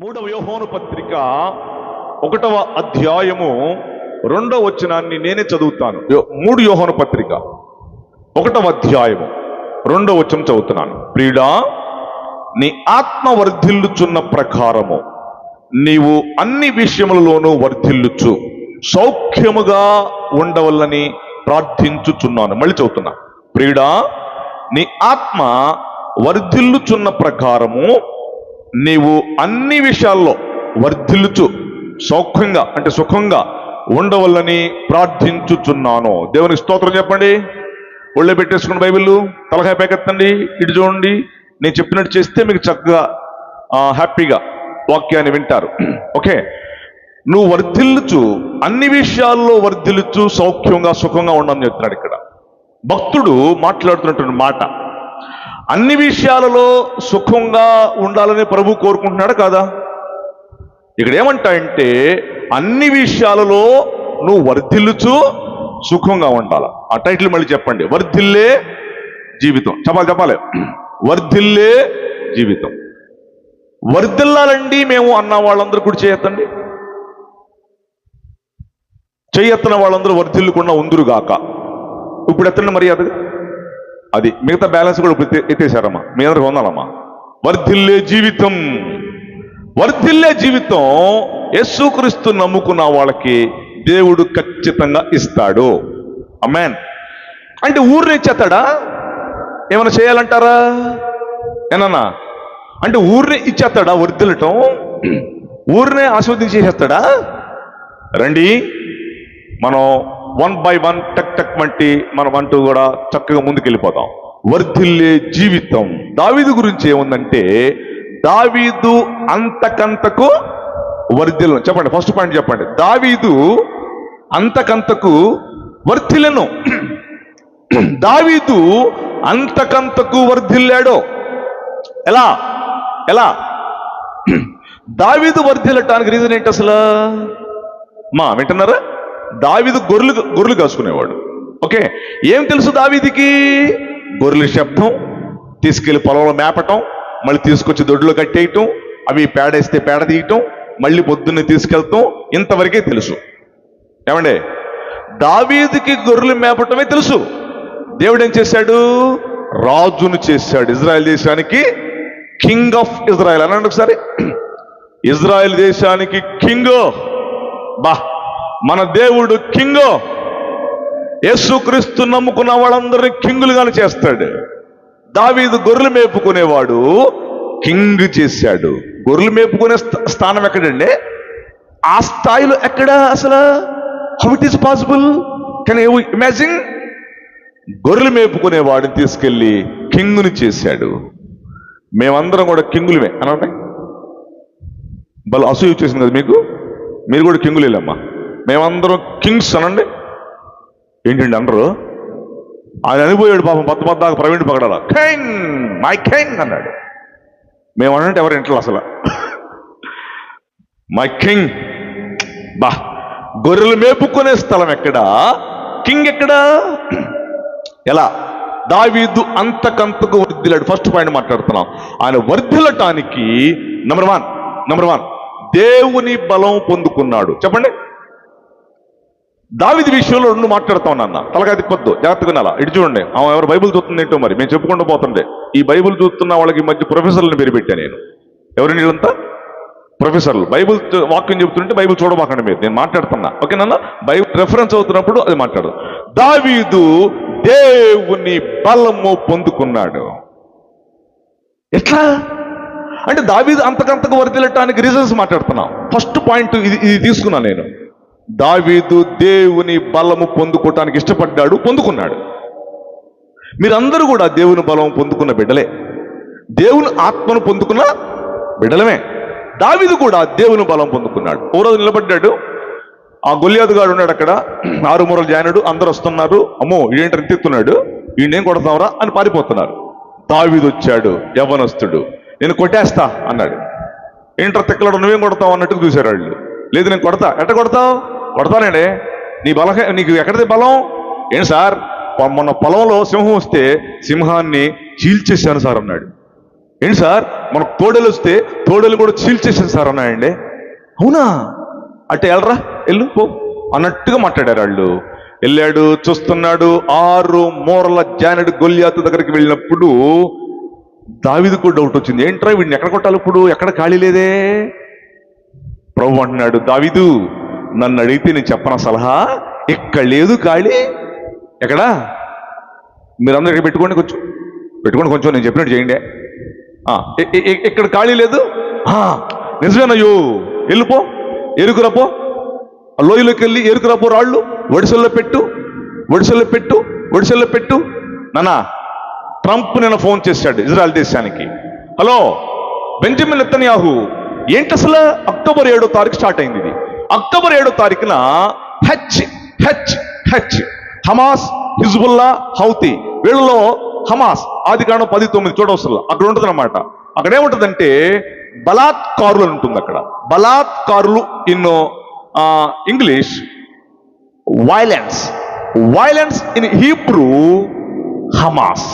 మూడవ యోహాను పత్రిక 1వ అధ్యాయము 2వ వచనాన్ని నేనే చదువుతాను. 3 యోహాను పత్రిక 1వ అధ్యాయము 2వ వచనం చదువుతున్నాను. ప్రియుడా, నీ ఆత్మ వర్ధిల్లుచున్న ప్రకారము నీవు అన్ని విషయములలోనూ వర్ధిల్లుచు సౌఖ్యముగా ఉండవల్లని ప్రార్థించుచున్నాను. మళ్ళీ చదువుతున్నా. ప్రియుడా, నీ ఆత్మ వర్ధిల్లుచున్న ప్రకారము నీవు అన్ని విషయాల్లో వర్ధిల్లుచు సౌఖ్యంగా అంటే సుఖంగా ఉండవల్లని ప్రార్థించుచున్నాను. దేవునికి స్తోత్రం చెప్పండి. ఒళ్ళో పెట్టేసుకుని బైబిల్ తలకాయ పైకెత్తండి, ఇటు చూడండి. నేను చెప్పినట్టు చేస్తే మీకు చక్కగా హ్యాపీగా వాక్యాన్ని వింటారు. ఓకే, నువ్వు వర్ధిల్లుచు అన్ని విషయాల్లో వర్ధిల్లుచు సౌఖ్యంగా సుఖంగా ఉండని చెప్తున్నాడు. ఇక్కడ భక్తుడు మాట్లాడుతున్నటువంటి మాట, అన్ని విషయాలలో సుఖంగా ఉండాలని ప్రభు కోరుకుంటున్నాడు కాదా? ఇక్కడ ఏమంటాయంటే అన్ని విషయాలలో నువ్వు వర్ధిల్లుచు సుఖంగా ఉండాలి. ఆ టైటిల్ మళ్ళీ చెప్పండి. వర్ధిల్లే జీవితం. చెప్పాలి. వర్ధిల్లే జీవితం. వర్ధిల్లాలండి మేము అన్న వాళ్ళందరూ కూడా చేయొద్దండి. చేయెత్తన వాళ్ళందరూ వర్ధిల్లుకుండా ఉందురుగాక. ఇప్పుడు ఎత్తండి మర్యాదగా. అది మిగతా బ్యాలెన్స్ కూడా ఇప్పుడు ఎత్తేసారమ్మా. మీ అందరికి వందాలమ్మా. వర్ధిల్లే జీవితం. వర్ధిల్లే జీవితం యేసుక్రీస్తు నమ్ముకున్న వాళ్ళకి దేవుడు ఖచ్చితంగా ఇస్తాడు. ఆమేన్. అంటే ఊరిని ఇచ్చేస్తాడా? ఏమైనా చేయాలంటారా? ఏనన్నా అంటే ఊరిని ఇచ్చేస్తాడా? వర్ధిల్లటం ఊరినే ఆస్వాదించేసేస్తాడా? రండి, మనం 1 by 1 టక్ వంటి మనం అంటూ కూడా చక్కగా ముందుకెళ్ళిపోతాం. వర్ధిల్లే జీవితం. దావీదు గురించి ఏముందంటే, దావీదు అంతకంతకు వర్ధిల్లను. చెప్పండి, ఫస్ట్ పాయింట్ చెప్పండి. దావీదు అంతకంతకు వర్ధిల్లను. దావీదు అంతకంతకు వర్ధిల్లాడు. ఎలా ఎలా దావీదు వర్ధిల్లటానికి రీజన్ ఏంటి అసలు? వింటున్నారా? దావీదు గొర్రెలు కాసుకునేవాడు. ఓకే, ఏం తెలుసు దావీదికి? గొర్రెల శబ్దం, తీసుకెళ్లి పొలంలో మేపటం, మళ్ళీ తీసుకొచ్చి దొడ్లో కట్టేయటం, అవి పేడేస్తే పేడ తీయటం, మళ్ళీ పొద్దున్నే తీసుకెళ్తాం. ఇంతవరకే తెలుసు. ఏమండే, దావీదుకి గొర్రెలు మేపటమే తెలుసు. దేవుడు ఏం చేశాడు? రాజును చేశాడు. ఇజ్రాయెల్ దేశానికి కింగ్ ఆఫ్ ఇజ్రాయెల్ అన్నాడు ఒకసారి. ఇజ్రాయెల్ దేశానికి కింగ్. మన దేవుడు కింగ్. యేసుక్రీస్తు నమ్ముకున్న వాళ్ళందరినీ కింగులుగానే చేస్తాడు. దావీదు గొర్రెలు మేపుకునేవాడు, కింగ్ చేశాడు. గొర్రెలు మేపుకునే స్థానం ఎక్కడండి? ఆ స్థాయిలో ఎక్కడ అసలు? How it is possible? Can you imagine? గొర్రెలు మేపుకునేవాడిని తీసుకెళ్లి కింగుని చేశాడు. మేమందరం కూడా కింగులమే అనండి. బలు అసూయ వచ్చేసింది కదా మీకు? మీరు కూడా కింగులేమ్మా. మేమందరం కింగ్స్ అనండి. ఏంటండి అందరూ? ఆయన అనిపోయాడు పాపం. బద్దదాకా ప్రవీణ్ పగడాల కింగ్, మై కింగ్ అన్నాడు. మేము అనంటే ఎవరు ఇంట్లో అసలు మై కింగ్. గొర్రెలు మేపుకునే స్థలం ఎక్కడా? కింగ్ ఎక్కడా? ఎలా? దావీదు అంతకంతకు వర్ధిల్లాడు. ఫస్ట్ పాయింట్ మాట్లాడుతున్నాం. ఆయన వర్ధిల్లటానికి నెంబర్ వన్ దేవుని బలం పొందుకున్నాడు. చెప్పండి. దావీదు విషయంలో 2 మాట్లాడుతా ఉన్నా. తలగా తిప్పొద్దు, జాగ్రత్తగా వినాలా. ఇటు చూడండి. ఎవరు బైబుల్ చూస్తుంది ఏంటో మరి మేము చెప్పుకుంటూ పోతుండే. ఈ బైబుల్ చూస్తున్న వాళ్ళకి ఈ మధ్య ప్రొఫెసర్లను పేరు పెట్టా నేను. ఎవరిని వీళ్ళంతా? ప్రొఫెసర్లు. బైబుల్ వాక్యం చెబుతుంటే బైబుల్ చూడబాకండి మీరు. నేను మాట్లాడుతున్నా. ఓకేనా? బైబుల్ రెఫరెన్స్ అవుతున్నప్పుడు అది మాట్లాడు. దావీదు దేవుని బలము పొందుకున్నాడు. ఎట్లా అంటే దావీదు అంతకంతకు వర్ధిల్లటానికి రీజన్స్ మాట్లాడుతున్నాం. ఫస్ట్ పాయింట్ ఇది తీసుకున్నా నేను. దావీదు దేవుని బలము పొందుకోవటానికి ఇష్టపడ్డాడు, పొందుకున్నాడు. మీరందరూ కూడా దేవుని బలం పొందుకున్న బిడ్డలే. దేవుని ఆత్మను పొందుకున్న బిడ్డలమే. దావీదు కూడా దేవుని బలం పొందుకున్నాడు. ఓ రోజు నిలబడ్డాడు. ఆ గొల్లియాతు గాడు ఉన్నాడు అక్కడ, 6 మూరలు జాయినాడు. అందరు వస్తున్నారు. అమ్మో ఇదేంటి ఎత్తుతున్నాడు, ఈయనేం కొడతావరా అని పారిపోతున్నారు. దావీదు వచ్చాడు, యవ్వనస్తుడు. నేను కొట్టేస్తా అన్నాడు. ఏంటర్ తెక్కలాడు, నువ్వేం కొడతావు అన్నట్టుగా చూశారు వాళ్ళు. లేదు నేను కొడతా. ఎట్ట కొడతావు? కొడతానండి. నీకు ఎక్కడిది బలం? ఏంటి సార్, మొన్న పొలంలో సింహం వస్తే సింహాన్ని చీల్చేశాను సార్ అన్నాడు. ఏంటి సార్ మనకు తోడేలు వస్తే తోడేలు కూడా చీల్చేసింది సార్ అన్నాయండి. అవునా, అంటే వెళ్ళరా వెళ్ళు పో అన్నట్టుగా మాట్లాడారు వాళ్ళు. వెళ్ళాడు, చూస్తున్నాడు. 6 మూరల జానెడు గొల్యాతు దగ్గరికి వెళ్ళినప్పుడు దావీదు కూడా డౌట్ వచ్చింది. ఏంట్రా వీడిని ఎక్కడ కొట్టాలి ఇప్పుడు, ఎక్కడ ఖాళీ లేదే. ప్రభు అంటున్నాడు, దావీదు నన్ను అడిగితే నేను చెప్పన సలహా, ఇక్కడ లేదు ఖాళీ. ఎక్కడా మీరందరూ ఇక్కడ పెట్టుకోండి కొంచెం నేను చెప్పినట్టు చేయండి. ఇక్కడ ఖాళీ లేదు. నిజమేనయ్యో, వెళ్ళిపో, ఎరుకురాపో, లోయలోకి వెళ్ళి ఎరుకురాపో, రాళ్ళు ఒడిసెల్లో పెట్టు. నానా ట్రంప్ నిన్న ఫోన్ చేశాడు ఇజ్రాయెల్ దేశానికి. హలో బెంజమిన్ నెతన్యాహు, ఏంటి అసలు అక్టోబర్ 7వ తారీఖు స్టార్ట్ అయింది ఇది. అక్టోబర్ 7వ తారీఖున హెచ్ హమాస్, హిజ్బుల్లా, హౌతీ, వీళ్ళలో హమాస్ ఆదికాండం 10:9 చూడవసరం అక్కడ ఉంటుంది అన్నమాట. అక్కడ ఏముంటుందంటే బలాత్కారులు అని ఉంటుంది. అక్కడ బలాత్కారులు in English violence in Hebrew Hamas.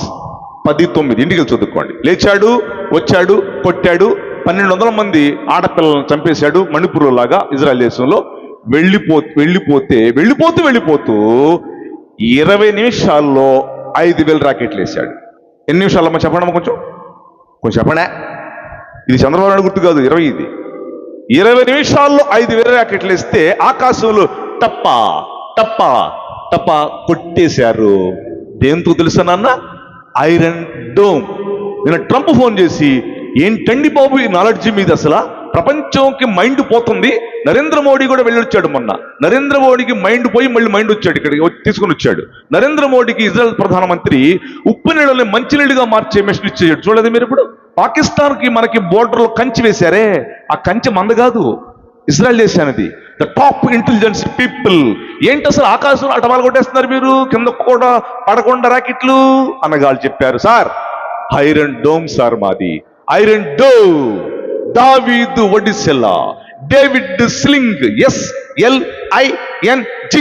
10:9 ఇంటికి చదువుకోండి. లేచాడు, వచ్చాడు, కొట్టాడు, 1200 మంది ఆడపిల్లలను చంపేశాడు మణిపూర్ లాగా ఇజ్రాయెల్ దేశంలో. వెళ్ళిపోతూ 20 నిమిషాల్లో 5,000 రాకెట్లు వేశాడు. ఎన్ని నిమిషాలమ్మా చెప్పండి, కొంచెం చెప్పండి. ఇది చంద్రబాబు నాయుడు గుర్తు కాదు, 20 నిమిషాల్లో 5,000 రాకెట్లు వేస్తే ఆకాశంలో టప్ప కొట్టేశారు. దేంతో తెలుసా నాన్న? Iron dome. నిన్న ట్రంప్ ఫోన్ చేసి, ఏంటండి బాబు ఈ నాలెడ్జి మీద, అసలు ప్రపంచంకి మైండ్ పోతుంది. నరేంద్ర మోడీ కూడా వెళ్ళొచ్చాడు మొన్న. నరేంద్ర మోడీకి మైండ్ పోయి మళ్ళీ మైండ్ వచ్చాడు, ఇక్కడికి తీసుకుని వచ్చాడు. నరేంద్ర మోడీకి ఇజ్రాయెల్ ప్రధానమంత్రి ఉప్పు నీళ్ళని మంచినీళ్ళుగా మార్చే మెషిన్ ఇచ్చేసాడు. చూడలేదు మీరు? ఇప్పుడు పాకిస్తాన్కి మనకి బోర్డర్లో కంచి వేశారే, ఆ కంచి మంద కాదు, ఇజ్రాయెల్ దేశానిది. The top intelligence people. ఏంటి అసలు ఆకాశంలో అటవాలు కొట్టేస్తున్నారు మీరు, కింద కూడా పడకుండా రాకెట్లు అనగాళ్ళు చెప్పారు. సార్ ఐరన్ డోమ్ సార్ మాది, ఐరన్ డోమ్. దావీదు ఒడిసెలా, David sling, SLING,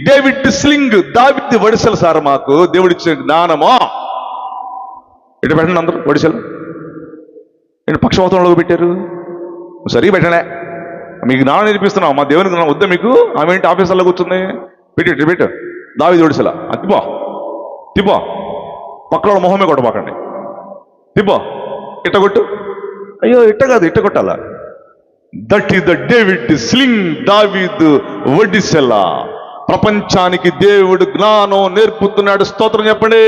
David sling, దావీదు ఒడిసెల సార్ మాకు దేవుడిచ్చిన జ్ఞానమా. ఎటు పెట్టండి అందరూ ఒడిసెలు, ఎటు పక్షవాతంలో పెట్టారు, సరిగా పెట్టండి. మీకు జ్ఞానం నేర్పిస్తున్నావు, మా దేవునికి జ్ఞానం వద్దా మీకు? ఆమె ఏంటి ఆఫీసర్లో కూర్చుంది, పెట్టు దావీదు ఒడిసెలా. తిప్పో పక్కన మొహమే కొట్టబాకండి, తిప్పో ఇట్ట కొట్టు. అయ్యో ఇట్ట కాదు, ఇట్ట కొట్టాలా. That is the David sling, దావీదు ఒడిసెలా. ప్రపంచానికి దేవుడు జ్ఞానం నేర్పుతున్నాడు. స్తోత్రం చెప్పండి.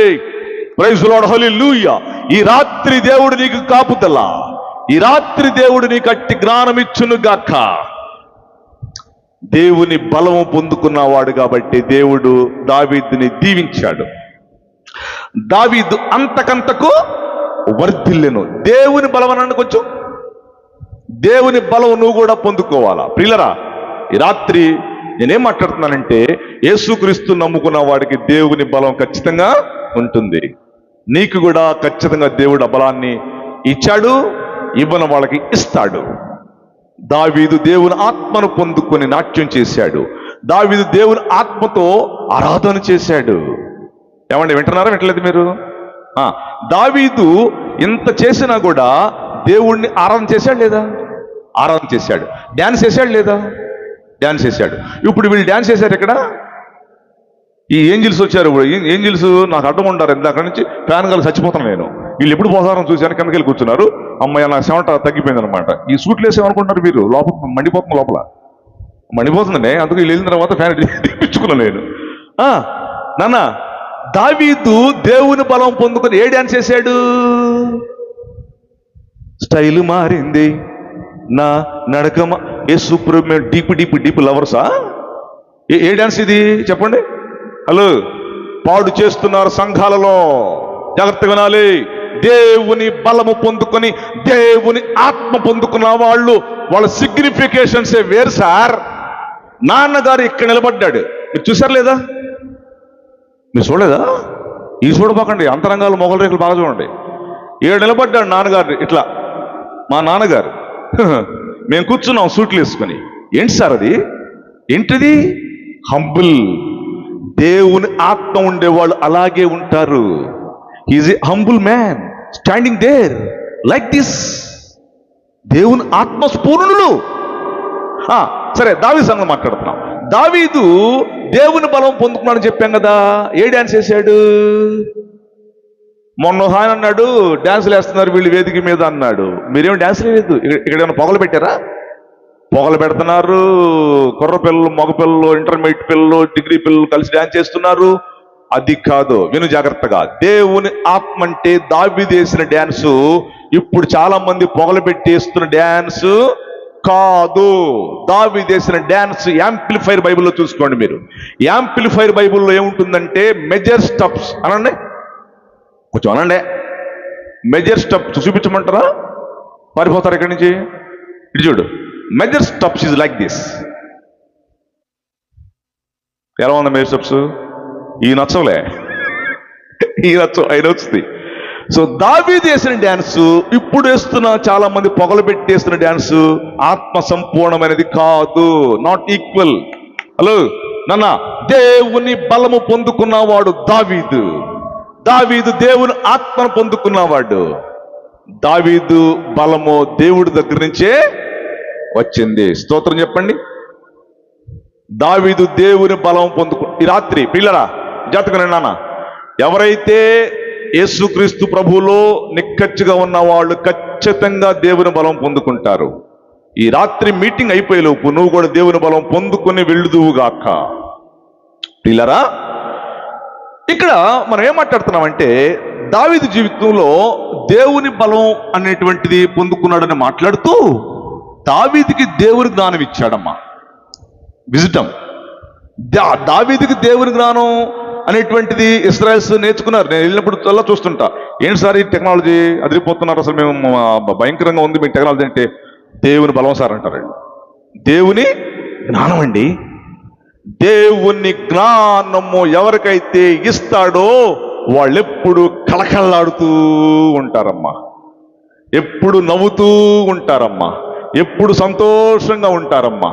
ప్రైజ్ లార్డ్, హల్లెలూయా. ఈ రాత్రి దేవుడు నీకు కాపుదల, ఈ రాత్రి దేవుడు నీకు అట్టి జ్ఞానం ఇచ్చును గాక. దేవుని బలము పొందుకున్నవాడు కాబట్టి దేవుడు దావీదుని దీవించాడు. దావీదు అంతకంతకు వర్ధిల్లెను. దేవుని బలం అనండి, కొంచెం దేవుని బలం నువ్వు కూడా పొందుకోవాలా. ప్రియులరా, ఈ రాత్రి నేనేం మాట్లాడుతున్నానంటే, యేసుక్రీస్తు నమ్ముకున్న వాడికి దేవుని బలం ఖచ్చితంగా ఉంటుంది. నీకు కూడా ఖచ్చితంగా దేవుడు ఆ బలాన్ని ఇచ్చాడు, ఇవ్వని వాళ్ళకి ఇస్తాడు. దావీదు దేవుని ఆత్మను పొందుకొని నాట్యం చేశాడు. దావీదు దేవుని ఆత్మతో ఆరాధన చేశాడు. ఏమండి, వింటున్నారా? వింటలేదు మీరు? దావీదు ఇంత చేసినా కూడా దేవుణ్ణి ఆరాధన చేశాడు లేదా? ఆరాధన చేశాడు. డ్యాన్స్ చేశాడు లేదా? డ్యాన్స్ చేశాడు. ఇప్పుడు వీళ్ళు డ్యాన్స్ చేశారు. ఇక్కడ ఈ ఏంజిల్స్ వచ్చారు. ఏంజిల్స్ నాకు అడ్డం ఉంటారు, అక్కడి నుంచి ఫ్యాన్ గాలు చచ్చిపోతాను నేను. వీళ్ళు ఎప్పుడు పోతారని చూశాను, కిందకి వెళ్ళి కూర్చున్నారు. అమ్మాయి నా చెమట తగ్గిపోయింది అనమాట. ఈ సూట్లు వేసేమనుకుంటున్నారు మీరు, లోపల మండిపోతుంది, లోపల మండిపోతుందండి. అందుకు వీళ్ళు వెళ్ళిన తర్వాత ఫ్యాన్ తెప్పించుకున్నాను నేను. నాన్న, దావీదు దేవుని బలం పొందుకొని ఏ డ్యాన్స్ చేశాడు? స్టైల్ మారింది నా నడకమా. ఏ సూపర్ డీప్ లవర్సా? ఏ డ్యాన్స్ ఇది చెప్పండి? హలో, పాడు చేస్తున్నారు సంఘాలలో, జాగ్రత్తగా వినాలి. దేవుని బలము పొందుకొని దేవుని ఆత్మ పొందుకున్న వాళ్ళ సిగ్నిఫికేషన్సే వేరు సార్. నాన్నగారు ఇక్కడ నిలబడ్డాడు, మీరు చూసారు లేదా? మీరు చూడలేదా? ఈ చూడపోకండి, అంతరంగాలు మొగల రేకులు బాగా చూడండి. ఏడు నిలబడ్డాడు నాన్నగారు ఇట్లా. మా నాన్నగారు మేము కూర్చున్నాం సూట్లు వేసుకొని. ఏంటి సార్ అది? ఏంటిది? హంబుల్. దేవుని ఆత్మ ఉండేవాళ్ళు అలాగే ఉంటారు. Is a humble man standing there. Like this. దేవుని ఆత్మస్ఫూర్ణులు. సరే, దావీదు సంగతి మాట్లాడుతున్నాం. దావీదు దేవుని బలం పొందుకున్నాడని చెప్పాం కదా. ఏ డ్యాన్స్ వేశాడు? మొన్న ఆయన అన్నాడు, డ్యాన్సులు వేస్తున్నారు వీళ్ళు వేదిక మీద అన్నాడు. మీరేమో డ్యాన్స్ లేదు. ఇక్కడ ఏమైనా పొగలు పెట్టారా? పొగలు పెడుతున్నారు. కుర్ర పిల్లలు, మగ పిల్లలు, ఇంటర్మీడియట్ పిల్లలు, డిగ్రీ పిల్లలు కలిసి డ్యాన్స్ చేస్తున్నారు. అది కాదు, విను జాగ్రత్తగా. దేవుని ఆత్మ అంటే దావీదు వేసిన డ్యాన్సు ఇప్పుడు చాలా మంది పొగలు పెట్టేస్తున్న డ్యాన్స్ కాదు. దావీదు వేసిన డ్యాన్స్ యాంప్లిఫైర్ బైబిల్లో చూసుకోండి మీరు. యాంప్లిఫైర్ బైబిల్లో ఏముంటుందంటే మెజర్ స్టెప్స్ అనండి, కొంచెం అనండి. మెజర్ స్టెప్స్ చూపించమంటారా? పారిపోతారు ఇక్కడి నుంచి. ఇటు చూడు, major steps is like this. ఎలా ఉంది మెజర్ స్టెప్స్? ఈ నచ్చవులే, ఈ నచ్చవు, ఆయన వచ్చింది. సో దావీదు వేసిన డ్యాన్స్ ఇప్పుడు వేస్తున్న చాలా మంది పొగలు పెట్టేస్తున్న డ్యాన్స్ ఆత్మ సంపూర్ణమైనది కాదు. Not equal. హలో నాన్న, దేవుని బలము పొందుకున్నవాడు దావీదు. దావీదు దేవుని ఆత్మను పొందుకున్నవాడు. దావీదు బలము దేవుడి దగ్గర నుంచే వచ్చింది. స్తోత్రం చెప్పండి. దావీదు దేవుని బలం ఈ రాత్రి పిల్లరా జాతకనే నాన్న, ఎవరైతే యేసుక్రీస్తు ప్రభువులో నిక్కచ్చిగా ఉన్న వాళ్ళు ఖచ్చితంగా దేవుని బలం పొందుకుంటారు. ఈ రాత్రి మీటింగ్ అయిపోయేలోపు నువ్వు కూడా దేవుని బలం పొందుకుని వెళ్ళుదువుగాక. పిల్లరా, ఇక్కడ మనం ఏం మాట్లాడుతున్నామంటే దావీదు జీవితంలో దేవుని బలం అనేటువంటిది పొందుకున్నాడని మాట్లాడుతూ దావీదుకి దేవుని జ్ఞానం ఇచ్చాడమ్మా. విజిటం. దావీదుకి దేవుని జ్ఞానం అనేటువంటిది ఇస్రాయల్స్ నేర్చుకున్నారు. నేను వెళ్ళినప్పుడు చాలా చూస్తుంటా, ఏంటి సార్ ఈ టెక్నాలజీ అదిరిపోతున్నారు, అసలు మేము భయంకరంగా ఉంది మీ టెక్నాలజీ అంటే. దేవుని బలం సార్ అంటారండి. దేవుని జ్ఞానం అండి. దేవుని జ్ఞానము ఎవరికైతే ఇస్తాడో వాళ్ళెప్పుడు కళకళలాడుతూ ఉంటారమ్మా, ఎప్పుడు నవ్వుతూ ఉంటారమ్మా, ఎప్పుడు సంతోషంగా ఉంటారమ్మా.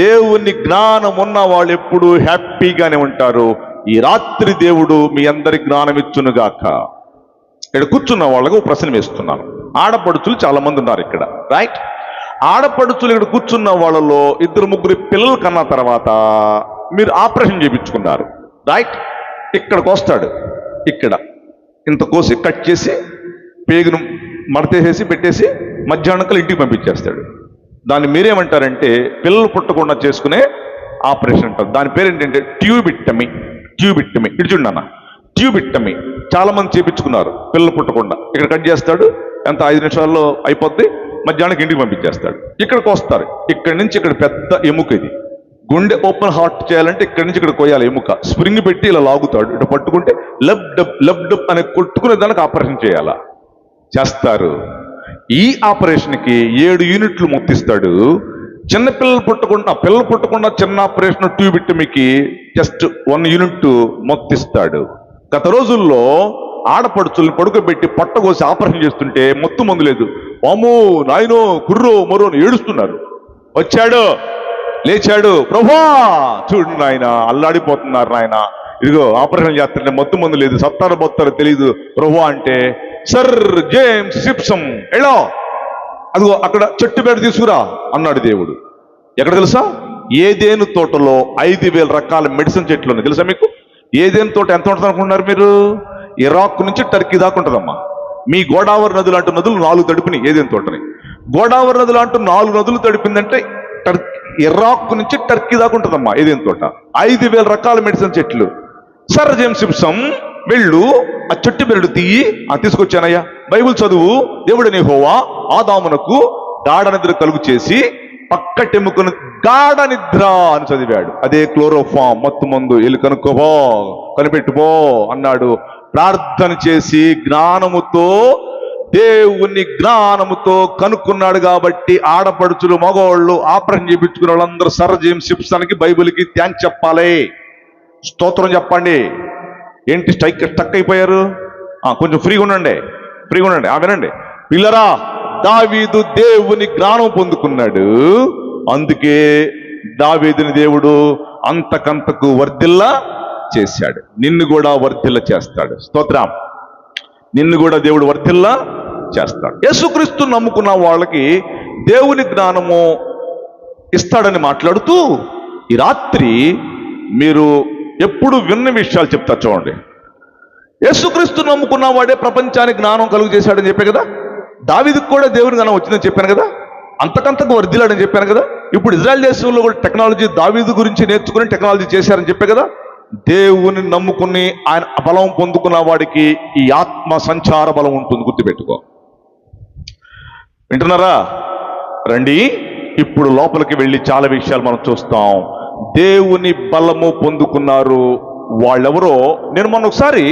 దేవుని జ్ఞానం ఉన్న వాళ్ళు ఎప్పుడు హ్యాపీగానే ఉంటారు. ఈ రాత్రి దేవుడు మీ అందరి జ్ఞానం ఇచ్చునుగాక. ఇక్కడ కూర్చున్న వాళ్ళకు ప్రశ్న వేస్తున్నాను. ఆడపడుచులు చాలా మంది ఉన్నారు ఇక్కడ, రైట్? ఆడపడుచులు ఇక్కడ కూర్చున్న వాళ్ళలో 2-3 పిల్లలు కన్నా తర్వాత మీరు ఆపరేషన్ చేయించుకున్నారు, రైట్? ఇక్కడికి వస్తాడు, ఇక్కడ ఇంత కోసి కట్ చేసి పేగును మడతేసేసి పెట్టేసి మధ్యాహ్నం ఇంటికి పంపించేస్తాడు. దాన్ని మీరేమంటారంటే పిల్లలు పుట్టకుండా చేసుకునే ఆపరేషన్ అంటారు. దాని పేరు ఏంటంటే ట్యూబిక్టమీ. ట్యూబిక్టమీ. ఇటు చూడండి అన్న, ట్యూబిక్టమీ చాలా మంది చేపించుకున్నారు పిల్లలు పుట్టకుండా. ఇక్కడ కట్ చేస్తాడు, ఎంత 5 నిమిషాల్లో అయిపోద్ది, మధ్యాహ్నానికి ఇంటికి పంపించేస్తాడు. ఇక్కడికి వస్తారు, ఇక్కడి నుంచి ఇక్కడ పెద్ద ఎముక, ఇది గుండె ఓపెన్ హార్ట్ చేయాలంటే ఇక్కడి నుంచి ఇక్కడ కొయ్యాలి ఎముక. స్ప్రింగ్ పెట్టి ఇలా లాగుతాడు, ఇటు పట్టుకుంటే లబ్ డబ్ లబ్ డబ్ అని కొట్టుకునే దానికి ఆపరేషన్ చేయాలా, చేస్తారు. ఈ ఆపరేషన్కి 7 యూనిట్లు మొత్తిస్తాడు. చిన్నపిల్లలు పుట్టకుండా చిన్న ఆపరేషన్ ట్యూబిక్టమీకి జస్ట్ 1 యూనిట్ మొత్తిస్తాడు. గత రోజుల్లో ఆడపడుచుల్ని పడుకోబెట్టి పొట్టగోసి ఆపరేషన్ చేస్తుంటే మొత్తు మందు లేదు, వామో నాయనో కుర్రో మరో ఏడుస్తున్నారు. వచ్చాడు, లేచాడు, ప్రభా చూడు నాయన, అల్లాడిపోతున్నారు నాయన, ఇదిగో ఆపరేషన్ చేస్తుంటే మొత్తం మందు లేదు, సత్తారు బొత్తారో తెలియదు ప్రభా అంటే, సర్ జేమ్స్ సిప్సమ్ ఎలో అదిగో అక్కడ చెట్టు బేడ తీసుకురా అన్నాడు దేవుడు. ఎక్కడ తెలుసా? ఏదేను తోటలో 5,000 రకాల మెడిసిన్ చెట్లు ఉన్నాయి. తెలుసా మీకు? ఏదేను తోట ఎంత ఉంటుంది అనుకుంటున్నారు మీరు? ఇరాక్ నుంచి టర్కీ దాకా ఉంటుందమ్మా. మీ గోదావరి నది లాంటి నదులు 4 తడిపినాయి ఏదేను తోటని. గోదావరి నది లాంటి 4 నదులు తడిపిందంటే ఇరాక్ నుంచి టర్కీ దాకా ఉంటుందమ్మా ఏదేను తోట. 5,000 రకాల మెడిసిన్ చెట్లు. సర్ జేమ్స్ సిప్సమ్ వెళ్ళు, ఆ చెట్టు బెరడు తీయి. తీసుకొచ్చానయ్యా. బైబుల్ చదువు. దేవుడని యెహోవా ఆదామునకు గాఢ నిద్ర కలుగు చేసి పక్కటెముకను గాఢ నిద్ర అని చదివాడు. అదే క్లోరోఫామ్, మత్తు మందు. వెళ్ళి కనుక్కోబో, కనిపెట్టుబో అన్నాడు. ప్రార్థన చేసి జ్ఞానముతో, దేవుని జ్ఞానముతో కనుక్కున్నాడు. కాబట్టి ఆడపడుచులు మగవాళ్ళు ఆపరేషన్ చేయించుకున్న వాళ్ళందరూ సర్ జేమ్స్ సిప్సన్కి బైబిల్కి థ్యాంక్స్ చెప్పాలి. స్తోత్రం చెప్పండి. ఏంటి స్టక్ అయిపోయారు? కొంచెం ఫ్రీగా ఉండండి. వినండి పిల్లరా, దావీదు దేవుని జ్ఞానం పొందుకున్నాడు. అందుకే దావీదుని దేవుడు అంతకంతకు వర్ధిల్లా చేశాడు. నిన్ను కూడా వర్ధిల్ల చేస్తాడు. స్తోత్రం. నిన్ను కూడా దేవుడు వర్ధిల్లా చేస్తాడు. యేసుక్రీస్తు నమ్ముకున్న వాళ్ళకి దేవుని జ్ఞానము ఇస్తాడని మాట్లాడుతూ ఈ రాత్రి మీరు ఎప్పుడు విన్న విషయాలు చెప్తారు చూడండి. యేసుక్రీస్తు నమ్ముకున్న వాడే ప్రపంచానికి జ్ఞానం కలుగు చేశాడని చెప్పే కదా. దావీదుకు కూడా దేవుని జ్ఞానం వచ్చిందని చెప్పాను కదా. అంతకంతకు వర్ధిల్లాడని చెప్పాను కదా. ఇప్పుడు ఇజ్రాయెల్ దేశంలో కూడా టెక్నాలజీ దావీదు గురించి నేర్చుకుని టెక్నాలజీ చేశారని చెప్పే కదా. దేవుని నమ్ముకుని ఆయన బలం పొందుకున్న వాడికి ఈ ఆత్మ సంచార బలం ఉంటుంది, గుర్తుపెట్టుకో. వింటున్నారా? రండి, ఇప్పుడు లోపలికి వెళ్ళి చాలా విషయాలు మనం చూస్తాం. దేవుని బలము పొందుకున్నారు వాళ్ళెవరో. నేను మొన్న ఒకసారి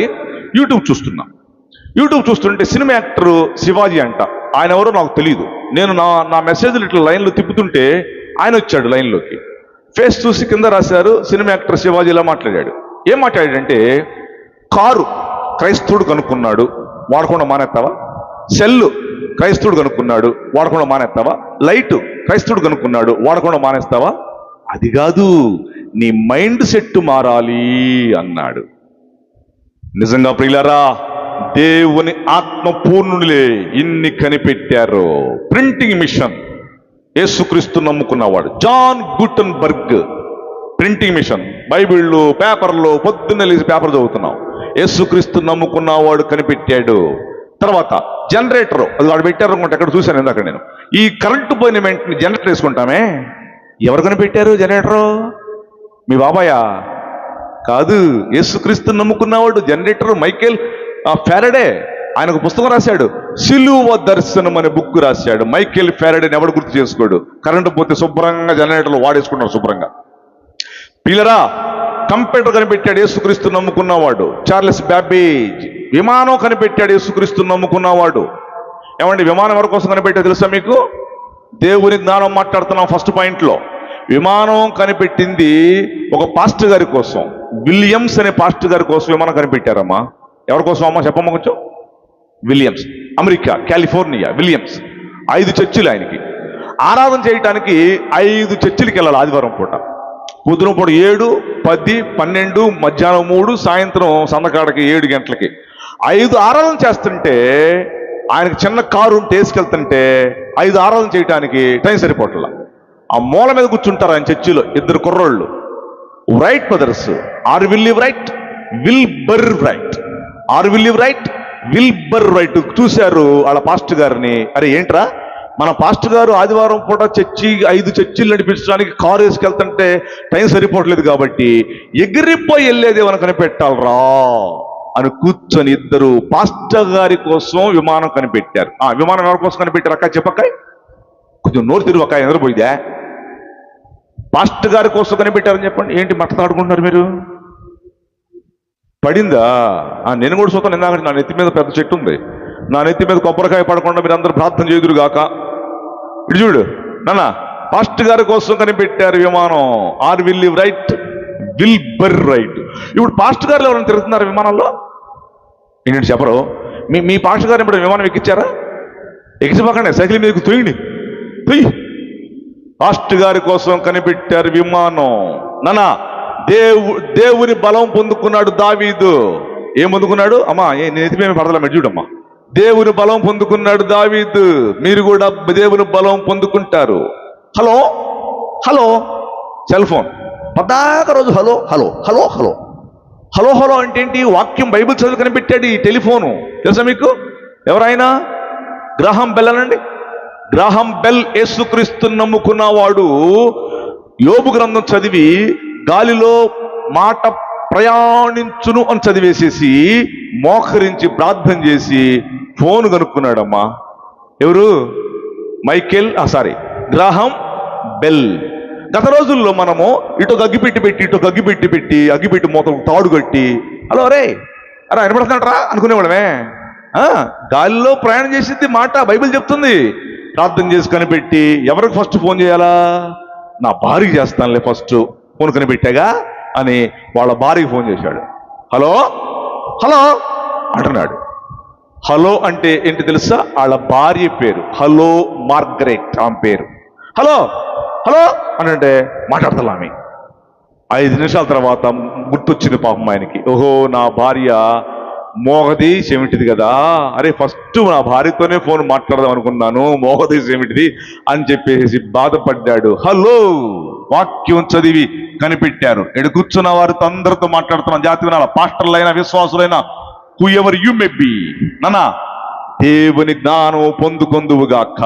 యూట్యూబ్ చూస్తుంటే సినిమా యాక్టర్ శివాజీ అంట. ఆయన ఎవరో నాకు తెలియదు. నేను నా మెసేజ్లు ఇట్లా లైన్లో తిప్పుతుంటే ఆయన వచ్చాడు లైన్లోకి. ఫేస్ చూసి కింద రాశారు సినిమా యాక్టర్ శివాజీ. ఇలా మాట్లాడాడు. ఏం మాట్లాడాడంటే, కారు క్రైస్తవుడు కనుక్కున్నాడు, వాడకుండా మానేస్తావా? సెల్లు క్రైస్తవుడు కనుక్కున్నాడు, వాడకుండా మానేస్తావా? లైటు క్రైస్తవుడు కనుక్కున్నాడు, వాడకుండా మానేస్తావా? అది కాదు, నీ మైండ్ సెట్ మారాలి అన్నాడు. నిజంగా ప్రియులారా, దేవుని ఆత్మ పూర్ణులే ఇన్ని కనిపెట్టారు. ప్రింటింగ్ మిషన్ యేసుక్రీస్తు నమ్ముకున్నవాడు జాన్ గుటెన్బర్గ్. ప్రింటింగ్ మిషన్, బైబిళ్ళు, పేపర్లు, పొద్దున్న లేచి పేపర్ చదువుతున్నాం. యేసుక్రీస్తు నమ్ముకున్నవాడు కనిపెట్టాడు. తర్వాత జనరేటర్, అది వాడు పెట్టారు అనుకుంటే ఎక్కడ చూశాను ఇందాక నేను. ఈ కరెంటు పోయిన వెంటనే జనరేటర్ వేసుకుంటామే, ఎవరు కనిపెట్టారు జనరేటరు? మీ బాబాయా? కాదు, యేసుక్రీస్తు నమ్ముకున్నవాడు. Generator Michael Faraday. ఆయనకు పుస్తకం రాశాడు, సిలువ దర్శనం అనే బుక్ రాశాడు. మైకేల్ ఫారడేని ఎవడు గుర్తు చేసుకోడు. కరెంటు పోతే శుభ్రంగా జనరేటర్లు వాడేసుకున్నాడు శుభ్రంగా. పిల్లరా, కంప్యూటర్ కనిపెట్టాడు యేసుక్రీస్తు నమ్ముకున్నవాడు. Charles Babbage. విమానం కనిపెట్టాడు యేసుక్రీస్తు నమ్ముకున్నవాడు. ఏమండి, విమానం ఎవరి కోసం కనిపెట్టాడు తెలుసా మీకు? దేవుని జ్ఞానం మాట్లాడుతున్నాం ఫస్ట్ పాయింట్లో. విమానం కనిపెట్టింది ఒక పాస్టర్ గారి కోసం. విలియమ్స్ అనే పాస్టర్ గారి కోసం విమానం కనిపెట్టారమ్మా. ఎవరి కోసం అమ్మా చెప్పమ్మా కొంచెం? Williams, America, California. విలియమ్స్ 5 చర్చిలు ఆయనకి. ఆరాధన చేయటానికి 5 చర్చిలకి వెళ్ళాలి ఆదివారం పూట. పొద్దున పూట 7, 10, 12, మధ్యాహ్నం 3, సాయంత్రం సందకాడకి 7 గంటలకి 5 ఆరాధన చేస్తుంటే, ఆయనకి చిన్న కారు ఉంటే వేసుకెళ్తుంటే 5 ఆరాధన చేయడానికి టైం సరిపోట్ల. ఆ మూల మీద కూర్చుంటారు ఆయన చర్చిలో 2 కుర్రోళ్ళు, Wright brothers. Orville Wright, Wilbur Wright. Orville Wright, Wilbur Wright. చూశారు వాళ్ళ పాస్టర్ గారిని. అరే ఏంట్రా, మన పాస్టర్ గారు ఆదివారం పూట 5 చర్చిలు నడిపించడానికి కారు వేసుకెళ్తుంటే టైం సరిపోవట్లేదు కాబట్టి ఎగిరిపోయి వెళ్ళేది ఏమైనా కనిపెట్టాలరా అని కూర్చొని ఇద్దరు పాస్టర్ గారి కోసం విమానం కనిపెట్టారు. విమానం ఎవరి కోసం కనిపెట్టారు అక్క చెప్పక్క? కొంచెం నోరు తిరుగు అక్క, ఎదురుపోయిదా? పాస్టర్ గారి కోసం కనిపెట్టారని చెప్పండి. ఏంటి మాట్లాడుకుంటున్నారు మీరు? పడిందా? నేను కూడా చూస్తాను. ఇందాక నా నెత్తి మీద పెద్ద చెట్టు ఉంది. నా నెత్తి మీద కొబ్బరికాయ పడకుండా మీరు అందరూ ప్రార్థన చేదురుగాక. ఇటు చూడు నాన్న, పాస్టర్ గారి కోసం కనిపెట్టారు విమానం. Orville Wright, Wilbur Wright. ఇప్పుడు పాస్టర్ గారు ఎవరైనా తిరుగుతున్నారు విమానంలో? ఏంటంటే చెప్పరు. మీ పాస్టర్ గారు ఇప్పుడు విమానం ఎక్కించారా? ఎక్కించబాకండి, సైకిల్ మీదకి తొయ్యండి. పాస్టర్ గారి కోసం కనిపెట్టారు విమానం. నాన్న, దేవుని బలం పొందుకున్నాడు దావీదు. ఏం పొందుకున్నాడు అమ్మా? నేను ఎత్తిమేమి పడదలా మీరు చూడమ్మా. దేవుని బలం పొందుకున్నాడు దావీదు. మీరు కూడా దేవుని బలం పొందుకుంటారు. హలో హలో, సెల్ ఫోన్ పదాక రోజు hello hello hello hello hello hello అంటే ఏంటి? వాక్యం బైబిల్ చదువు కనిపెట్టాడు ఈ టెలిఫోను. తెలుసా మీకు? ఎవరైనా గ్రాహం బెల్ అనండి. గ్రాహం బెల్ యేసుక్రీస్తు నమ్ముకున్నవాడు. యోబు గ్రంథం చదివి గాలిలో మాట ప్రయాణించును అని చదివేసేసి మోకరించి ప్రార్థన చేసి ఫోన్ కనుక్కున్నాడమ్మా. ఎవరు? Graham bell. గత రోజుల్లో మనము ఇటు అగ్గిపెట్టి పెట్టి అగ్గిపెట్టి మూత తాడు కట్టి హలో రే అరే వినపడుతున్నాడరా అనుకునేవాళ్ళమే. గాలిలో ప్రయాణం చేసింది మాట బైబిల్ చెప్తుంది. ప్రార్థన చేసి కనిపెట్టి ఎవరికి ఫస్ట్ ఫోన్ చేయాలా? నా భార్యకి చేస్తానులే ఫస్ట్, ఫోన్ కనిపెట్టాగా అని వాళ్ళ భార్యకి ఫోన్ చేశాడు. హలో హలో అంటున్నాడు. హలో అంటే ఏంటి తెలుసా? వాళ్ళ భార్య పేరు హలో మార్గరెట్, ఆమె పేరు. హలో హలో అని అంటే మాట్లాడతా ఆమె. 5 నిమిషాల తర్వాత గుర్తొచ్చింది పాపం ఆయనకి. ఓహో, నా భార్య మోగదీష్ ఏమిటిది కదా, అరే ఫస్ట్ నా భార్యతోనే ఫోన్ మాట్లాడదాం అనుకున్నాను, మోగదీష్ ఏమిటిది అని చెప్పేసి బాధపడ్డాడు. హలో, వాక్యం చదివి కనిపెట్టారు. ఎడు కూర్చున్న వారితో అందరితో మాట్లాడుతున్నాం. జాతి వినాల, పాస్టర్లైనా విశ్వాసులైనా, whoever you may be, నానా దేవుని జ్ఞానం పొందుకొందువుగాక.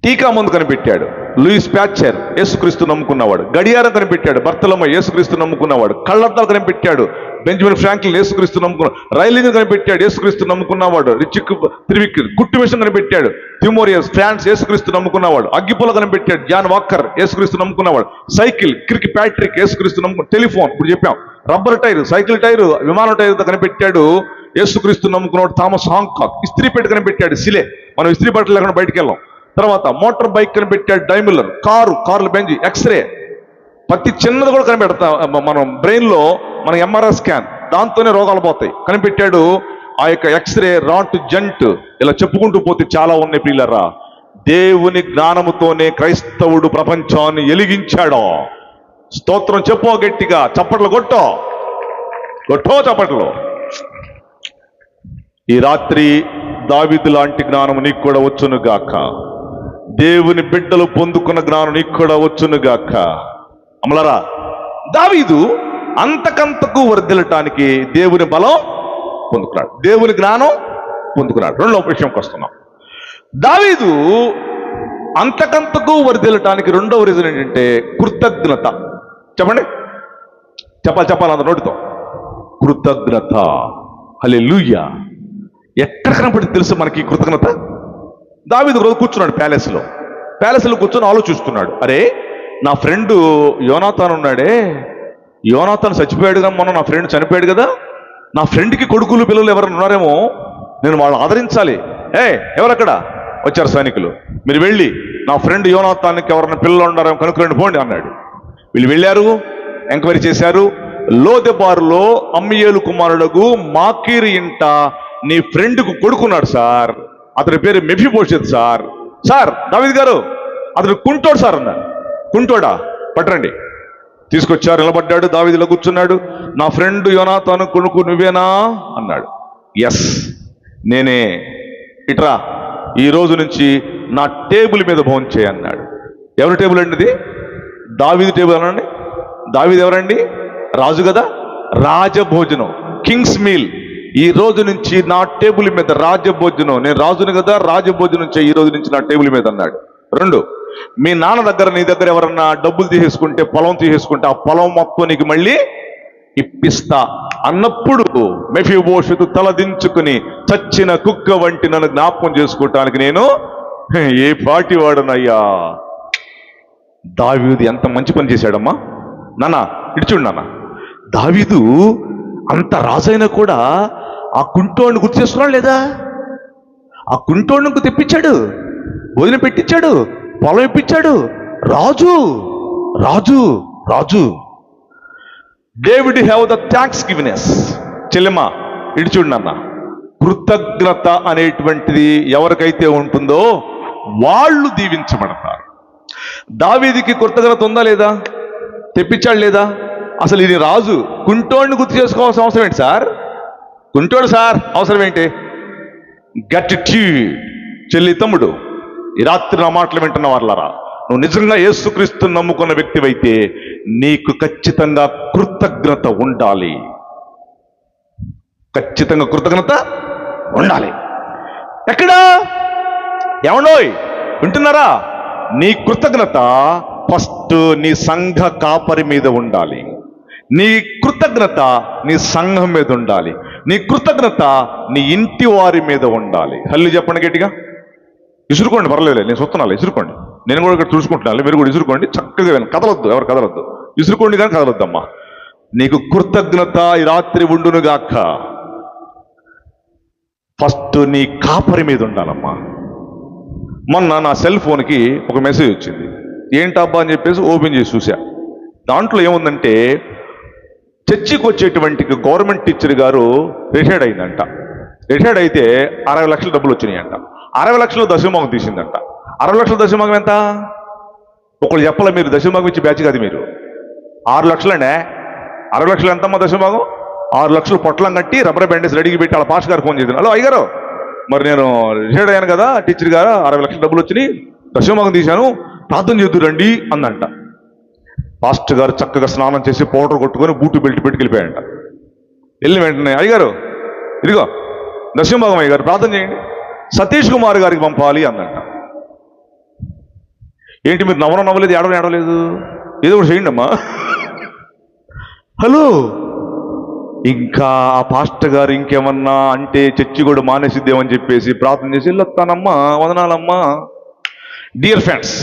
టీకా ముందు కనిపెట్టాడు లూయిస్ ప్యాచర్, యేసుక్రీస్తు నమ్ముకున్నవాడు. గడియారం కనిపెట్టాడు బర్తలమ్మ, యేసుక్రీస్తు నమ్ముకున్నవాడు. కళ్ళద్దాలు కనిపెట్టాడు బెంజమిన్ ఫ్రాంక్లిన్, యేసుక్రీస్తు నమ్ముకున్నాడు. రైలింగ్ కనిపెట్టాడు, యేసుక్రీస్తు నమ్ముకున్నవాడు. రిచిక్ త్రివిక్ కుట్టు మిషన్ కనిపెట్టాడు థిమోరియస్ ఫ్రాన్స్, యేసుక్రీస్తు నమ్ముకున్నవాడు. అగ్గిపుల్ల కనిపెట్టాడు జాన్ వాకర్, యేసుక్రీస్తు నమ్ముకున్నవాడు. సైకిల్ కిర్క్ ప్యాట్రిక్, యేసుక్రీస్తు నమ్ముకున్న. టెలిఫోన్ ఇప్పుడు చెప్పాం. రబ్బర్ టైర్, సైకిల్ టైరు, విమానం టైర్ కనిపెట్టాడు యేసుక్రీస్తు నమ్ముకున్నాడు థామస్ హాంకాక్. ఇస్త్రీ పెట్టి కనిపెట్టాడు సిలే, మనం ఇస్త్రీ బట్టలు లేకుండా బయటికి వెళ్ళాం. తర్వాత మోటార్ బైక్ కనిపెట్టాడు డైమిల్లర్. కార్లు బెంజ్. ఎక్స్రే, ప్రతి చిన్నది కూడా కనిపెడతా. మనం బ్రెయిన్ లో మన ఎంఆర్ఐ స్కాన్, దాంతోనే రోగాలు పోతాయి, కనిపెట్టాడు ఆ యొక్క ఎక్స్రే. రాట్ జంట్, ఇలా చెప్పుకుంటూ పోతే చాలా ఉన్నాయి ప్రియులారా. దేవుని జ్ఞానముతోనే క్రైస్తవుడు ప్రపంచాన్ని ఎలిగించాడు. స్తోత్రం చెప్పో గట్టిగా, చప్పట్లు కొట్టో చప్పట్లు. ఈ రాత్రి దావీదు లాంటి జ్ఞానం నీకు కూడా వచ్చును గాక. దేవుని బిడ్డలు పొందుకున్న జ్ఞానం నీకు కూడా వచ్చును గాక. అమలరా, దావీదు అంతకంతకు వర్ధిల్లటానికి దేవుని బలం పొందుకున్నాడు, దేవుని జ్ఞానం పొందుకున్నాడు. రెండో విషయంకి వస్తున్నాం. దావీదు అంతకంతకు వర్ధిల్లటానికి రెండవ రీజన్ ఏంటంటే కృతజ్ఞత. చెప్పండి, చెప్పాలి అంత నోటితో. కృతజ్ఞత. హల్లెలూయా. ఎక్కడ కనపడింది తెలుసు మనకి కృతజ్ఞత? దావీదు రోజు కూర్చున్నాడు ప్యాలెస్లో కూర్చొని ఆలోచిస్తున్నాడు. అరే, నా ఫ్రెండ్ యోనాతాన్ ఉన్నాడే, యోనాతాన్ చచ్చిపోయాడు కదా, మొన్న నా ఫ్రెండ్ చనిపోయాడు కదా, నా ఫ్రెండ్కి కొడుకులు పిల్లలు ఎవరైనా ఉన్నారేమో, నేను వాళ్ళు ఆదరించాలి. ఎవరక్కడ? వచ్చారు సైనికులు. మీరు వెళ్ళి నా ఫ్రెండ్ యోనాతాన్కి ఎవరైనా పిల్లలు ఉన్నారేమో కనుక్కురండి పోండి అన్నాడు. వీళ్ళు వెళ్ళారు, ఎంక్వైరీ చేశారు. లోదెబారులో అమ్మీయేలు కుమారుడుగు మాకీరు ఇంట నీ ఫ్రెండ్కు కొడుకున్నాడు సార్, అతని పేరు మెఫీబోషెత్ సార్. దావీదు గారు, అతను కుంటోడు సార్ అన్నాడు. కుంటోడా? పట్టరండి. తీసుకొచ్చారు, నిలబడ్డాడు. దావీదులో కూర్చున్నాడు. నా ఫ్రెండ్ యోనాతాను కొడుకు నువ్వేనా అన్నాడు. ఎస్, నేనే. ఇట్రా, ఈ రోజు నుంచి నా టేబుల్ మీద భోజనం చేయన్నాడు. ఎవరి టేబుల్ అండి ఇది? దావీదు టేబుల్ అనండి. దావీదు ఎవరండి? రాజు కదా, రాజభోజనం, కింగ్స్ మీల్. ఈ రోజు నుంచి నా టేబుల్ మీద రాజభోజనం, నేను రాజును కదా, రాజభోజనం చేయి ఈ రోజు నుంచి నా టేబుల్ మీద అన్నాడు. రెండు, మీ నాన్న దగ్గర నీ దగ్గర ఎవరన్నా డబ్బులు తీసేసుకుంటే, పొలం తీసేసుకుంటే, ఆ పొలం మొత్తం నీకు మళ్ళీ ఇప్పిస్తా అన్నప్పుడు మెఫీబోషెతు తలదించుకుని చచ్చిన కుక్క వంటి నన్ను జ్ఞాపకం చేసుకోవటానికి నేను ఏ పాటి వాడనయ్యా. దావీదు ఎంత మంచి పని చేశాడమ్మా. నాన్న ఇడిచుడు నాన్న, దావీదు అంత రాజైనా కూడా ఆ కుంటోడిని గుర్తు చేసుకున్నాడు లేదా? ఆ కుంటోడిని తెప్పించాడు, భోజనం పెట్టించాడు, పొలం ఇప్పించాడు. రాజు రాజు రాజు. David have the thanks గివ్నెస్. చెల్లెమ్మ ఇడిచుడు నాన్న, కృతజ్ఞత అనేటువంటిది ఎవరికైతే ఉంటుందో వాళ్ళు దీవించబడతారు. దావీదుకి కృతజ్ఞత ఉందా లేదా? తెప్పించాడు లేదా? అసలు ఇది రాజు, కుంటోడిని గుర్తు చేసుకోవాల్సిన అవసరం ఏంటి సార్? కుంటోడు సార్ అవసరం ఏంటి? గ్రాటిట్యూడ్. చెల్లి తమ్ముడు, ఈ రాత్రి నా మాటలు వింటున్న వాళ్ళరా, నువ్వు నిజంగా యేసుక్రీస్తుని నమ్ముకున్న వ్యక్తివైతే నీకు ఖచ్చితంగా కృతజ్ఞత ఉండాలి. ఖచ్చితంగా కృతజ్ఞత ఉండాలి. ఎక్కడా? ఏమండోయ్ వింటున్నారా? నీ కృతజ్ఞత ఫస్ట్ నీ సంఘ కాపరి మీద ఉండాలి. నీ కృతజ్ఞత నీ సంఘం మీద ఉండాలి. నీ కృతజ్ఞత నీ ఇంటి వారి మీద ఉండాలి. హల్లు చెప్పండి గట్టిగా. ఇసురుకోండి, పర్లేదు, నేను చూస్తున్నాను. ఇసురుకోండి, నేను కూడా ఇక్కడ చూసుకుంటున్నాను. మీరు కూడా ఇసురుకోండి, చక్కగా కదలొద్దు, ఎవరు కదలొద్దు. ఇసురుకోండి కానీ కదలొద్దమ్మా. నీకు కృతజ్ఞత ఈ రాత్రి ఉండునుగాక. ఫస్ట్ నీ కాపరి మీద ఉండాలమ్మా. మొన్న నా సెల్ ఫోన్కి ఒక మెసేజ్ వచ్చింది. ఏంటబ్బా అని చెప్పేసి ఓపెన్ చేసి చూసా. దాంట్లో ఏముందంటే, చర్చికి వచ్చేటువంటి గవర్నమెంట్ టీచర్ గారు రిటైర్డ్ అయిందంట. రిటైర్డ్ అయితే 60 లక్షల డబ్బులు వచ్చినాయంట. 60 లక్షలు దశమభాగం తీసిందంట. 60 లక్షల దశమభాగం ఎంత? ఒకళ్ళు చెప్పాల, మీరు దశమభాగం ఇచ్చి బ్యాచ్ కాదు మీరు. 6 లక్షలనే. 60 లక్షలు ఎంతమ్మా దశమభాగం? 6 లక్షలు పొట్లం కట్టి రబ్బర్ బ్యాండేజ్ రెడీకి పెట్టి వాళ్ళ పాస్ గారు ఫోన్ చేశాను. హలో అయ్యగారు, మరి నేను రిటైర్డ్ అయ్యాను కదా టీచర్ గారు, 60 లక్షల డబ్బులు వచ్చినాయి, దశమభాగం తీశాను, ప్రార్థన చేద్దురండి అందంట. పాస్టర్ గారు చక్కగా స్నానం చేసి పౌడర్ కొట్టుకొని బూటు బెల్ట్ పెట్టుకెళ్ళిపోయాడంట. వెళ్ళిన వెంటనే అయ్యగారు ఇదిగో దశమభాగం అయ్యగారు ప్రార్థన చేయండి, సతీష్ కుమార్ గారికి పంపాలి అందంట. ఏంటి మీరు నవ్వలేదు, ఏడవలేదు, ఏదో ఒకటి చేయండి అమ్మా. హలో, ఇంకా ఆ పాస్టర్ గారు ఇంకేమన్నా అంటే చర్చి కూడా మానేసిద్దేమని చెప్పేసి ప్రార్థన చేసి వెళ్ళొస్తానమ్మా, వదనాలమ్మా. డియర్ ఫ్రెండ్స్,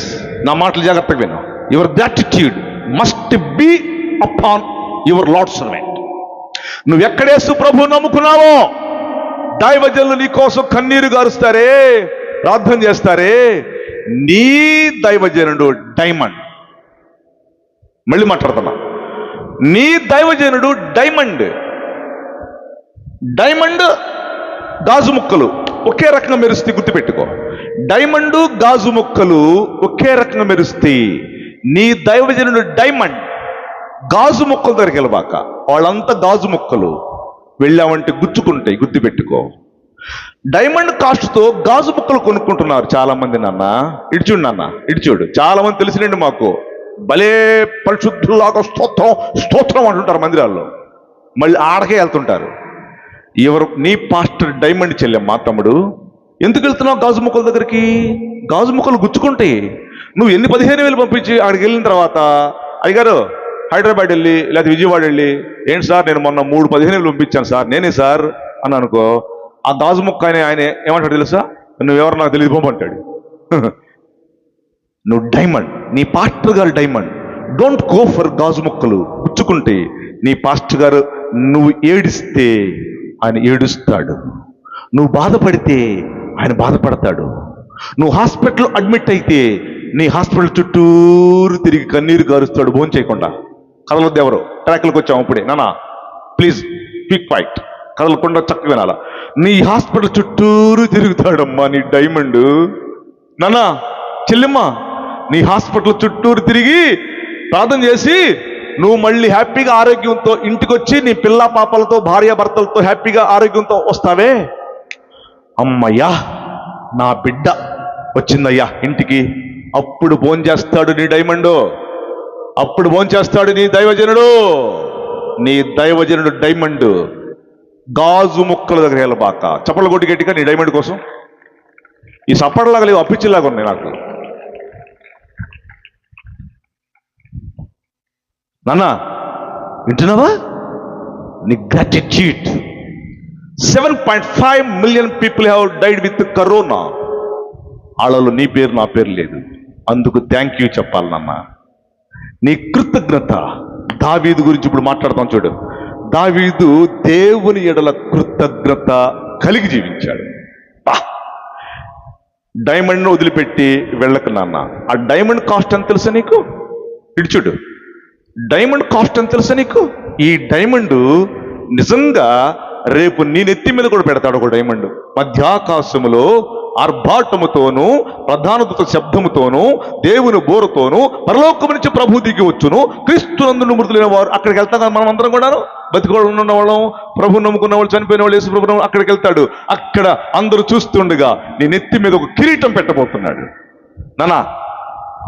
నా మాటలు జాగ్రత్తగా విను. Your gratitude must be upon your lord servant. నువ్వు ఎక్కడేసు ప్రభు నమ్ముకున్నావో దైవజనులు నీ కోసం కన్నీరు గారుస్తారే, ప్రార్థన చేస్తారే. నీ దైవజనుడు డైమండ్, మళ్ళీ మాట్లాడుతున్నా, నీ దైవజనుడు డైమండ్. డైమండ్ గాజు ముక్కలు ఒకే రకంగా మెరుస్తాయి, గుర్తుపెట్టుకో. డైమండ్ గాజు ముక్కలు ఒకే రకంగా మెరుస్తాయి. నీ దైవజనుడు డైమండ్. గాజు ముక్కలు దగ్గరికి వెళ్ళబాక, వాళ్ళంతా గాజు ముక్కలు, వెళ్ళామంటే గుచ్చుకుంటాయి, గుర్తుపెట్టుకో. డైమండ్ కాస్ట్తో గాజు ముక్కలు కొనుక్కుంటున్నారు చాలా మంది. నాన్న ఇడిచూడు, నాన్న ఇడిచూడు. చాలా మంది తెలిసినండి మాకు, భలే పరిశుద్ధులాగా స్తోత్రం స్తోత్రం అంటుంటారు మందిరాల్లో, మళ్ళీ ఆడకే వెళ్తుంటారు. ఎవరు? నీ పాస్టర్ డైమండ్ చెల్లెమ్మా, తమ్ముడు. ఎందుకు వెళ్తున్నావు గాజు ముక్కల దగ్గరికి? గాజు ముక్కలు గుచ్చుకుంటాయి. నువ్వు ఎన్ని 15,000 పంపించి అక్కడికి వెళ్ళిన తర్వాత, అయ్యగారు హైదరాబాద్ వెళ్ళి లేకపోతే విజయవాడ వెళ్ళి, ఏంటి సార్ నేను మొన్న 3 15,000 పంపించాను సార్, నేనే సార్ అని అనుకో. ఆ గాజు ముక్క ఆయన ఏమంటాడు తెలుసా? నువ్వెవరు నాకు తెలియదు పోమంటాడు. నువ్వు డైమండ్, నీ పాస్టర్ గారు డైమండ్. డోంట్ గో ఫర్ గాజు ముక్కలు, గుచ్చుకుంటే. నీ పాస్టర్ గారు నువ్వు ఏడిస్తే ఆయన ఏడుస్తాడు, నువ్వు బాధపడితే ఆయన బాధపడతాడు. నువ్వు హాస్పిటల్ అడ్మిట్ అయితే నీ హాస్పిటల్ చుట్టూరు తిరిగి కన్నీరు గారుస్తాడు, భోజనం చేయకుండా. కదలొద్దు ఎవరు, ట్రాక్లకు వచ్చాము అప్పుడే. నానా ప్లీజ్ క్విక్ ఫైట్, కదలకుండా చక్కగా వినాలా. నీ హాస్పిటల్ చుట్టూరు తిరుగుతాడమ్మా నీ డైమండ్. నానా చెల్లెమ్మ, నీ హాస్పిటల్ చుట్టూరు తిరిగి ప్రార్థన చేసి నువ్వు మళ్ళీ హ్యాపీగా ఆరోగ్యంతో ఇంటికి వచ్చి నీ పిల్ల పాపలతో భార్య భర్తలతో హ్యాపీగా ఆరోగ్యంతో వస్తావే, అమ్మయ్యా నా బిడ్డ వచ్చిందయ్యా ఇంటికి, అప్పుడు భోజనం చేస్తాడు నీ డైమండు, అప్పుడు భోజనం చేస్తాడు నీ దైవజనుడు. నీ దైవజనుడు డైమండ్. గాజు ముక్కల దగ్గర వెళ్ళబాక, చప్పట్లు కొట్టి గట్టిగా నీ డైమండ్ కోసం. ఈ సప్పడలాగా లేవు, అప్పిచ్చిలాగా ఉన్నాయి నాకు. నాన్న వింటున్నావా? నీ gratitude. 7.5 million people have died with corona. వాళ్ళలో నీ పేరు నా పేరు లేదు, అందుకు థ్యాంక్ యూ చెప్పాలి నాన్న. నీ కృతజ్ఞత. దావీదు గురించి ఇప్పుడు మాట్లాడతాం చూడు. దావీదు దేవుని ఎడల కృతజ్ఞత కలిగి జీవించాడు. డైమండ్ వదిలిపెట్టి వెళ్ళకు నాన్న. ఆ డైమండ్ కాస్ట్ అని తెలుసా నీకు? ఇడిచుడు, డైమండ్ కాస్ట్ అని తెలుసా నీకు? ఈ డైమండ్ నిజంగా రేపు నీ నెత్తి మీద కూడా పెడతాడు ఒక డైమండ్. మధ్యాకాశములో ఆర్భాటముతోనూ ప్రధానత శబ్దముతోనూ దేవుని బోరుతోనూ పరలోకము నుంచి ప్రభు దిగి వచ్చును. క్రీస్తునందు మృతులైన వారు అక్కడికి వెళ్తాం కదా. మనం అందరం కూడాను బతికోళ్ళు ఉన్న వాళ్ళం, ప్రభు నమ్ముకున్న వాళ్ళు, చనిపోయిన వాళ్ళు, యేసు ప్రభు అక్కడికి వెళ్తాడు. అక్కడ అందరూ చూస్తుండగా నీ నెత్తి మీద ఒక కిరీటం పెట్టబోతున్నాడు. నానా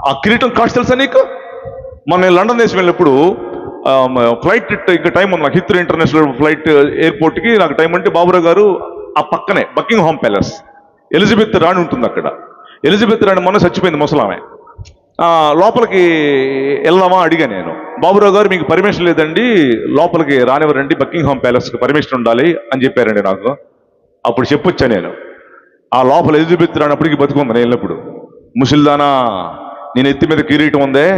ఆ కిరీటం కాస్ట్ తెలుసా నీకు? మొన్న నేను లండన్ దేశం వెళ్ళినప్పుడు ఫ్లైట్ ఇంకా టైం ఉంది నాకు, హిత్రూ ఇంటర్నేషనల్ ఫ్లైట్ ఎయిర్పోర్ట్కి నాకు టైం అంటే బాబురావు గారు ఆ పక్కనే బకింగ్హామ్ ప్యాలెస్ ఎలిజబెత్ రాణి ఉంటుంది అక్కడ. ఎలిజబెత్ రాణి మొన్న చచ్చిపోయింది, ముసలామె. లోపలికి వెళ్దామా అడిగా నేను. బాబురావు గారు మీకు పర్మిషన్ లేదండి, లోపలికి రానివ్వరండి, బకింగ్హామ్ ప్యాలెస్కి పర్మిషన్ ఉండాలి అని చెప్పారండి నాకు. అప్పుడు చెప్పొచ్చా నేను, ఆ లోపల ఎలిజబెత్ రాణి అప్పటికి బతుకుంది నేను వెళ్ళినప్పుడు. ముసిల్దానా, నేను ఎత్తి మీద కిరీటం ఉందే,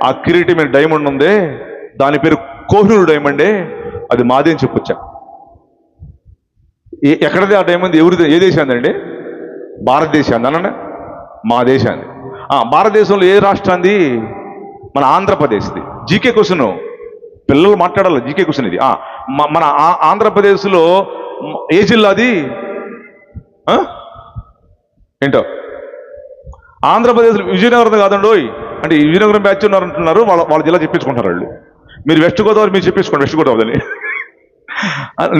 ఆ కిరీటం మీద డైమండ్ ఉందే, దాని పేరు కోహినూరు డైమండే, అది మాదే అని చెప్పొచ్చా. ఎక్కడది ఆ డైమండ్? ఎవరిది? ఏ దేశాందండి? భారతదేశాన్ని అన్న, మా దేశాన్ని. భారతదేశంలో ఏ రాష్ట్రాన్ని? మన ఆంధ్రప్రదేశ్ది. జీకే క్వశ్చన్, పిల్లలు మాట్లాడాలి, జీకే క్వశ్చన్ ఇది. మన ఆంధ్రప్రదేశ్లో ఏ జిల్లాది? ఏంటో ఆంధ్రప్రదేశ్ విజయనగరం కాదండి. అంటే విజయనగరం బ్యాచ్ ఉన్నారంటున్నారు, వాళ్ళ జిల్లా చెప్పించుకుంటారు వాళ్ళు. మీరు వెస్ట్ గోదావరి మీరు చెప్పించుకోండి, వెస్ట్ గోదావరి అని.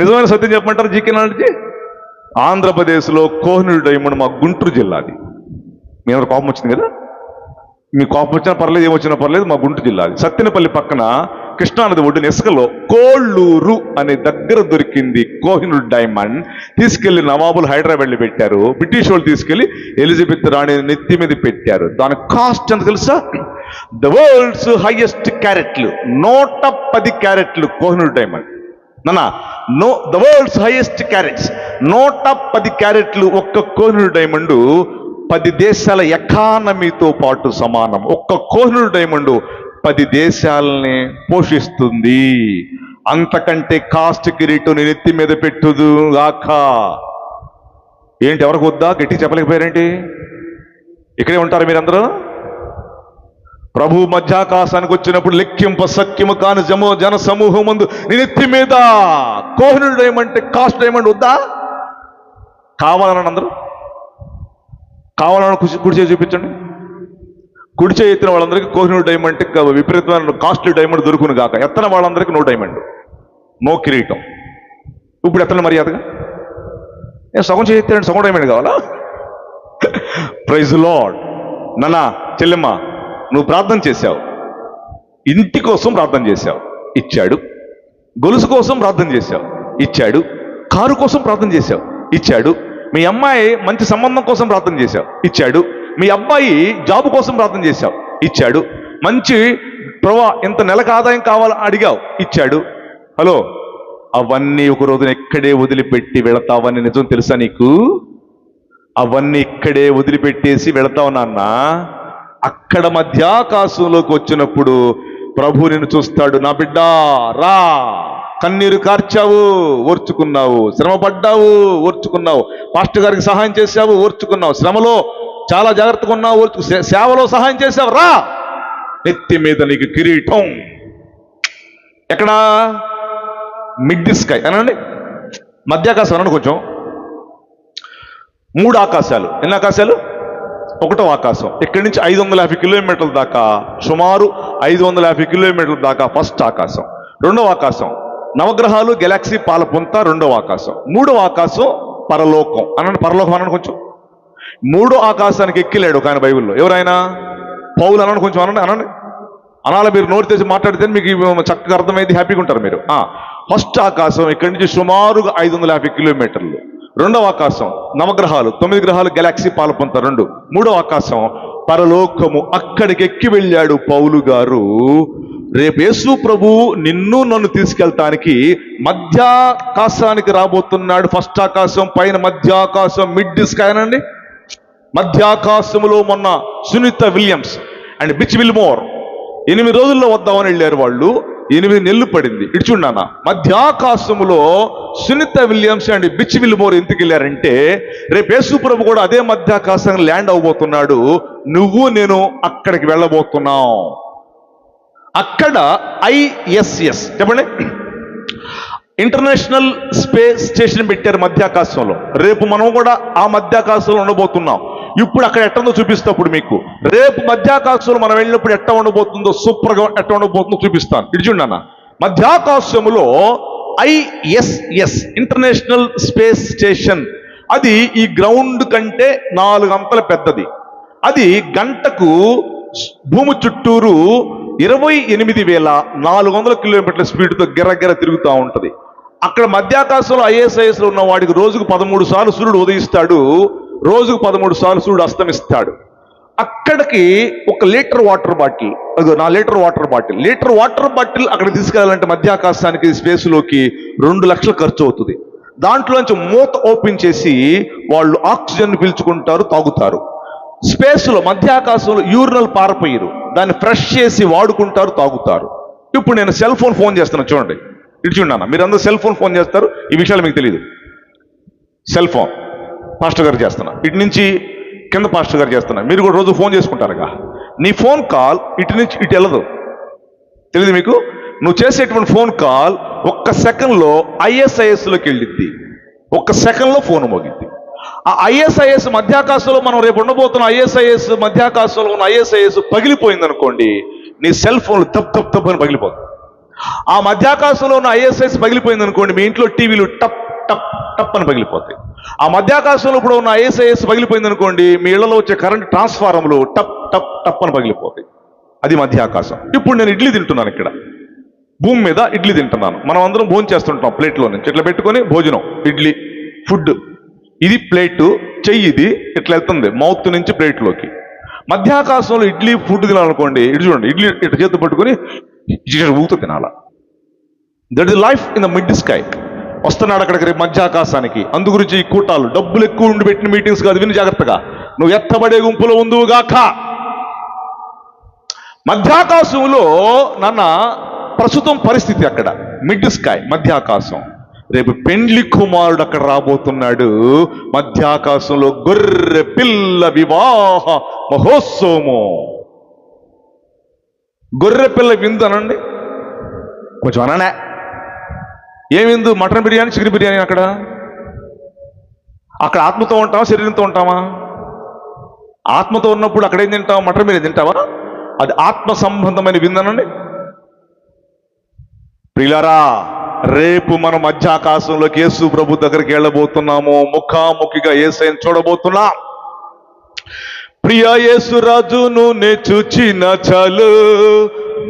నిజమైన సత్యం చెప్పమంటారు జీకే నాలెడ్జి? ఆంధ్రప్రదేశ్లో కోహినూరు డైమండ్ మా గుంటూరు జిల్లాది. మీ అందరూ కోపం వచ్చింది కదా? మీ కోపం వచ్చినా పర్లేదు, ఏమొచ్చినా పర్లేదు, మా గుంటూరు జిల్లాది. సత్తెనపల్లి పక్కన కృష్ణానది ఒడ్డున ఇసుకలో కోళ్ళూరు అనే దగ్గర దొరికింది కోహినూర్ డైమండ్. తీసుకెళ్లి నవాబులు హైదరాబాద్లో పెట్టారు. బ్రిటిష్ వాళ్ళు తీసుకెళ్లి ఎలిజబెత్ రాణి నెత్తి మీద పెట్టారు. దాని కాస్ట్ ఎంత తెలుసా? ద వరల్డ్స్ హైయెస్ట్ క్యారెట్లు, 110 క్యారెట్లు Kohinoor diamond. The world's highest carats 110 క్యారెట్లు. ఒక్క కోహినూర్ డైమండ్ 10 దేశాల ఎకానమీతో పాటు సమానం. ఒక్క కోహినూర్ డైమండ్ 10 దేశాలని పోషిస్తుంది. అంతకంటే కాస్ట్ కిరీటం నేను ఎత్తి మీద పెట్టుదు గాక. ఏంటి, ఎవరికి వద్దా? గట్టి చెప్పలేకపోయారేంటి? ఇక్కడే ఉంటారు మీరందరూ. ప్రభు మధ్యాకాశానికి వచ్చినప్పుడు లెక్కింప సఖ్యము కాని జన సమూహం ముందు నేను ఎత్తి మీద కోహినూర్ డైమండ్, కాస్ట్ డైమండ్ వద్దా? కావాలని అందరూ కావాలని కుడి చేసి చూపించండి. కుడి చేయి ఎత్తిన వాళ్ళందరికీ కోహినూర్ డైమండ్ విపరీతమైన కాస్ట్లీ డైమండ్ దొరుకును గాక. ఎత్తన వాళ్ళందరికీ నో డైమండ్, నో కిరీటం. ఇప్పుడు ఎత్తన మర్యాదగా సగం చేయి ఎత్తాడు, సగం డైమండ్ కావాలా? Praise Lord. నాన్న, చెల్లెమ్మ, నువ్వు ప్రార్థన చేశావు, ఇంటి కోసం ప్రార్థన చేశావు, ఇచ్చాడు. గొలుసు కోసం ప్రార్థన చేశావు, ఇచ్చాడు. కారు కోసం ప్రార్థన చేశావు, ఇచ్చాడు. మీ అమ్మాయి మంచి సంబంధం కోసం ప్రార్థన చేశావు, ఇచ్చాడు. మీ అబ్బాయి జాబ్ కోసం ప్రార్థన చేశావు, ఇచ్చాడు. మంచి ప్రభా ఇంత నెలకు ఆదాయం కావాలని అడిగావు, ఇచ్చాడు. హలో, అవన్నీ ఒక రోజున ఇక్కడే వదిలిపెట్టి వెళతావని నిజం తెలుసా నీకు? అవన్నీ ఇక్కడే వదిలిపెట్టేసి వెళతావు నాన్న. అక్కడ మధ్యాకాశంలోకి వచ్చినప్పుడు ప్రభు నిన్ను చూస్తాడు. నా బిడ్డ రా, కన్నీరు కార్చావు, ఓర్చుకున్నావు. శ్రమ పడ్డావు, ఓర్చుకున్నావు. పాస్టర్ గారికి సహాయం చేశావు, ఓర్చుకున్నావు. శ్రమలో చాలా జాగ్రత్తగా ఉన్నావు, సేవలో సహాయం చేశావు. రా, నెత్తి మీద నీకు కిరీటం. ఎక్కడ? మిడ్ స్కై అనండి, మధ్యాకాశం అనండి. కొంచెం 3 ఆకాశాలు. ఎన్ని ఆకాశాలు? 1వ ఆకాశం. ఇక్కడి నుంచి 550 కిలోమీటర్ల దాకా, సుమారు 550 కిలోమీటర్ల దాకా ఫస్ట్ ఆకాశం. 2వ ఆకాశం నవగ్రహాలు, గెలాక్సీ, పాలపుంత 2వ ఆకాశం. 3వ ఆకాశం పరలోకం అనండి. పరలోకం అనండి కొంచెం. 3వ ఆకాశానికి ఎక్కిలేడు ఒక ఆయన బైబిల్లో. ఎవరైనా? పౌలు అనండి కొంచెం. అనండి అనండి అనాల. మీరు నోరు తెచ్చి మాట్లాడితే మీకు చక్కగా అర్థమైంది, హ్యాపీగా ఉంటారు మీరు. ఫస్ట్ ఆకాశం ఇక్కడి నుంచి సుమారుగా 550 కిలోమీటర్లు. 2వ ఆకాశం నవగ్రహాలు, 9 గ్రహాలు, గెలాక్సీ, పాలపుంత 2. 3వ ఆకాశం పరలోకము. అక్కడికి ఎక్కి వెళ్ళాడు పౌలు గారు. రేపు యేసు ప్రభు నిన్ను నన్ను తీసుకెళ్తానికి మధ్యాకాశానికి రాబోతున్నాడు. ఫస్ట్ ఆకాశం పైన, మధ్యాకాశం మిడ్ స్కై అనండి. మధ్యాకాశములో మొన్న Sunita Williams and Butch Wilmore 8 రోజుల్లో వద్దామని వెళ్ళారు వాళ్ళు. 8 నెలలు పడింది. ఇడిచున్నానా, మధ్యాకాశములో Sunita Williams and Butch Wilmore ఎందుకు వెళ్ళారంటే, రేపు యేసు ప్రభు కూడా అదే మధ్యాకాశం ల్యాండ్ అవబోతున్నాడు. నువ్వు నేను అక్కడికి వెళ్ళబోతున్నాం. అక్కడ ISS చెప్పండి, ఇంటర్నేషనల్ స్పేస్ స్టేషన్ పెట్టారు మధ్యాకాశంలో. రేపు మనం కూడా ఆ మధ్యాకాశంలో ఉండబోతున్నాం. ఇప్పుడు అక్కడ ఎట్టుందో చూపిస్తప్పుడు మీకు. రేపు మధ్యాకాశంలో మనం వెళ్ళినప్పుడు ఎట్ట ఉండబోతుందో, సూపర్గా ఎట్ట ఉండబోతుందో చూపిస్తాను. ఇటు చూడండి అన్న, మధ్యాకాశంలో ISS ఇంటర్నేషనల్ స్పేస్ స్టేషన్, అది ఈ గ్రౌండ్ కంటే 4 అంతల పెద్దది. అది గంటకు భూమి చుట్టూరు 28,400 కిలోమీటర్ల స్పీడ్తో గిరగిర తిరుగుతూ ఉంటది. అక్కడ మధ్యాకాశంలో ISS లో ఉన్న వాడికి రోజుకు 13 సార్లు సూర్యుడు ఉదయిస్తాడు, రోజుకు 13 సార్లు సూర్యుడు అస్తమిస్తాడు. అక్కడికి 1 లీటర్ వాటర్ బాటిల్, అదో 4 litre water bottle, water bottle అక్కడ తీసుకెళ్ళాలంటే మధ్యాకాశానికి స్పేస్లోకి 2 లక్షలు ఖర్చు అవుతుంది. దాంట్లోంచి మూత ఓపెన్ చేసి వాళ్ళు ఆక్సిజన్ పీల్చుకుంటారు, తాగుతారు. స్పేస్లో మధ్యాకాశంలో యూరినల్ పారపోయారు, దాన్ని ఫ్రెష్ చేసి వాడుకుంటారు, తాగుతారు. ఇప్పుడు నేను సెల్ ఫోన్ చేస్తున్నాను చూడండి. ఇటు చూడండి, మీరు అందరూ సెల్ ఫోన్ చేస్తారు, ఈ విషయాలు మీకు తెలియదు. సెల్ ఫోన్ పాస్టర్ గారు చేస్తున్నా, ఇటు నుంచి కింద పాస్టర్ గారు చేస్తున్నా, మీరు కూడా రోజు ఫోన్ చేసుకుంటారుగా. నీ ఫోన్ కాల్ ఇటు నుంచి ఇటు వెళ్ళదు, తెలియదు మీకు? నువ్వు చేసేటువంటి ఫోన్ కాల్ 1 సెకండ్లో ISISలోకి వెళ్ళిద్ది, 1 సెకండ్లో ఫోన్ మోగిద్ది. ఆ ISIS మధ్యాకాశంలో మనం రేపు ఉండబోతున్న ISIS మధ్యాకాశంలో ఉన్న ISIS పగిలిపోయింది అనుకోండి, నీ సెల్ ఫోన్ తప్పు అని పగిలిపోతుంది. ఆ మధ్యాకాశంలో ఉన్న ఐఎస్ఐస్ పగిలిపోయింది అనుకోండి, మీ ఇంట్లో టీవీలు టప్ టప్ టప్ అని పగిలిపోతాయి. ఆ మధ్యాకాశంలో కూడా ఉన్న ఐఎస్ఐఎస్ పగిలిపోయింది అనుకోండి, మీ ఇళ్లలో వచ్చే కరెంట్ ట్రాన్స్ఫార్మర్లు టప్ టప్ టప్ అని పగిలిపోతాయి. అది మధ్యాకాశం. ఇప్పుడు నేను ఇడ్లీ తింటున్నాను, ఇక్కడ భూమి మీద ఇడ్లీ తింటున్నాను. మనం అందరం భోజనం చేస్తుంటాం ప్లేట్లో నుంచి ఇట్లా పెట్టుకొని భోజనం, ఇడ్లీ ఫుడ్. ఇది ప్లేటు, చెయ్యి ఇది ఇట్లా వెళ్తుంది మౌత్ నుంచి ప్లేట్లోకి. మధ్యాకాశంలో ఇడ్లీ ఫుడ్ తినాలనుకోండి, ఇటు చూడండి, ఇడ్లీ ఇట్లా చేతి పట్టుకొని ఊగుతూ తినాల. That is life in the mid sky. వస్తున్నాడు అక్కడికి రేపు మధ్యాకాశానికి. అందు గురించి ఈ కూటాలు, డబ్బులు ఎక్కువ ఉండి పెట్టిన మీటింగ్స్ కాదు, విని జాగ్రత్తగా. నువ్వు ఎత్తబడే గుంపులో ఉందువుగాక. మధ్యాకాశంలో నాన్న ప్రస్తుతం పరిస్థితి అక్కడ మిడ్ స్కై, మధ్యాకాశం. రేపు పెండ్లి కుమారుడు అక్కడ రాబోతున్నాడు. మధ్యాకాశంలో గొర్రె పిల్ల వివాహ మహోత్సవము. గొర్రె పిల్ల విందు అనండి, కొంచెం అననే. ఏ విందు? Mutton biryani, chicken biryani. అక్కడ ఆత్మతో ఉంటావా, శరీరంతో ఉంటావా? ఆత్మతో ఉన్నప్పుడు అక్కడ ఏం తింటావా? మటన్ బిర్యానీ తింటావా? అది ఆత్మ సంబంధమైన విందనండి. ప్రియులారా, రేపు మనం మధ్యాకాశంలోకి యేసు ప్రభు దగ్గరికి వెళ్ళబోతున్నాము. ముఖాముఖిగా యేసయ్యను చూడబోతున్నాం. ప్రియ యేసు రాజును నే చూచిన చాలు,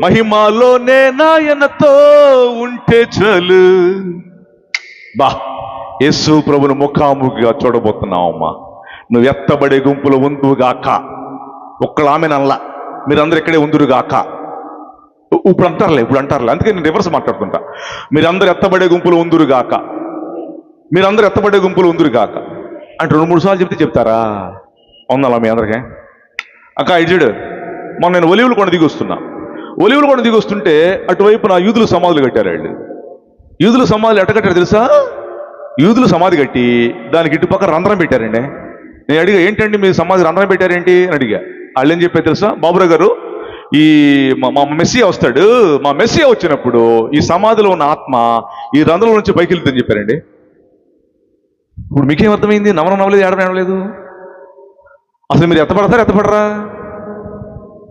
మహిమలోనే నాయనతో ఉంటే చాలు. బా, యేసు ప్రభును ముఖాముఖిగా చూడబోతున్నావమ్మా. నువ్వు ఎత్తబడే గుంపులో ఉందువుగాక. ఒక్కళ్ళు ఆమె నల్లా, మీరందరూ ఇక్కడే ఉందురుగాక. ఇప్పుడు అంటారులే, అందుకే నేను రివర్స్ మాట్లాడుతుంటా. మీరందరూ ఎత్తబడే గుంపులు ఉందురుగాక, మీరందరూ ఎత్తబడే గుంపులు ఉందురుగాక అంటే 2-3 సార్లు చెప్తారా? ఉందాలా మీ అందరికీ? అక్క ఇజుడు, మొన్న నేను ఒలివులు కొండ దిగి వస్తుంటే అటువైపు నా యూదులు సమాధులు కట్టారు. వాళ్ళు యూదులు సమాధులు ఎట్ట కట్టారు తెలుసా? యూదులు సమాధి కట్టి దానికి ఇటుపక్క రంధ్రం పెట్టారండి. నేను అడిగా, ఏంటండి మీ సమాధి రంధ్రం పెట్టారేంటి అని అడిగా. వాళ్ళు ఏం చెప్పారు తెలుసా? బాబురావు గారు, ఈ మా మెస్సియా వస్తాడు, మా మెస్సియా వచ్చినప్పుడు ఈ సమాధిలో ఉన్న ఆత్మ ఈ రంధ్రం నుంచి పైకి వెళ్తుందని చెప్పారండి. ఇప్పుడు మీకేం అర్థమైంది? నవ్వలేదు, ఏడవలేదు. అసలు మీరు ఎత్తపడరా?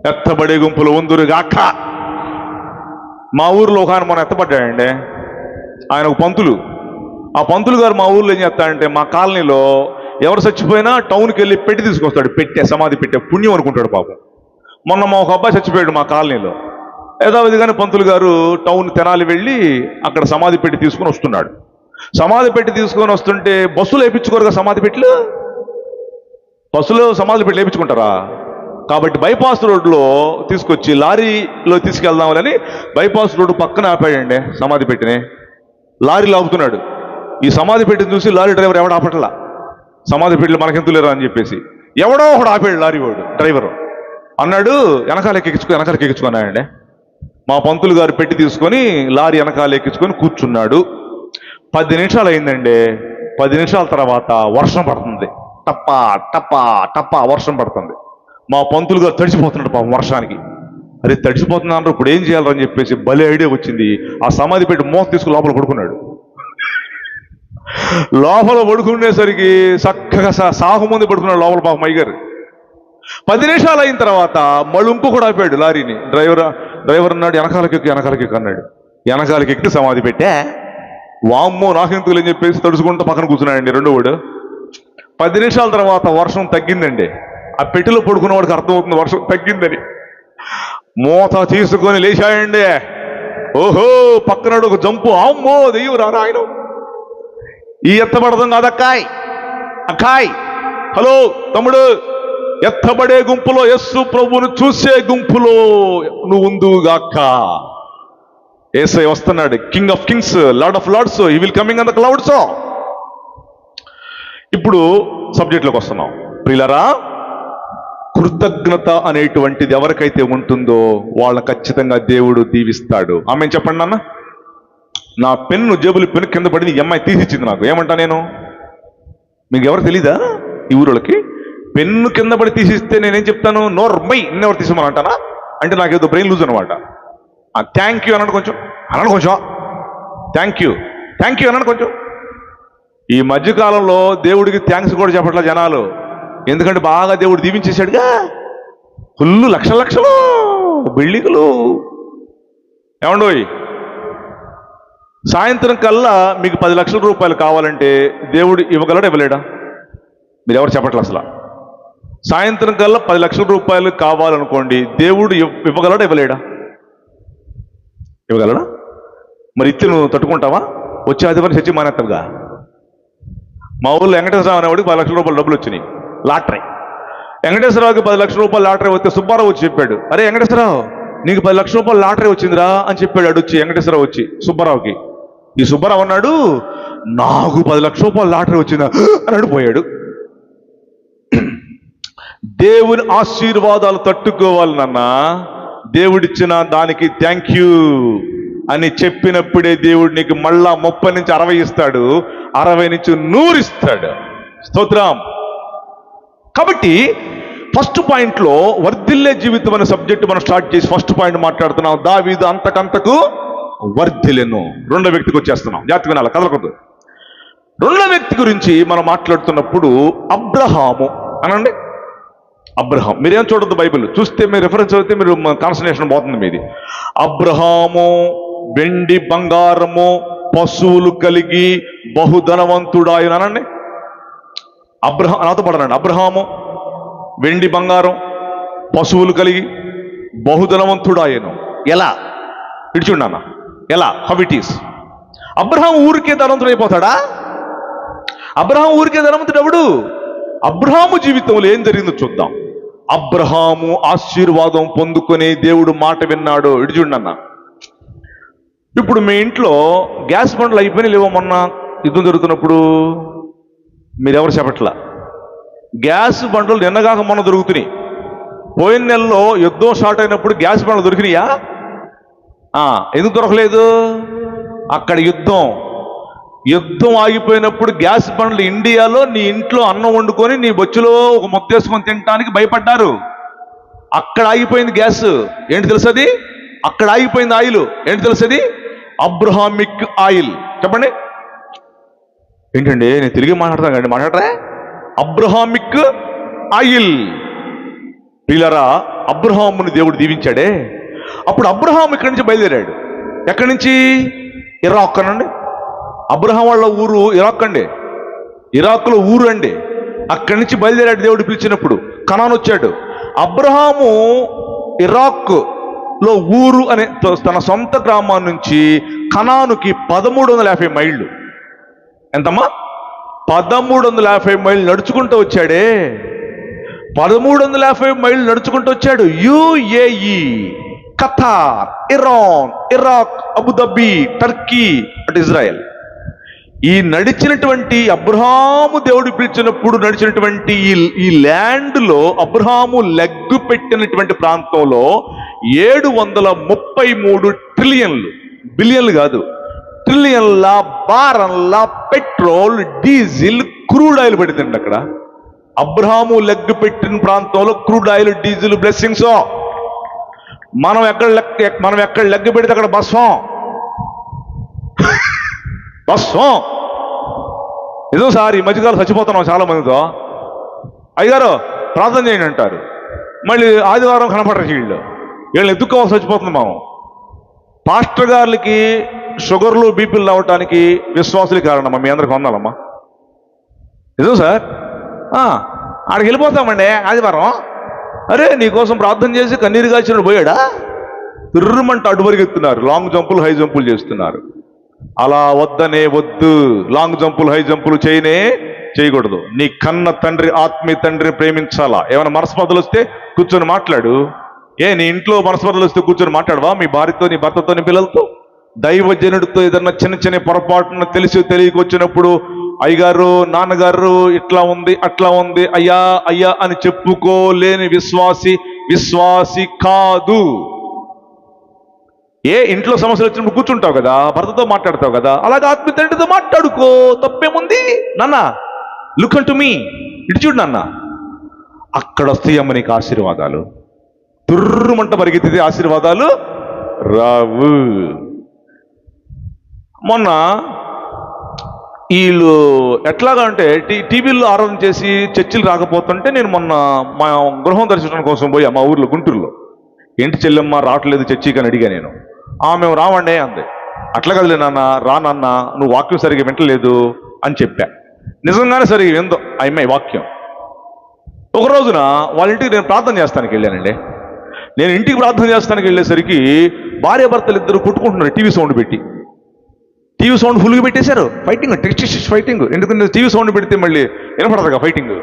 ఎత్తబడే గుంపులు ఉందురుగాక. మా ఊర్లో ఒక ఆయన మొన్న ఎత్తపడ్డాడండి. ఆయన ఒక పంతులు. ఆ పంతులు గారు మా ఊర్లో ఏం చేస్తాడంటే, మా కాలనీలో ఎవరు చచ్చిపోయినా టౌన్కి వెళ్ళి పెట్టి తీసుకొస్తాడు. సమాధి పెట్టే పుణ్యం అనుకుంటాడు పాపం. మొన్న మా ఒక అబ్బాయి చచ్చిపోయాడు మా కాలనీలో. యథావిధిగానే పంతులు గారు టౌన్ తెనాలి వెళ్ళి అక్కడ సమాధి పెట్టి తీసుకొని వస్తున్నాడు. సమాధి పెట్టి తీసుకొని వస్తుంటే బస్సులు వేయించుకోరుగా సమాధి పెట్టిలు. బస్సులో సమాధి పెట్టి వేయించుకుంటారా? కాబట్టి బైపాస్ రోడ్లో తీసుకొచ్చి లారీలో తీసుకెళ్దామని బైపాస్ రోడ్డు పక్కన ఆపాడండి సమాధి పెట్టిని. లారీలో ఆపుతున్నాడు. ఈ సమాధి పెట్టిని చూసి లారీ డ్రైవర్ ఎవడు ఆపట్లా. సమాధి పెట్టిలు మనకెందుకు లేరా అని చెప్పేసి ఎవడో ఒకడు ఆపాడు. లారీ వాడు డ్రైవరు అన్నాడు, వెనకాలకి ఎక్కించుకున్నాడండి. మా పంతులు గారు పెట్టి తీసుకొని లారీ వెనకాల ఎక్కించుకొని కూర్చున్నాడు. 10 నిమిషాలు అయిందండి. 10 నిమిషాల తర్వాత వర్షం పడుతుంది. టప్పా టప్పా టప్పా వర్షం పడుతుంది. మా పంతులు గారు తడిసిపోతున్నాడు పాపం వర్షానికి. అరే తడిసిపోతున్నాను, ఇప్పుడు ఏం చేయాలని చెప్పేసి భలే ఐడియా వచ్చింది. ఆ సమాధి పెట్టి మోత తీసుకుని లోపల పడుకున్నాడు. లోపల పడుకునేసరికి చక్కగా సాగు ముందు పడుకున్నాడు లోపల పాపం అయ్యగారు. 10 నిమిషాలు అయిన తర్వాత మళ్ళీ ఇంకొకడు ఆపాడు లారీని. డ్రైవర్ అన్నాడు, వెనకాలకి అన్నాడు. వెనకాలకి ఎక్కి సమాధి పెట్టా. వామ్మో నాకెందుకు అని చెప్పేసి తడుచుకుంటూ పక్కన కూర్చున్నాడండి రెండోవాడు. 10 నిమిషాల తర్వాత వర్షం తగ్గిందండి. ఆ పెట్టెలో పడుకున్నవాడికి అర్థమవుతుంది వర్షం తగ్గిందని. మూత తీసుకొని లేచాయండి. ఓహో, పక్కనాడు ఒక జంపు. అమ్మో దెయ్యం రారా ఆయన. ఈ ఎత్తబడదాం కాదు అక్కాయ్. హలో తమ్ముడు, ఎత్తబడే గుంపులో యేసు ప్రభువును చూసే గుంపులో నువ్వు ఉందుగాక. యేసయ్య వస్తున్నాడు, King of kings, lord of lords. He will coming on the clouds. ఇప్పుడు సబ్జెక్ట్లోకి వస్తున్నాం. ప్రియులారా, కృతజ్ఞత అనేటువంటిది ఎవరికైతే ఉంటుందో వాళ్ళ ఖచ్చితంగా దేవుడు దీవిస్తాడు. ఆమె చెప్పండి నాన్న. నా పెన్ను జేబులు పెన్ను కింద పడింది, ఈ అమ్మాయి తీసిచ్చింది నాకు. ఏమంటా నేను? మీకు ఎవరు తెలీదా? ఈ ఊరోళ్ళకి పెన్ను కింద పడి తీసిస్తే నేనేం చెప్తాను? నోర్మై నిన్నెవరు తీసుకోమని అంటానా? అంటే నాకేదో బ్రెయిన్ లూజ్ అనమాట. థ్యాంక్ యూ అన్నాడు కొంచెం. థ్యాంక్ యూ అన్నాడు కొంచెం. ఈ మధ్యకాలంలో దేవుడికి థ్యాంక్స్ కూడా చెప్పట్లా జనాలు. ఎందుకంటే బాగా దేవుడు దీవించేశాడుగా. లక్షలు బిల్డింగులు. ఏమండోయ్, సాయంత్రం కల్లా మీకు 10 లక్షల రూపాయలు కావాలంటే దేవుడు ఇవ్వగలడా ఇవ్వలేడా? మీరు ఎవరు చెప్పట్లే అసలు. సాయంత్రం కల్లా 10 లక్షల రూపాయలు కావాలనుకోండి, దేవుడు ఇవ్వగలడా ఇవ్వలేడా? ఇవ్వగలడా? మరి ఇచ్చి నువ్వు తట్టుకుంటావా? వచ్చే ఆదివారం చచ్చి మానేస్తావుగా. మా ఊళ్ళో వెంకటేశ్వరరావు అనేవాడికి 10 లక్షల రూపాయలు డబ్బులు వచ్చినాయి, లాటరీ. వెంకటేశ్వరరావుకి 10 లక్షల రూపాయలు లాటరీ వస్తే సుబ్బారావు వచ్చి చెప్పాడు, అరే వెంకటేశ్వరరావు నీకు 10 లక్షల రూపాయలు లాటరీ వచ్చిందిరా అని చెప్పాడు. వచ్చి వెంకటేశ్వరరావు వచ్చి సుబ్బారావుకి. ఈ సుబ్బారావు అన్నాడు, నాకు 10 లక్షల రూపాయలు లాటరీ వచ్చిందా అని పోయాడు. దేవుని ఆశీర్వాదాలు తట్టుకోవాలి నాన్న. దేవుడిచ్చిన దానికి థ్యాంక్ యూ అని చెప్పినప్పుడే దేవుడు నీకు మళ్ళా 30 నుంచి 60 ఇస్తాడు, 60 నుంచి 100 ఇస్తాడు. స్తోత్రం. కాబట్టి ఫస్ట్ పాయింట్లో వర్ధిల్లే జీవితం అనే సబ్జెక్ట్ మనం స్టార్ట్ చేసి ఫస్ట్ పాయింట్ మాట్లాడుతున్నాం. దావీదు అంతకంతకు వర్ధిల్లెను. రెండో వ్యక్తికి వచ్చేస్తున్నాం. జాగ్రత్తగా వినాలి, కదలకూడదు. రెండో వ్యక్తి గురించి మనం మాట్లాడుతున్నప్పుడు అబ్రహాము అనండి. అబ్రహాం, మీరేం చూడద్దు, బైబిల్ చూస్తే మీరు రిఫరెన్స్ అయితే మీరు కాన్సన్ట్రేషన్ పోతుంది మీది. అబ్రహాము వెండి బంగారము పశువులు కలిగి బహుధనవంతుడాయన అనండి. అబ్రహాం నాతో పడనండి. అబ్రహాము వెండి బంగారం పశువులు కలిగి బహుధనవంతుడాయను. ఎలా? ఇడిచుండన్న, ఎలా? How it is? అబ్రహాం ఊరికే ధనవంతుడు అయిపోతాడా? అబ్రహాం ఊరికే ధనవంతుడు ఎవడు? అబ్రహాము జీవితంలో ఏం జరిగిందో చూద్దాం. అబ్రహాము ఆశీర్వాదం పొందుకొని దేవుడు మాట విన్నాడు. ఇడిచుండన్న, ఇప్పుడు మీ ఇంట్లో గ్యాస్ బండ్లు అయిపోయినాయి లేవో? మొన్న యుద్ధం జరుగుతున్నప్పుడు మీరెవరు చెప్పట్లా. గ్యాస్ బండ్లు నిన్నగాక మొన్న దొరుకుతున్నాయి. పోయిన నెలలో యుద్ధం స్టార్ట్ అయినప్పుడు గ్యాస్ బండ్లు దొరికినాయా? ఎందుకు దొరకలేదు? అక్కడ యుద్ధం ఆగిపోయినప్పుడు గ్యాస్ బండ్లు ఇండియాలో నీ ఇంట్లో అన్నం వండుకొని నీ బొచ్చులో ఒక ముద్దేసుకొని తినడానికి భయపడ్డారు. అక్కడ ఆగిపోయింది గ్యాస్. ఏంటి తెలుసది? అక్కడ ఆగిపోయింది ఆయిల్. ఏంటి తెలుసది? Abrahamic oil. చెప్పండి ఏంటండి, నేను తిరిగి మాట్లాడతాను కండి, మాట్లాడరా? Abrahamic oil. పిల్లరా, అబ్రహాముని దేవుడు దీవించాడే. అప్పుడు అబ్రహాం ఇక్కడి నుంచి బయలుదేరాడు. ఎక్కడి నుంచి? ఇరాక్ అనండి. అబ్రహాం వాళ్ళ ఊరు ఇరాక్ అండి. ఇరాక్లో ఊరు అండి. అక్కడి నుంచి బయలుదేరాడు దేవుడు పిలిచినప్పుడు. కనాన్ వచ్చాడు. అబ్రహాము ఇరాక్ లో ఊరు అనే తన సొంత గ్రామం నుంచి కనానుకి 1350 మైళ్ళు. ఎంతమ్మా? 1350 మైళ్ళు నడుచుకుంటూ వచ్చాడే. 1350 మైళ్ళు నడుచుకుంటూ వచ్చాడు. UAE, Qatar, Iran, Iraq, Abu Dhabi, Turkey, అటు ఇజ్రాయెల్. ఈ నడిచినటువంటి అబ్రహాము దేవుడు పిలిచినప్పుడు నడిచినటువంటి ఈ ల్యాండ్ లో అబ్రహాము లెగ్గు పెట్టినటువంటి ప్రాంతంలో 733 ట్రిలియన్లు, బిలియన్లు కాదు, ట్రిలియన్ల బారన్ల పెట్రోల్, డీజిల్, క్రూడ్ ఆయిల్ పడిందండి అక్కడ. అబ్రహాము లెగ్ పెట్టిన ప్రాంతంలో క్రూడ్ ఆయిల్, డీజిల్ బ్లెస్సింగ్స్. మనం ఎక్కడ లెగ్ పెడితే అక్కడ భస్వం. ఏదో సార్ ఈ మధ్యకాలం చచ్చిపోతున్నాం చాలా మందితో. అయ్యగారు ప్రార్థన చేయండి అంటారు, మళ్ళీ ఆదివారం కనపడరు. వీళ్ళని ఎత్తుక్కోవాల్సి చచ్చిపోతుంది. మనం పాస్టర్ గారులకి షుగర్లు బీపీలు రావటానికి విశ్వాసులే కారణమ్మా. మీ అందరికి వందాలమ్మా. నిజం సార్. ఆడికి వెళ్ళిపోతామండి ఆదివారం. అరే నీకోసం ప్రార్థన చేసి కన్నీరు కాల్చిన పోయాడా? తిర్రమంట అటు పరిగెత్తున్నారు, లాంగ్ జంపులు హై జంపులు చేస్తున్నారు. అలా వద్దనే వద్దు. లాంగ్ జంపులు హై జంపులు చేయకూడదు. నీ కన్న తండ్రి, ఆత్మీయ తండ్రిని ప్రేమించాలా. ఏమైనా మనస్పర్ధలు వస్తే కూర్చొని మాట్లాడు. నీ ఇంట్లో మనస్పర్ధలు వస్తే కూర్చొని మాట్లాడవా? మీ భార్యతో, నీ భర్తతో, నీ పిల్లలతో? దైవజనుడితో ఏదన్నా చిన్న పొరపాటును తెలియక వచ్చినప్పుడు అయ్యగారు, నాన్నగారు ఇట్లా ఉంది అట్లా ఉంది, అయ్యా అని చెప్పుకోలేని విశ్వాసి కాదు. ఇంట్లో సమస్యలు వచ్చినప్పుడు కూర్చుంటావు కదా, భర్తతో మాట్లాడతావు కదా, అలాగే ఆత్మీయ తండ్రితో మాట్లాడుకో. తప్పేముంది నాన్న? Look an to me. ఇటు చూడు నాన్న, అక్కడ వస్తాయి అమ్మ నీకు ఆశీర్వాదాలు. తుర్రుమంట పరిగెత్తితే ఆశీర్వాదాలు రావు. మొన్న వీళ్ళు ఎట్లాగా అంటే టీవీల్లో ఆరాధన చేసి చర్చిలు రాకపోతుంటే నేను మొన్న మా గృహం దర్శనం కోసం పోయా మా ఊర్లో గుంటూరులో. ఏంటి చెల్లెమ్మ రావట్లేదు చర్చికి అని అడిగా నేను. మేము రావండి అంది. అట్లా కదలే నాన్న, రా నాన్న, నువ్వు వాక్యం సరిగ్గా వింటలేదు అని చెప్పా. నిజంగానే సరిగ్గా విందో ఆ అమ్మాయి వాక్యం. ఒక రోజున వాళ్ళ ఇంటికి నేను ప్రార్థన చేస్తానికి వెళ్ళానండి. నేను ఇంటికి ప్రార్థన చేస్తానికి వెళ్ళేసరికి భార్య భర్తలు ఇద్దరు కొట్టుకుంటున్నారు టీవీ సౌండ్ పెట్టి. టీవీ సౌండ్ ఫుల్గా పెట్టేశారు. Fighting, text fighting. ఎందుకంటే టీవీ సౌండ్ పెడితే మళ్ళీ వినపడదుగా ఫైటింగ్.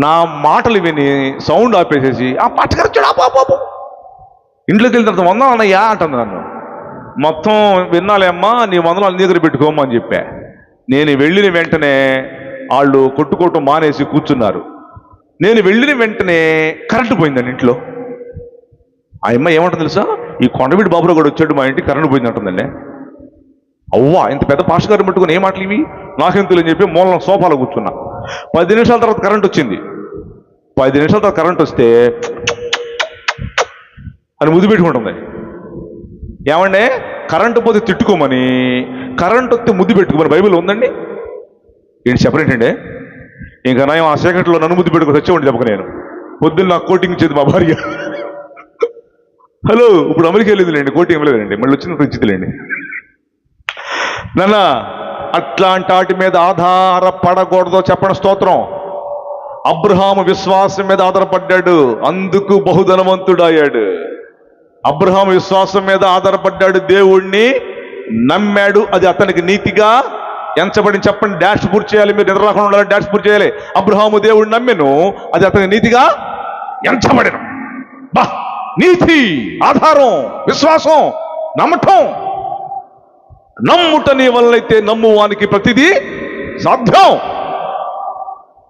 నా మాటలు విని సౌండ్ ఆపేసేసి ఆ పచ్చకరచ్చాడు బాబు, ఇంట్లోకి వెళ్ళిన తర్వాత వందలు అన్నయ్యా అంటుంది నన్ను. మొత్తం విన్నాలే అమ్మా, నీ వందలు అన్ని దగ్గర పెట్టుకోమని చెప్పా. నేను వెళ్ళిన వెంటనే వాళ్ళు కొట్టుకోవటం మానేసి కూర్చున్నారు. నేను వెళ్ళిన వెంటనే కరెంటు పోయిందండి ఇంట్లో. ఆ అమ్మాయి ఏమంటుంది తెలుసా, ఈ కొండవీడి బాబురావు కూడా వచ్చాడు మా ఇంటికి, కరెంటు పోయింది అంటుందండి. అవ్వా, ఇంత పెద్ద పాస్టర్ గారిని పట్టుకుని ఏ మాటలు ఇవి, నాకేం తెలియని చెప్పి మూలం సోఫాలో కూర్చున్నా. 10 నిమిషాల తర్వాత కరెంట్ వచ్చింది. 10 నిమిషాల తర్వాత కరెంట్ వస్తే అని ముద్దు పెట్టుకుంటుంది. ఏమంటే కరెంటు పోతే తిట్టుకోమని, కరెంట్ వస్తే ముద్దు పెట్టుకోమని బైబిల్ ఉందండి. ఏంటి చెప్పరేంటండి? ఇంకా నయం ఆ సెకండ్లో నన్ను ముద్దు పెట్టుకుని వచ్చేవాడిని చెప్పక. నేను పొద్దున్న నాకు కోటింగ్ ఇచ్చేది మా భార్య. హలో, ఇప్పుడు అమెరికా వెళ్ళిందిలేండి, కోటింగ్ ఇవ్వలేదండి, మళ్ళీ వచ్చినప్పుడు ఇచ్చిందిలేండి. నాన్న, అట్లాంటి వాటి మీద ఆధారపడకూడదో చెప్పడం స్తోత్రం. అబ్రహాము విశ్వాసం మీద ఆధారపడ్డాడు, అందుకు బహుధనవంతుడయ్యాడు. అబ్రహాము విశ్వాసం మీద ఆధారపడ్డాడు, దేవుణ్ణి నమ్మాడు, అది అతనికి నీతిగా ఎంచబడి. చెప్పండి, డాష్ పూర్తి చేయాలి. మీరు నిద్ర రాకుండా ఉండాలి, డాష్ పూర్తి చేయాలి. అబ్రహాము దేవుడిని నమ్మెను, అది అతనికి నీతిగా ఎంచబడిన. బా, నీతి ఆధారం విశ్వాసం, నమ్మటం. నమ్ముట నీ వల్లైతే నమ్మువానికి ప్రతిదీ సాధ్యం.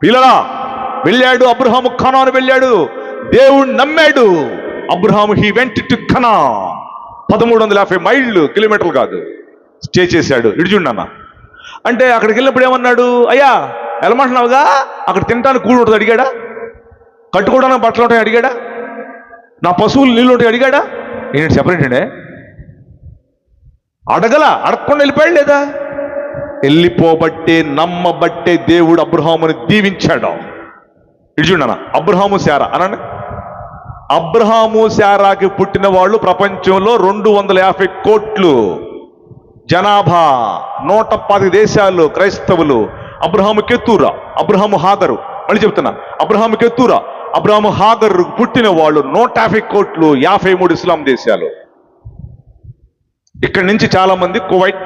పిల్లలా, వెళ్ళాడు అబ్రహాము, కనాను వెళ్ళాడు, దేవుణ్ణి నమ్మాడు. అబ్రహాము హీ వెంట్ టు కనా, 1350 మైళ్ళు, కిలోమీటర్లు కాదు, స్టే చేశాడు. ఇడిచుండన్న అంటే అక్కడికి వెళ్ళినప్పుడు ఏమన్నాడు, అయ్యా వెళ్ళమంటున్నావుగా, అక్కడ తినడానికి కూడు ఉంటుంది అడిగాడా? కట్టుకోవడానికి బట్టలు ఉంటాయి అడిగాడా? నా పశువులు నీళ్ళు ఉంటాయి అడిగాడా? ఏంటి సెపరేట్ అండి? అడగకుండా వెళ్ళిపోయాడు లేదా? వెళ్ళిపోబట్టే, నమ్మబట్టే దేవుడు అబ్రహాముని దీవించాడు. ఇడిచుండన్న అబ్రహాము శారా అనండి. అబ్రహాము శారాకి పుట్టిన వాళ్ళు ప్రపంచంలో 250 కోట్లు జనాభా, 110 దేశాలు క్రైస్తవులు. అబ్రహాము కెతూరా, అబ్రహాము హాగరు. మళ్ళీ చెప్తున్నా, అబ్రహాము కెతూరా, అబ్రహాము హాగరు పుట్టిన వాళ్ళు 150 కోట్లు, 53 ఇస్లాం దేశాలు. ఇక్కడి నుంచి చాలా మంది కువైట్,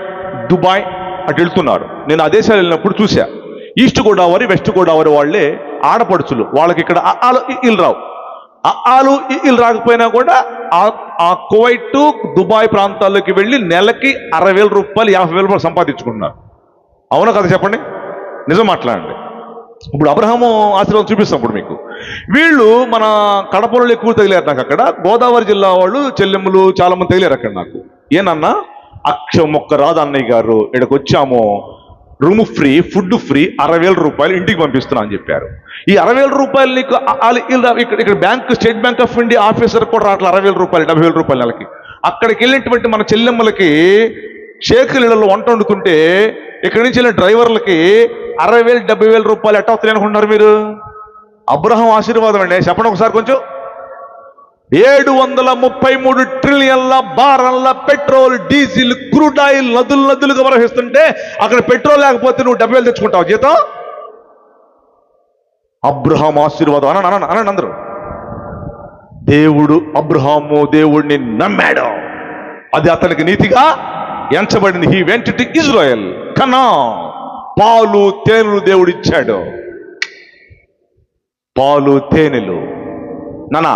దుబాయ్ అటు వెళ్తున్నారు. నేను ఆ దేశాలు వెళ్ళినప్పుడు చూసా. ఈస్ట్ గోదావరి, వెస్ట్ గోదావరి వాళ్ళే ఆడపడుచులు. వాళ్ళకి ఇక్కడ ఇల్లు రావు. ఆలు ఇల్లు రాకపోయినా కూడా ఆ కువైట్, దుబాయ్ ప్రాంతాల్లోకి వెళ్ళి నెలకి 60,000 రూపాయలు, 50,000 రూపాయలు సంపాదించుకుంటున్నారు. అవునా కదా చెప్పండి? నిజం మాట్లాడండి. ఇప్పుడు అబ్రహాము ఆశీర్వాదం చూపిస్తాం ఇప్పుడు మీకు. వీళ్ళు మన కడపలో ఎక్కువ తగిలారు నాకు. అక్కడ గోదావరి జిల్లా వాళ్ళు చెల్లెమ్మలు చాలా మంది తగిలారు అక్కడ నాకు. ఏనన్నా, అక్షం ఒక్క రాదు అన్నయ్య గారు, ఇక్కడికి వచ్చాము, రూమ్ ఫ్రీ, ఫుడ్ ఫ్రీ, 60,000 రూపాయలు ఇంటికి పంపిస్తున్నా అని చెప్పారు. ఈ 60,000 రూపాయలు నీకు ఇక్కడ bank, state bank of India officer కూడా రావట్లేదు. 60,000 రూపాయలు, 70,000 రూపాయలు నెలకి. అక్కడికి వెళ్ళినటువంటి మన చెల్లెమ్మలకి షేకుల ఇళ్లలో వంట వండుతుంటే ఇక్కడి నుంచి వెళ్ళిన డ్రైవర్లకి 60,000, 70,000 రూపాయలు ఎట్ట వస్తాయి అనుకుంటున్నారు మీరు? అబ్రహాం ఆశీర్వాదం అండి. చెప్పండి ఒకసారి కొంచెం. 733 ట్రిలియన్ల బారన్ల పెట్రోల్, డీజిల్, క్రూడ్ ఆయిల్ నదులుగా ప్రవహిస్తుంటే అక్కడ పెట్రోల్ లేకపోతే నువ్వు 70,000 తెచ్చుకుంటావు జీతం? అబ్రహాం ఆశీర్వాదం అనండి అందరూ. దేవుడు అబ్రహాము దేవుడిని నమ్మాడు, అది అతనికి నీతిగా ఎంచబడింది. హీ వెంట్ టు ఇజ్రాయెల్, కనా, పాలు తేనెలు దేవుడు ఇచ్చాడు. పాలు తేనెలు. నానా,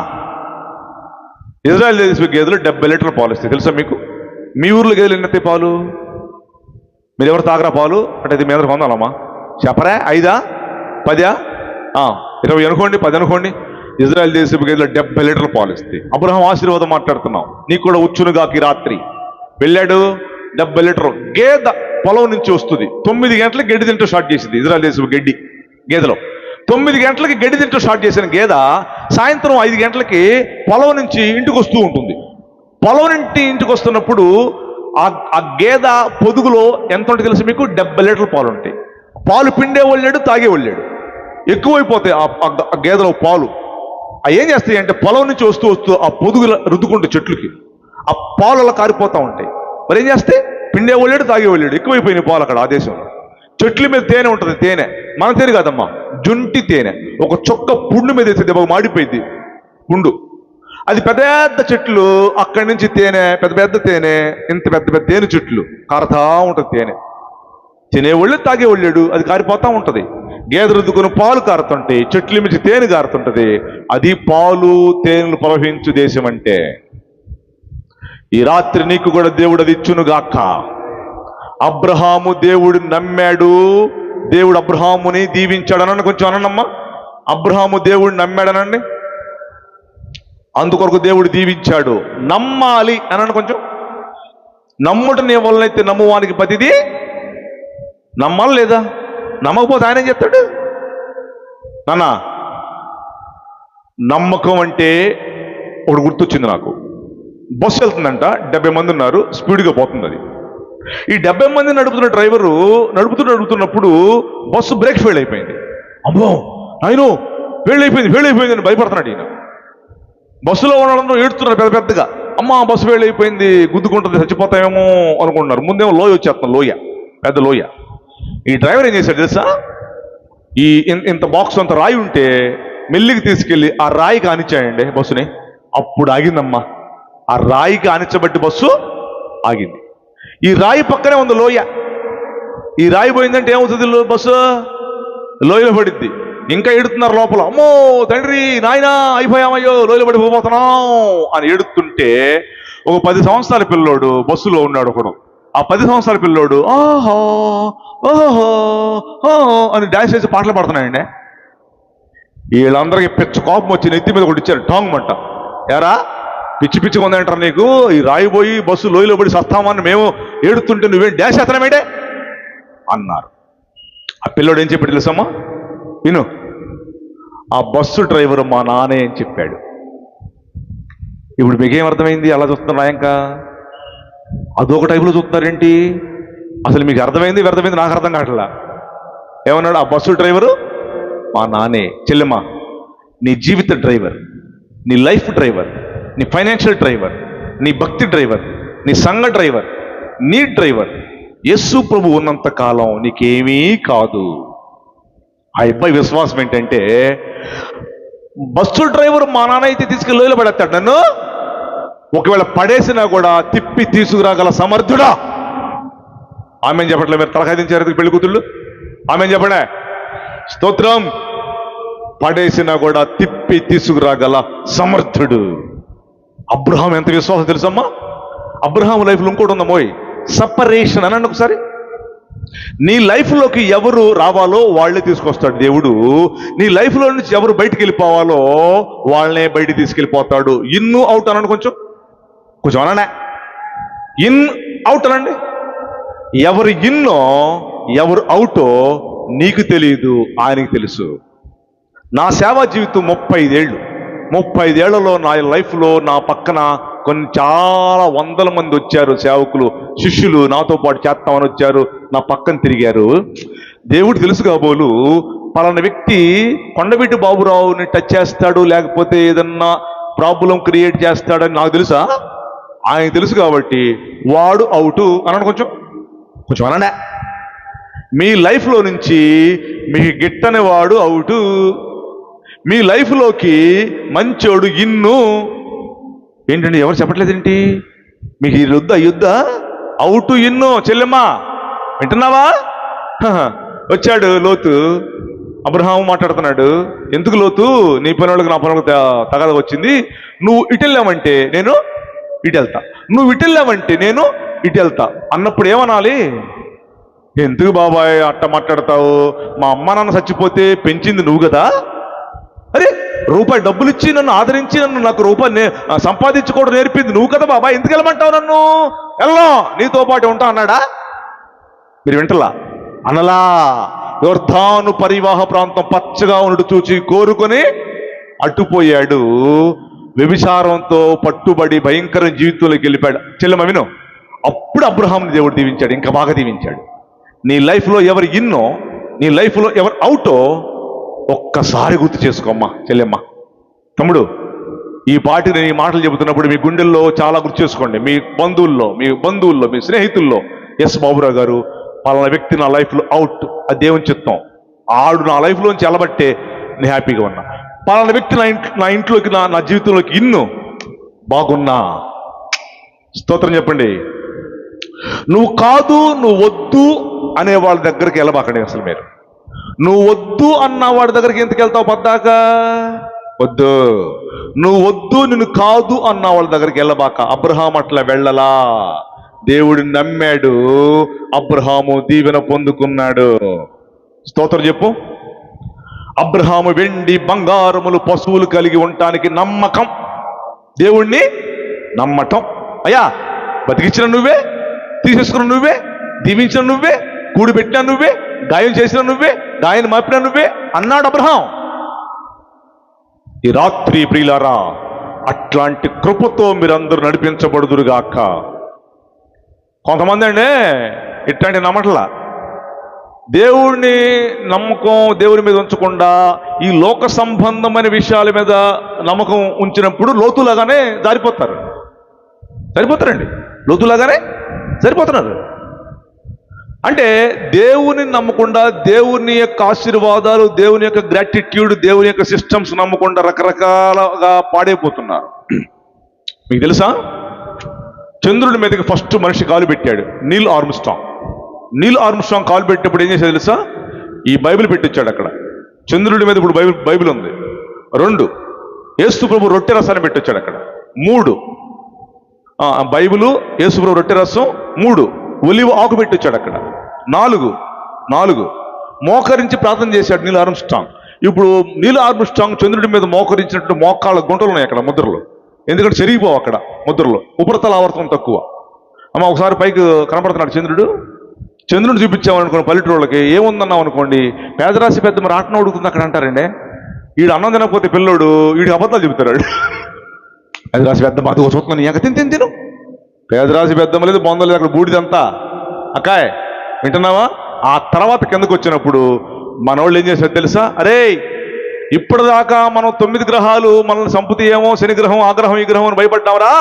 ఇజ్రాయెల్ దేశ గేదెలు 70 లీటర్ల పాలు ఇస్తాయి తెలుసా మీకు? మీ ఊర్లో గేదెలు ఎన్ని పాలు? మీరు ఎవరు తాగరా పాలు అంటే ఇది మీ అందరికి పొందాలమ్మా? చెప్పరా? 5, 10, 20 అనుకోండి, 10 అనుకోండి. ఇజ్రాయెల్ దేశపు గేదెలు 70 లీటర్ల పాలు ఇస్తాయి. అబ్రహాం ఆశీర్వాదం మాట్లాడుతున్నాం. నీకు కూడా వచ్చునుగాకి రాత్రి. వెళ్ళాడు, 70 లీటర్ గేదె పొలం నుంచి వస్తుంది. 9 గంటలకు గడ్డి తింటూ స్టార్ట్ చేసింది ఇజ్రాయెల్ దేశపు గేదెలో. 9 గంటలకి గడ్డి తింటూ స్టార్ట్ చేసిన గేదె సాయంత్రం 5 గంటలకి పొలం నుంచి ఇంటికి వస్తూ ఉంటుంది. పొలం నుండి ఇంటికి వస్తున్నప్పుడు ఆ గేదె పొదుగులో ఎంత ఉంటుంది తెలుసు మీకు? 70 లీటర్ల పాలు ఉంటాయి. పాలు పిండే వాళ్ళాడు, తాగే వాళ్ళాడు. ఎక్కువైపోతాయి ఆ గేదెలో పాలు. అవి ఏం చేస్తాయి అంటే పొలం నుంచి వస్తూ ఆ పొదుగు రుద్దుకుంటే చెట్లకి ఆ పాలు అలా కారిపోతూ ఉంటాయి. మరి ఏం చేస్తే పిండేవాళ్ళు లేడు, తాగేవాళ్ళు లేడు, ఎక్కువైపోయినాయి పాలు అక్కడ ఆ దేశంలో. చెట్ల మీద తేనె ఉంటుంది, తేనె మన తేనె కాదమ్మా, జుంటి తేనె. ఒక చొక్క పుండు మీద వేస్తే దెబ్బ మాడిపోయింది పుండు. అది పెద్ద పెద్ద చెట్లు, అక్కడి నుంచి తేనె, పెద్ద పెద్ద తేనె, ఇంత పెద్ద పెద్ద తేనె చెట్లు కారుతా ఉంటుంది తేనె. తినేవాళ్ళు తాగేవాళ్ళు లేడు, అది కారిపోతా ఉంటుంది. గేదె రుద్దుకుని పాలు కారుతుంటాయి, చెట్ల నుంచి తేనె కారుతుంటది. అది పాలు తేనెలు ప్రవహించు దేశం అంటే. ఈ రాత్రి నీకు కూడా దేవుడు అది ఇచ్చునుగాక. అబ్రహాము దేవుడు నమ్మాడు, దేవుడు అబ్రహాముని దీవించాడనని కొంచెం అనమ్మా. అబ్రహాము దేవుడు నమ్మాడనండి, అందుకొరకు దేవుడు దీవించాడు. నమ్మాలి అనండి కొంచెం. నమ్ముట నీ వలనైతే నమ్మువానికి ప్రతిదీ. నమ్మాలి లేదా? నమ్మకపోతే ఆయన ఏం చెప్తాడు? నాన్న, నమ్మకం అంటే ఒకటి గుర్తొచ్చింది నాకు. బస్సు వెళ్తుందంట, 70 మంది ఉన్నారు, స్పీడ్గా పోతుంది అది. ఈ 70 మంది నడుపుతున్న డ్రైవరు నడుపుతున్నప్పుడు బస్సు బ్రేక్ ఫెయిల్ అయిపోయింది. అమ్మో ఆయన ఫెయిల్ అయిపోయింది అని భయపడుతున్నాడు ఈయన. బస్సులో ఉండడంతో ఏడుతున్నారు పెద్ద పెద్దగా. అమ్మ బస్సు ఫెయిల్ అయిపోయింది, గుద్దుకుంటుంది, చచ్చిపోతామేమో అనుకుంటున్నారు. ముందేమో లోయ వచ్చేస్తున్నాం, లోయ, పెద్ద లోయ. ఈ డ్రైవర్ ఏం చేశాడు తెలుసా? ఈ ఇంత బాక్స్ అంత రాయి ఉంటే మెల్లికి తీసుకెళ్ళి ఆ రాయికి ఆనిచ్చాయండి బస్సుని. అప్పుడు ఆగిందమ్మా. ఆ రాయికి ఆనిచ్చబట్టి బస్సు ఆగింది. ఈ రాయి పక్కనే ఉంది లోయ. ఈ రాయి పోయిందంటే ఏమవుతుంది? బస్సు లోయలో పడిద్ది. ఇంకా ఏడుతున్నారు లోపల. అమ్మో తండ్రి, నాయనా, అయిపోయామయ్యో, లోయలో పడిపోతున్నాం అని ఏడుతుంటే ఒక 10 సంవత్సరాల పిల్లోడు బస్సులో ఉన్నాడు ఒకడు. ఆ 10 సంవత్సరాల పిల్లోడు ఆహో ఓహో ఓహో అని డాన్స్ చేసి పాటలు పాడుతున్నాయండి. వీళ్ళందరికీ పిచ్చ కోపం వచ్చి నెత్తి మీద ఒకటి ఇచ్చారు, టాంగ్ మంట. ఎరా పిచ్చి పిచ్చిగా ఉందంటారు నీకు? ఈ రాయిపోయి బస్సు లోయలో పడి సస్తామని మేము ఏడుతుంటే నువ్వేం డాన్స్ చేస్తున్నామేంటే అన్నారు. ఆ పిల్లోడు ఏం చెప్పాడు తెలుసమ్మా? విను. ఆ బస్సు డ్రైవర్ మా నాన్నే అని చెప్పాడు. ఇప్పుడు మీకేం అర్థమైంది? అలా చూస్తున్నారు ఇంకా అదొక టైపులో చూస్తున్నారేంటి? అసలు మీకు అర్థమైంది వ్యర్థమైంది నాకు అర్థం కావట్లా. ఏమన్నాడు? ఆ బస్సు డ్రైవరు మా నాన్నే. చెల్లెమ్మ, నీ జీవిత డ్రైవర్, నీ లైఫ్ డ్రైవర్, నీ ఫైనాన్షియల్ డ్రైవర్, నీ భక్తి డ్రైవర్, నీ సంఘ డ్రైవర్, నీ డ్రైవర్ యేసు ప్రభు ఉన్నంత కాలం నీకేమీ కాదు. ఆ అబ్బాయి విశ్వాసం ఏంటంటే, బస్సు డ్రైవర్ మా నాన్న అయితే తీసుకెళ్ళి లోయలో పడేస్తాడు నన్ను, ఒకవేళ పడేసినా కూడా తిప్పి తీసుకురాగల సమర్థుడా. ఆమెను చెప్పట్లే? మీరు తలకాయ దించారు పెళ్లి కూతుళ్ళు. ఆమెను చెప్పడే? స్తోత్రం. పడేసినా కూడా తిప్పి తీసుకురాగల సమర్థుడు. అబ్రహాం ఎంత విశ్వాసం తెలుసమ్మా? అబ్రహాం లైఫ్లో ఇంకోటి ఉందమ్మోయ్, సపరేషన్ అనండి ఒకసారి. నీ లైఫ్లోకి ఎవరు రావాలో వాళ్ళే తీసుకొస్తాడు దేవుడు. నీ లైఫ్లో నుంచి ఎవరు బయటికి వెళ్ళిపోవాలో వాళ్ళనే బయటికి తీసుకెళ్ళిపోతాడు. ఇన్ అవుట్ అనండి కొంచెం అనండి. ఇన్ అవుట్ అనండి. ఎవరు ఇన్నో ఎవరు అవుటో నీకు తెలియదు, ఆయనకి తెలుసు. నా సేవా జీవితం 35 ఏళ్ళు. 35 ఏళ్లలో నా లైఫ్లో నా పక్కన చాలా వందల మంది వచ్చారు సేవకులు, శిష్యులు నాతో పాటు చేస్తామని వచ్చారు, నా పక్కన తిరిగారు. దేవుడు తెలుసు కాబోలు పలానా వ్యక్తి కొండవీటి బాబురావుని టచ్ చేస్తాడు, లేకపోతే ఏదన్నా ప్రాబ్లం క్రియేట్ చేస్తాడని నాకు తెలుసా? ఆయన తెలుసు కాబట్టి వాడు అవుటు అన్నాడు. కొంచెం అనండి. మీ లైఫ్లో నుంచి మీకు గిట్టని వాడు అవుటు, మీ లైఫ్లోకి మంచోడు ఇన్ను. ఏంటండి ఎవరు చెప్పట్లేదేంటి? మీకు ఈ యుద్ధ అవుటు ఇన్ను. చెల్లెమ్మా వింటున్నావా? వచ్చాడు లోతు, అబ్రహాము మాట్లాడుతున్నాడు. ఎందుకు లోతు, నీ పనులకు నా పనులకు తగద వచ్చింది. నువ్వు ఇటు వెళ్ళావంటే నేను ఇటు వెళ్తా, నువ్వు ఇటు వెళ్ళావంటే నేను ఇటు వెళ్తా అన్నప్పుడు ఏమనాలి? ఎందుకు బాబాయ్ అట్ట మాట్లాడతావు? మా అమ్మ నాన్న చచ్చిపోతే పెంచింది నువ్వు కదా. అరే రూపాయి డబ్బులు ఇచ్చి నన్ను ఆదరించి నాకు రూపాయి సంపాదించుకోవడం నేర్పింది నువ్వు కదా బాబాయ్, ఎందుకు వెళ్ళమంటావు నన్ను? వెళ్ళను, నీతో పాటు ఉంటా అన్నాడా? మీరు వింటలా? అనలా. యోర్దాను పరివాహ ప్రాంతం పచ్చగా ఉన్నట్టు చూచి కోరుకొని అట్టుపోయాడు. వ్యభిచారంతో పట్టుబడి భయంకర జీవితంలోకి వెళ్ళిపోయాడు. చెల్లెమ్మ విను. అప్పుడు అబ్రహాంని దేవుడు దీవించాడు, ఇంకా బాగా దీవించాడు. నీ లైఫ్లో ఎవరు ఇన్నో, నీ లైఫ్లో ఎవరు అవుటో ఒక్కసారి గుర్తు చేసుకోమ్మా చెల్లెమ్మ. తమ్ముడు, ఈ పాటి నేను ఈ మాటలు చెబుతున్నప్పుడు మీ గుండెల్లో చాలా గుర్తు చేసుకోండి. మీ బంధువుల్లో, మీ స్నేహితుల్లో ఎస్ బాబురావు గారు పలానా వ్యక్తి నా లైఫ్లో అవుట్, అది దేవుని చిత్తం, ఆడు నా లైఫ్లోంచి వెళ్ళబట్టే నేను హ్యాపీగా ఉన్నా. పలానా వ్యక్తి నా ఇంట్లోకి నా జీవితంలోకి ఇన్ను బాగున్నా. స్తోత్రం చెప్పండి. నువ్వు కాదు, నువ్వు వద్దు అనే వాళ్ళ దగ్గరికి వెళ్ళబాకండి. అసలు మీరు నువ్వు వద్దు అన్న వాడి దగ్గరికి ఎందుకు వెళ్తావు? పద్దాక వద్దు. నువ్వు వద్దు, నిన్ను కాదు అన్న వాళ్ళ దగ్గరికి వెళ్ళబాక. అబ్రహాం అట్లా వెళ్ళలా. దేవుడిని నమ్మాడు, అబ్రహాము దీవెన పొందుకున్నాడు. స్తోత్రం చెప్పు. అబ్రహాము వెండి బంగారములు పశువులు కలిగి ఉండటానికి నమ్మకం, దేవుణ్ణి నమ్మటం. అయ్యా బతికించిన నువ్వే, తీసేసుకున్న నువ్వే, దీవించిన నువ్వే, కూడిపెట్టిన నువ్వే, గాయం చేసిన నువ్వే, గాయం మాపిన నువ్వే అన్నాడు అబ్రహాం. ఈ రాత్రి ప్రియులారా, అట్లాంటి కృపతో మీరందరూ నడిపించబడుదురుగాక. కొంతమంది అండి ఇట్లాంటి నమ్మట్లా, దేవుడిని నమ్మకం దేవుని మీద ఉంచకుండా ఈ లోక సంబంధమైన విషయాల మీద నమ్మకం ఉంచినప్పుడు లోతులాగానే సరిపోతారండి. లోతులాగానే సరిపోతున్నారు. అంటే దేవుని నమ్మకుండా, దేవుని యొక్క ఆశీర్వాదాలు, దేవుని యొక్క గ్రాటిట్యూడ్, దేవుని యొక్క సిస్టమ్స్ నమ్మకుండా రకరకాలుగా పాడైపోతున్నారు. మీకు తెలుసా, చంద్రుడి మీదకి ఫస్ట్ మనిషి కాలు పెట్టాడు నీల్ ఆర్మ్స్ట్రాంగ్ కాలు పెట్టినప్పుడు ఏం చేసేది తెలుసా? ఈ బైబిల్ పెట్టించాడు అక్కడ. చంద్రుడి మీద ఇప్పుడు బైబిల్ ఉంది. 2 యేసు ప్రభు రొట్టె రసాన్ని పెట్టొచ్చాడు అక్కడ. 3 బైబిలు, యేసు ప్రభు రొట్టె రసం. 3 ఒలివ ఆకు పెట్టొచ్చాడు అక్కడ. 4 మోకరించి ప్రార్థన చేశాడు నీల్ ఆర్మ్స్ట్రాంగ్. ఇప్పుడు నీల్ ఆర్మ్స్ట్రాంగ్ చంద్రుడి మీద మోకరించినట్టు మోకాళ్ళ గుంటలు ఉన్నాయి అక్కడ ముద్రలు. ఎందుకంటే చెరిగిపోవు అక్కడ ముద్రలు, ఉపరితల ఆవర్తనం తక్కువ. ఒకసారి పైకి కనపడుతున్నాడు చంద్రుడిని చూపించామనుకోండి పల్లెటూళ్ళకి, ఏముందన్నాం అనుకోండి, పేదరాశి పెద్ద రాట్నం ఉడుకుతుంది అక్కడ అంటారండి. వీడు అన్నం తినకపోతే పిల్లోడు వీడికి అబద్ధాలు చెబుతాడు. పేదరాశి పెద్దమ్మ అది చూస్తున్నాను, నీకు తిను. పేదరాశి పెద్దమ్మ లేదు, బొందలేదు, అక్కడ బూడిదంతా. అక్కాయ్ వింటున్నావా? ఆ తర్వాత కిందకు వచ్చినప్పుడు మనోళ్ళు ఏం చేశారు తెలుసా? అరే ఇప్పటిదాకా మనం 9 గ్రహాలు మనల్ని సంపుతీయేమో, శని గ్రహం, ఆ గ్రహం, ఈ గ్రహం అని భయపడ్డావరా,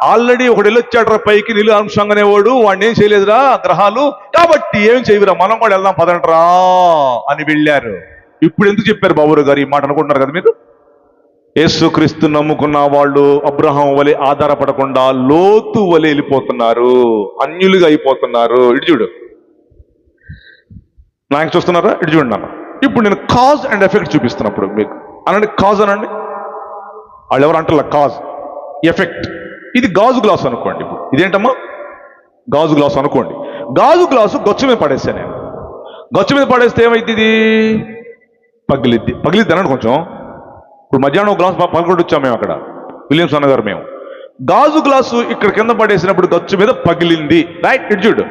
ఆల్రెడీ ఒకడు వెళ్ళొచ్చాడు రా పైకి, నీళ్ళు ఆర్మ్స్ట్రాంగ్ అనేవాడు, వాడిని ఏం చేయలేదురా గ్రహాలు, కాబట్టి ఏం చేయవురా, మనం కూడా వెళ్దాం పదంట్రా అని వెళ్ళారు. ఇప్పుడు ఎందుకు చెప్పారు బాబురావు గారు ఈ మాట అనుకుంటున్నారు కదా మీరు? యేసుక్రీస్తు నమ్ముకున్న వాళ్ళు అబ్రహాం వలె ఆధారపడకుండా లోతు వలె వెళ్ళిపోతున్నారు, అన్యులుగా అయిపోతున్నారు. ఇటు చూడు, నాకు చూస్తున్నారా? ఇటు చూడండి నాన్న. ఇప్పుడు నేను కాజ్ అండ్ ఎఫెక్ట్ చూపిస్తున్నప్పుడు మీకు అనండి, కాజ్ అనండి. వాళ్ళు ఎవరు అంటారు కాజ్ ఎఫెక్ట్. ఇది గాజు గ్లాసు అనుకోండి. ఇప్పుడు ఇదేంటమ్మా? గాజు గ్లాసు అనుకోండి. గాజు గ్లాసు గొచ్చ మీద పడేస్తాను నేను. గొచ్చ మీద పడేస్తే ఏమైంది? ఇది పగిలిద్ది అనండి కొంచెం. ఇప్పుడు మధ్యాహ్నం ఒక గ్లాసు పగలగొట్టి వచ్చాము మేము అక్కడ, విలియమ్స్ అన్నగారు మేము. గాజు గ్లాసు ఇక్కడ కింద పడేసినప్పుడు గచ్చు మీద పగిలింది, రైట్? ఇటు చూడు,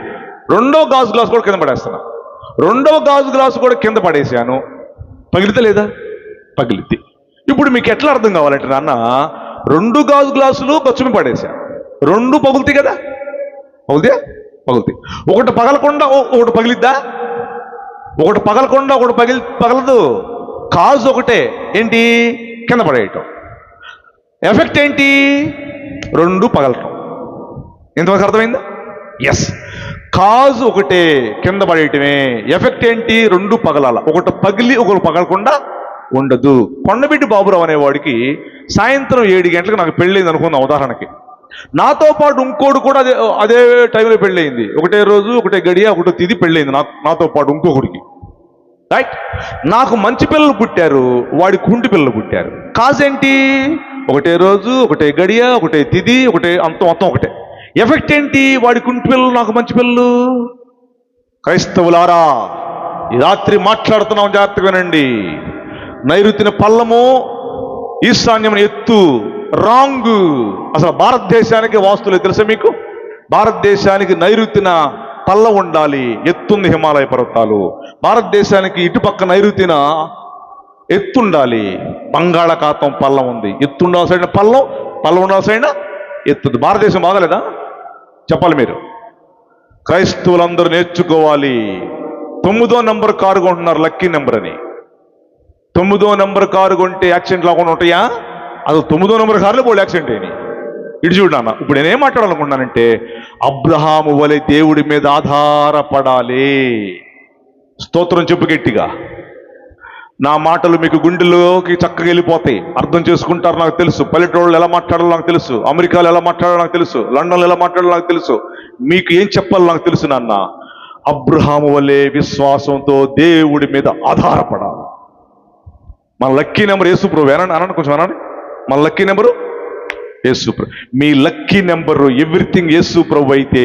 2వ గాజు గ్లాసు కూడా కింద పడేస్తున్నా. 2వ గాజు గ్లాసు కూడా కింద పడేసాను, పగిలితే లేదా? పగిలిద్ది. ఇప్పుడు మీకు ఎట్లా అర్థం కావాలంటే నాన్న, 2 గాజు గ్లాసులు గచ్చు మీద పడేసాను, 2 పగులుతాయి కదా? పగులుతాయి. ఒకటి పగలకుండా ఒకటి పగిలిద్దా? ఒకటి పగలకుండా ఒకటి పగలదు. కాజ్ ఒకటే, ఏంటి? కింద పడేయటం. ఎఫెక్ట్ ఏంటి? 2 పగలటం. ఎంతవరకు అర్థమైందా? ఎస్, కాజ్ ఒకటే, కింద పడేయటమే. ఎఫెక్ట్ ఏంటి? 2 పగలాల. ఒకటి పగిలి ఒకటి పగలకుండా ఉండదు. కొండబిడ్డి బాబురావు అనేవాడికి సాయంత్రం 7 గంటలకు నాకు పెళ్ళయింది అనుకుందాం ఉదాహరణకి. నాతో పాటు ఇంకోడు కూడా అదే టైంలో పెళ్ళయింది. ఒకటే రోజు, ఒకటే గడియ, ఒకటో తిది పెళ్ళయింది నాతో పాటు ఇంకొకడికి, రైట్? నాకు మంచి పిల్లలు పుట్టారు, వాడి కుంటి పిల్లలు పుట్టారు. కాజ్ ఏంటి? ఒకటే రోజు, ఒకటే గడియ, ఒకటే తిది, ఒకటే మొత్తం ఒకటే. ఎఫెక్ట్ ఏంటి? వాడి కుంటి పిల్లలు, నాకు మంచి పిల్లలు. క్రైస్తవులారా, ఈ రాత్రి మాట్లాడుతున్నాం, జాగ్రత్తగా వినండి. నైరుతిన పల్లము, ఈశాన్యమున ఎత్తు, రాంగ్. అసలు భారతదేశానికి వాస్తులే తెలుసా మీకు? భారతదేశానికి నైరుతిన పల్లం ఉండాలి, ఎత్తుంది హిమాలయ పర్వతాలు. భారతదేశానికి ఇటుపక్క నైరుతిన ఎత్తుండాలి, బంగాళాఖాతం పల్లం ఉంది. ఎత్తుండాల్సిన పల్లం ఉండాల్సిన ఎత్తుంది. భారతదేశం బాగలేదా? చెప్పాలి మీరు. క్రైస్తవులందరూ నేర్చుకోవాలి. 9వ నెంబర్ కారు కొంటున్నారు, లక్కీ నెంబర్ అని. 9వ నెంబర్ కారు కొంటే యాక్సిడెంట్ లేకుండా ఉంటాయా? అది 9వ నెంబర్ కారులో పోయి యాక్సిడెంట్ అయినాయి. ఇటు చూడు నాన్న, ఇప్పుడు నేనేం మాట్లాడాలనుకుంటున్నానంటే అబ్రహాము వలె దేవుడి మీద ఆధారపడాలి. స్తోత్రం చెప్పు గట్టిగా. నా మాటలు మీకు గుండెల్లోకి చక్కగా వెళ్ళిపోతాయి, అర్థం చేసుకుంటారు నాకు తెలుసు. పల్లెటూళ్ళు ఎలా మాట్లాడాలో నాకు తెలుసు, అమెరికాలో ఎలా మాట్లాడాలో నాకు తెలుసు, లండన్లో ఎలా మాట్లాడాలో నాకు తెలుసు. మీకు ఏం చెప్పాలో నాకు తెలుసు నాన్న. అబ్రహాము వలె విశ్వాసంతో దేవుడి మీద ఆధారపడాలి. మన లక్కీ నెంబర్ యేసు ప్రభు. అనండి కొంచెం అనండి. మన లక్కీ నెంబరు యేసు ప్రభు. మీ లక్కీ నెంబరు ఎవ్రీథింగ్ యేసు ప్రభు అయితే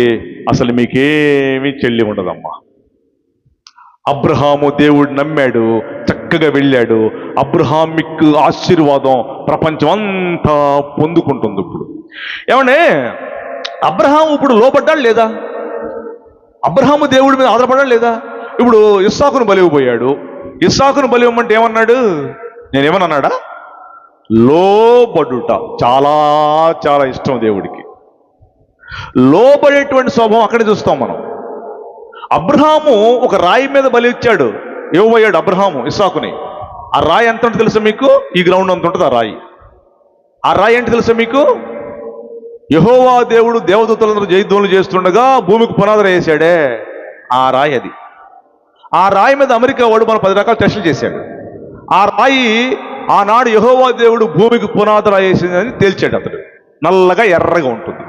అసలు మీకేమీ చెల్లి ఉండదమ్మా. అబ్రహాము దేవుడు నమ్మాడు, చక్కగా వెళ్ళాడు. అబ్రహామిక్ ఆశీర్వాదం ప్రపంచం అంతా పొందుకుంటుంది. ఇప్పుడు ఏమంటే అబ్రహాము ఇప్పుడు లోబడ్డాడు లేదా? అబ్రహాము దేవుడి మీద ఆధారపడ్డాడు లేదా? ఇప్పుడు ఇస్సాకును బలివ్వబోయాడు. ఇస్సాకును బలివ్వమంటే ఏమన్నాడు? నేనేమన్నాడా? లోబడుట చాలా చాలా ఇష్టం దేవుడికి. లోబడేటువంటి స్వభావం అక్కడే చూస్తాం మనం. అబ్రహాము ఒక రాయి మీద బలి ఇచ్చాడు, ఇవ్వబోయాడు అబ్రహాము ఇస్సాకుని. ఆ రాయి ఎంత ఉంటుంది తెలుసా మీకు? ఈ గ్రౌండ్ అంత ఉంటుంది ఆ రాయి. ఆ రాయి ఏంటి తెలుసా మీకు? యెహోవా దేవుడు దేవదూతలందరూ జయధ్వనులు చేస్తుండగా భూమికి పునాదులు వేసాడే ఆ రాయి అది. ఆ రాయి మీద అమెరికా వాడు మన 10 రకాల టెస్టులు చేశాడు. ఆ రాయి ఆనాడు యెహోవా దేవుడు భూమికి పునాదులు వేసిందని తేల్చాడు అతడు. నల్లగా ఎర్రగా ఉంటుంది.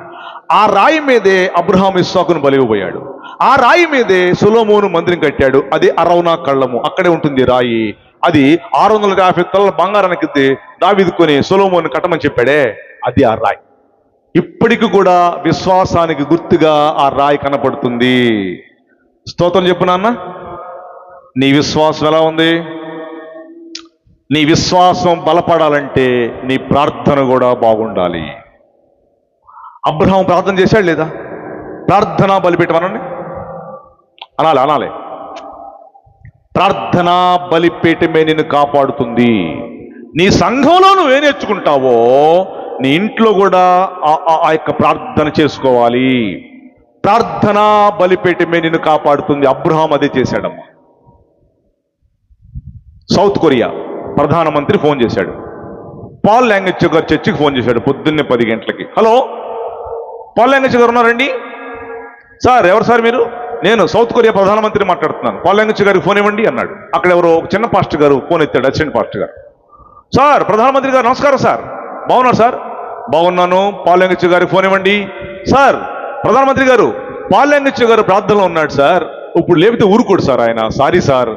ఆ రాయి మీదే అబ్రహాం ఇస్సాకును బలివ్వబోయాడు. ఆ రాయి మీదే సొలొమోను మందిరం కట్టాడు. అది అరౌనా కళ్ళము, అక్కడే ఉంటుంది రాయి. అది 650 తలల బంగారానికి దావీదుకొని సొలొమోను కట్టమని చెప్పాడే, అది ఆ రాయి. ఇప్పటికి కూడా విశ్వాసానికి గుర్తుగా ఆ రాయి కనపడుతుంది. స్తోత్రం చెప్పు నాన్న. నీ విశ్వాసం ఎలా ఉంది? నీ విశ్వాసం బలపడాలంటే నీ ప్రార్థన కూడా బాగుండాలి. అబ్రహాం ప్రార్థన చేశాడు లేదా? ప్రార్థనా బలిపీఠమనండి అనాలి. ప్రార్థనా బలిపీఠమే నిన్ను కాపాడుతుంది. నీ సంఘంలో నువ్వే నేర్చుకుంటావో నీ ఇంట్లో కూడా ఆ యొక్క ప్రార్థన చేసుకోవాలి. ప్రార్థనా బలిపీఠమే నిన్ను కాపాడుతుంది. అబ్రహాం అదే చేశాడమ్మా. సౌత్ కొరియా ప్రధానమంత్రి ఫోన్ చేశాడు. పాల్ ల్యాంగ్వేజ్ గారు చర్చికి ఫోన్ చేశాడు పొద్దున్నే 10 గంటలకి. హలో, పాల్ ల్యాంగ్వేజ్ గారు ఉన్నారండి? సార్, ఎవరు సార్ మీరు? నేను సౌత్ కొరియా ప్రధానమంత్రి మాట్లాడుతున్నాను. పాల్ ల్యాంగ్వేజ్ గారికి ఫోన్ ఇవ్వండి అన్నాడు. అక్కడ ఎవరో ఒక చిన్న పాస్టర్ గారు ఫోన్ ఎత్తాడు, అసిస్టెంట్ పాస్టర్ గారు. సార్, ప్రధానమంత్రి గారు నమస్కారం సార్. బాగున్నారు సార్? బాగున్నాను. పాల్ ల్యాంగ్వేజ్ గారికి ఫోన్ ఇవ్వండి. సార్, ప్రధానమంత్రి గారు పాల్ ల్యాంగ్వేజ్ గారు ప్రార్థనలో ఉన్నాడు సార్, ఇప్పుడు లేపితే ఊరుకోడు సార్ ఆయన. Sorry sir.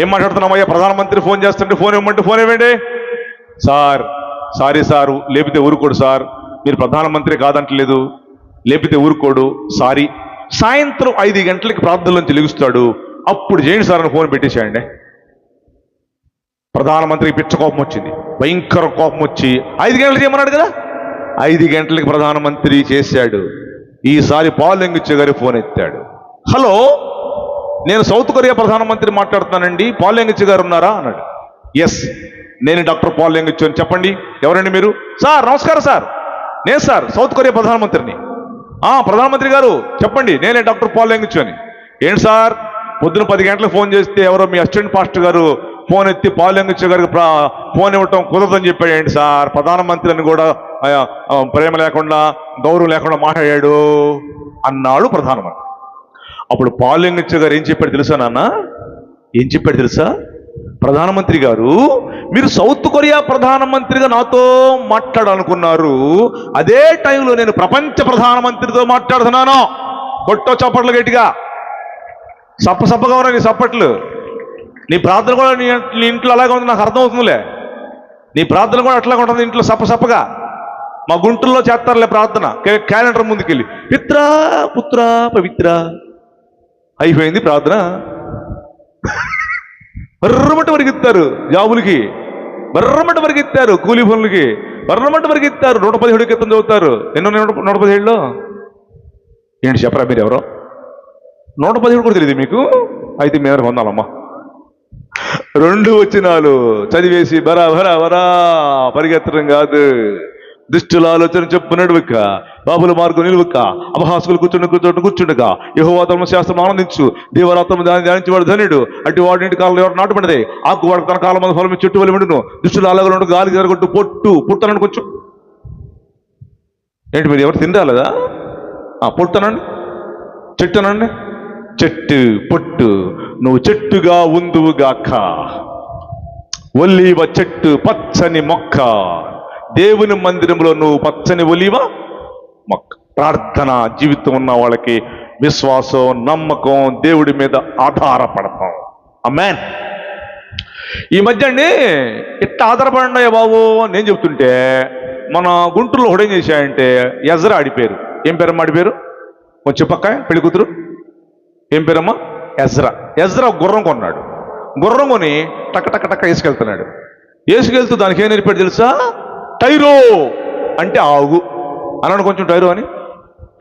ఏం మాట్లాడుతున్నామయ్యా? ప్రధానమంత్రి ఫోన్ చేస్తుంటే ఫోన్ ఇవ్వమంటే ఫోన్ ఇవ్వండి. సార్, సారీ సార్, లేపితే ఊరుకోడు సార్. మీరు ప్రధానమంత్రి కాదంటలేదు, లేపితే ఊరుకోడు. సారీ. సాయంత్రం 5 గంటలకి ప్రార్థనల నుంచి లెగుస్తాడు, అప్పుడు చేయండి సార్ అని ఫోన్ పెట్టేసేయండి. ప్రధానమంత్రికి పిచ్చ కోపం వచ్చింది, భయంకర కోపం వచ్చి 5 గంటలకు చేయమన్నాడు కదా, 5 గంటలకి ప్రధానమంత్రి చేశాడు. ఈసారి పాల్ ల్యాంగ్వేజ్ గారి ఫోన్ ఎత్తాడు. హలో, నేను సౌత్ కొరియా ప్రధానమంత్రి మాట్లాడుతున్నానండి, పాల్ ల్యాంగ్వేజ్ గారు ఉన్నారా అన్నాడు. ఎస్, నేను డాక్టర్ పాల్ ల్యాంగ్వేజ్ అని. చెప్పండి, ఎవరండి మీరు? సార్ నమస్కారం సార్, నేను సార్ సౌత్ కొరియా ప్రధానమంత్రిని. ప్రధానమంత్రి గారు చెప్పండి, నేనే డాక్టర్ పాల్ ల్యాంగ్వేజ్ అని. ఏంటి సార్, పొద్దున 10 గంటలకు ఫోన్ చేస్తే ఎవరో మీ అసిస్టెంట్ పాస్టర్ గారు ఫోన్ ఎత్తి పాల్ ల్యాంగ్వేజ్ గారికి ఫోన్ ఇవ్వటం కుదరదని చెప్పాడు. ఏంటి సార్, ప్రధానమంత్రి అని కూడా ప్రేమ లేకుండా గౌరవం లేకుండా మాట్లాడాడు అన్నాడు ప్రధానమంత్రి. అప్పుడు పాల్ ల్యాంగ్వేజ్ గారు ఏం చెప్పాడు తెలుసా నాన్న? ఏం చెప్పాడు తెలుసా? ప్రధానమంత్రి గారు, మీరు సౌత్ కొరియా ప్రధానమంత్రిగా నాతో మాట్లాడాలనుకున్నారు, అదే టైంలో నేను ప్రపంచ ప్రధానమంత్రితో మాట్లాడుతున్నాను. కొట్టో చప్పట్లు గట్టిగా, సప్పగా ఉన్నాయి నీ సప్పట్లు. నీ ప్రార్థన కూడా నీ ఇంట్లో అలాగే ఉంది, నాకు అర్థమవుతుందిలే. నీ ప్రార్థన కూడా అట్లాగే ఉంటుంది ఇంట్లో, సప్పగా. మా గుంటూరులో చేస్తారులే ప్రార్థన, క్యాలెండర్ ముందుకెళ్ళి పిత్ర పుత్ర పవిత్ర అయిపోయింది ప్రార్థన. బర్రమట వరికిస్తారు జాబులకి, బర్రమట వరికిస్తారు కూలీ పనులకి, బర్రమట వరికిస్తారు. 117 క్రితం చదువుతారు. ఎన్నో 117లో ఏంటి చెప్పరా మీరు? ఎవరో 117 కూడా తెలియదు మీకు? అయితే మేము పొందాలమ్మా. 2 వచనాలు చదివేసి బరా పరిగెత్తడం కాదు. దుష్టుల ఆలోచన చెప్పు నడువుక, బాబుల మార్గం నిలువక, అపహాసుకులు కూర్చుండక, యెహోవా ధర్మశాస్త్రం ఆనందించు, దేవరాత్రం ధ్యానించేవాడు ధనుడు. అటు వాడి ఇంటి కాలంలో ఎవరు నాటుపడితే ఆకు వాడు తన కాలం మంది ఫలం చెట్టు వలి ఉండును. దుష్టులు అలాగ గాలి జరగొట్టు పుట్టాలని కొంచెం ఏంటి మీరు ఎవరు తినరాలేదా? పొట్టనండి, చెట్టు అనండి. చెట్టు పొట్టు, నువ్వు చెట్టుగా ఉందువుగాక, ఒలీవ చెట్టు పచ్చని మొక్క, దేవుని మందిరంలో నువ్వు పచ్చని ఒలీవ మొక్క. ప్రార్థన జీవితం ఉన్న వాళ్ళకి విశ్వాసం, నమ్మకం, దేవుడి మీద ఆధారపడతాం. ఆమేన్. ఈ మధ్య అండి ఇట్లా ఆధారపడినాయా బాబు నేను చెప్తుంటే, మన గుంటూరులో హుడేం చేశాయంటే ఎజ్రా ఆడిపోయారు. ఏం పేరమ్మా ఆడిపోయారు? కొంచెం పక్క పెళ్లి కూతురు ఏం పేరమ్మా? ఎజ్రా. ఎజ్రా గుర్రం కొన్నాడు. గుర్రం కొని టక్క టక్క టక్క వేసుకెళ్తున్నాడు. వేసుకెళ్తూ దానికి ఏం నేర్పాడు తెలుసా? టైరో అంటే ఆగు అన్నాడు. కొంచెం టైరో అని,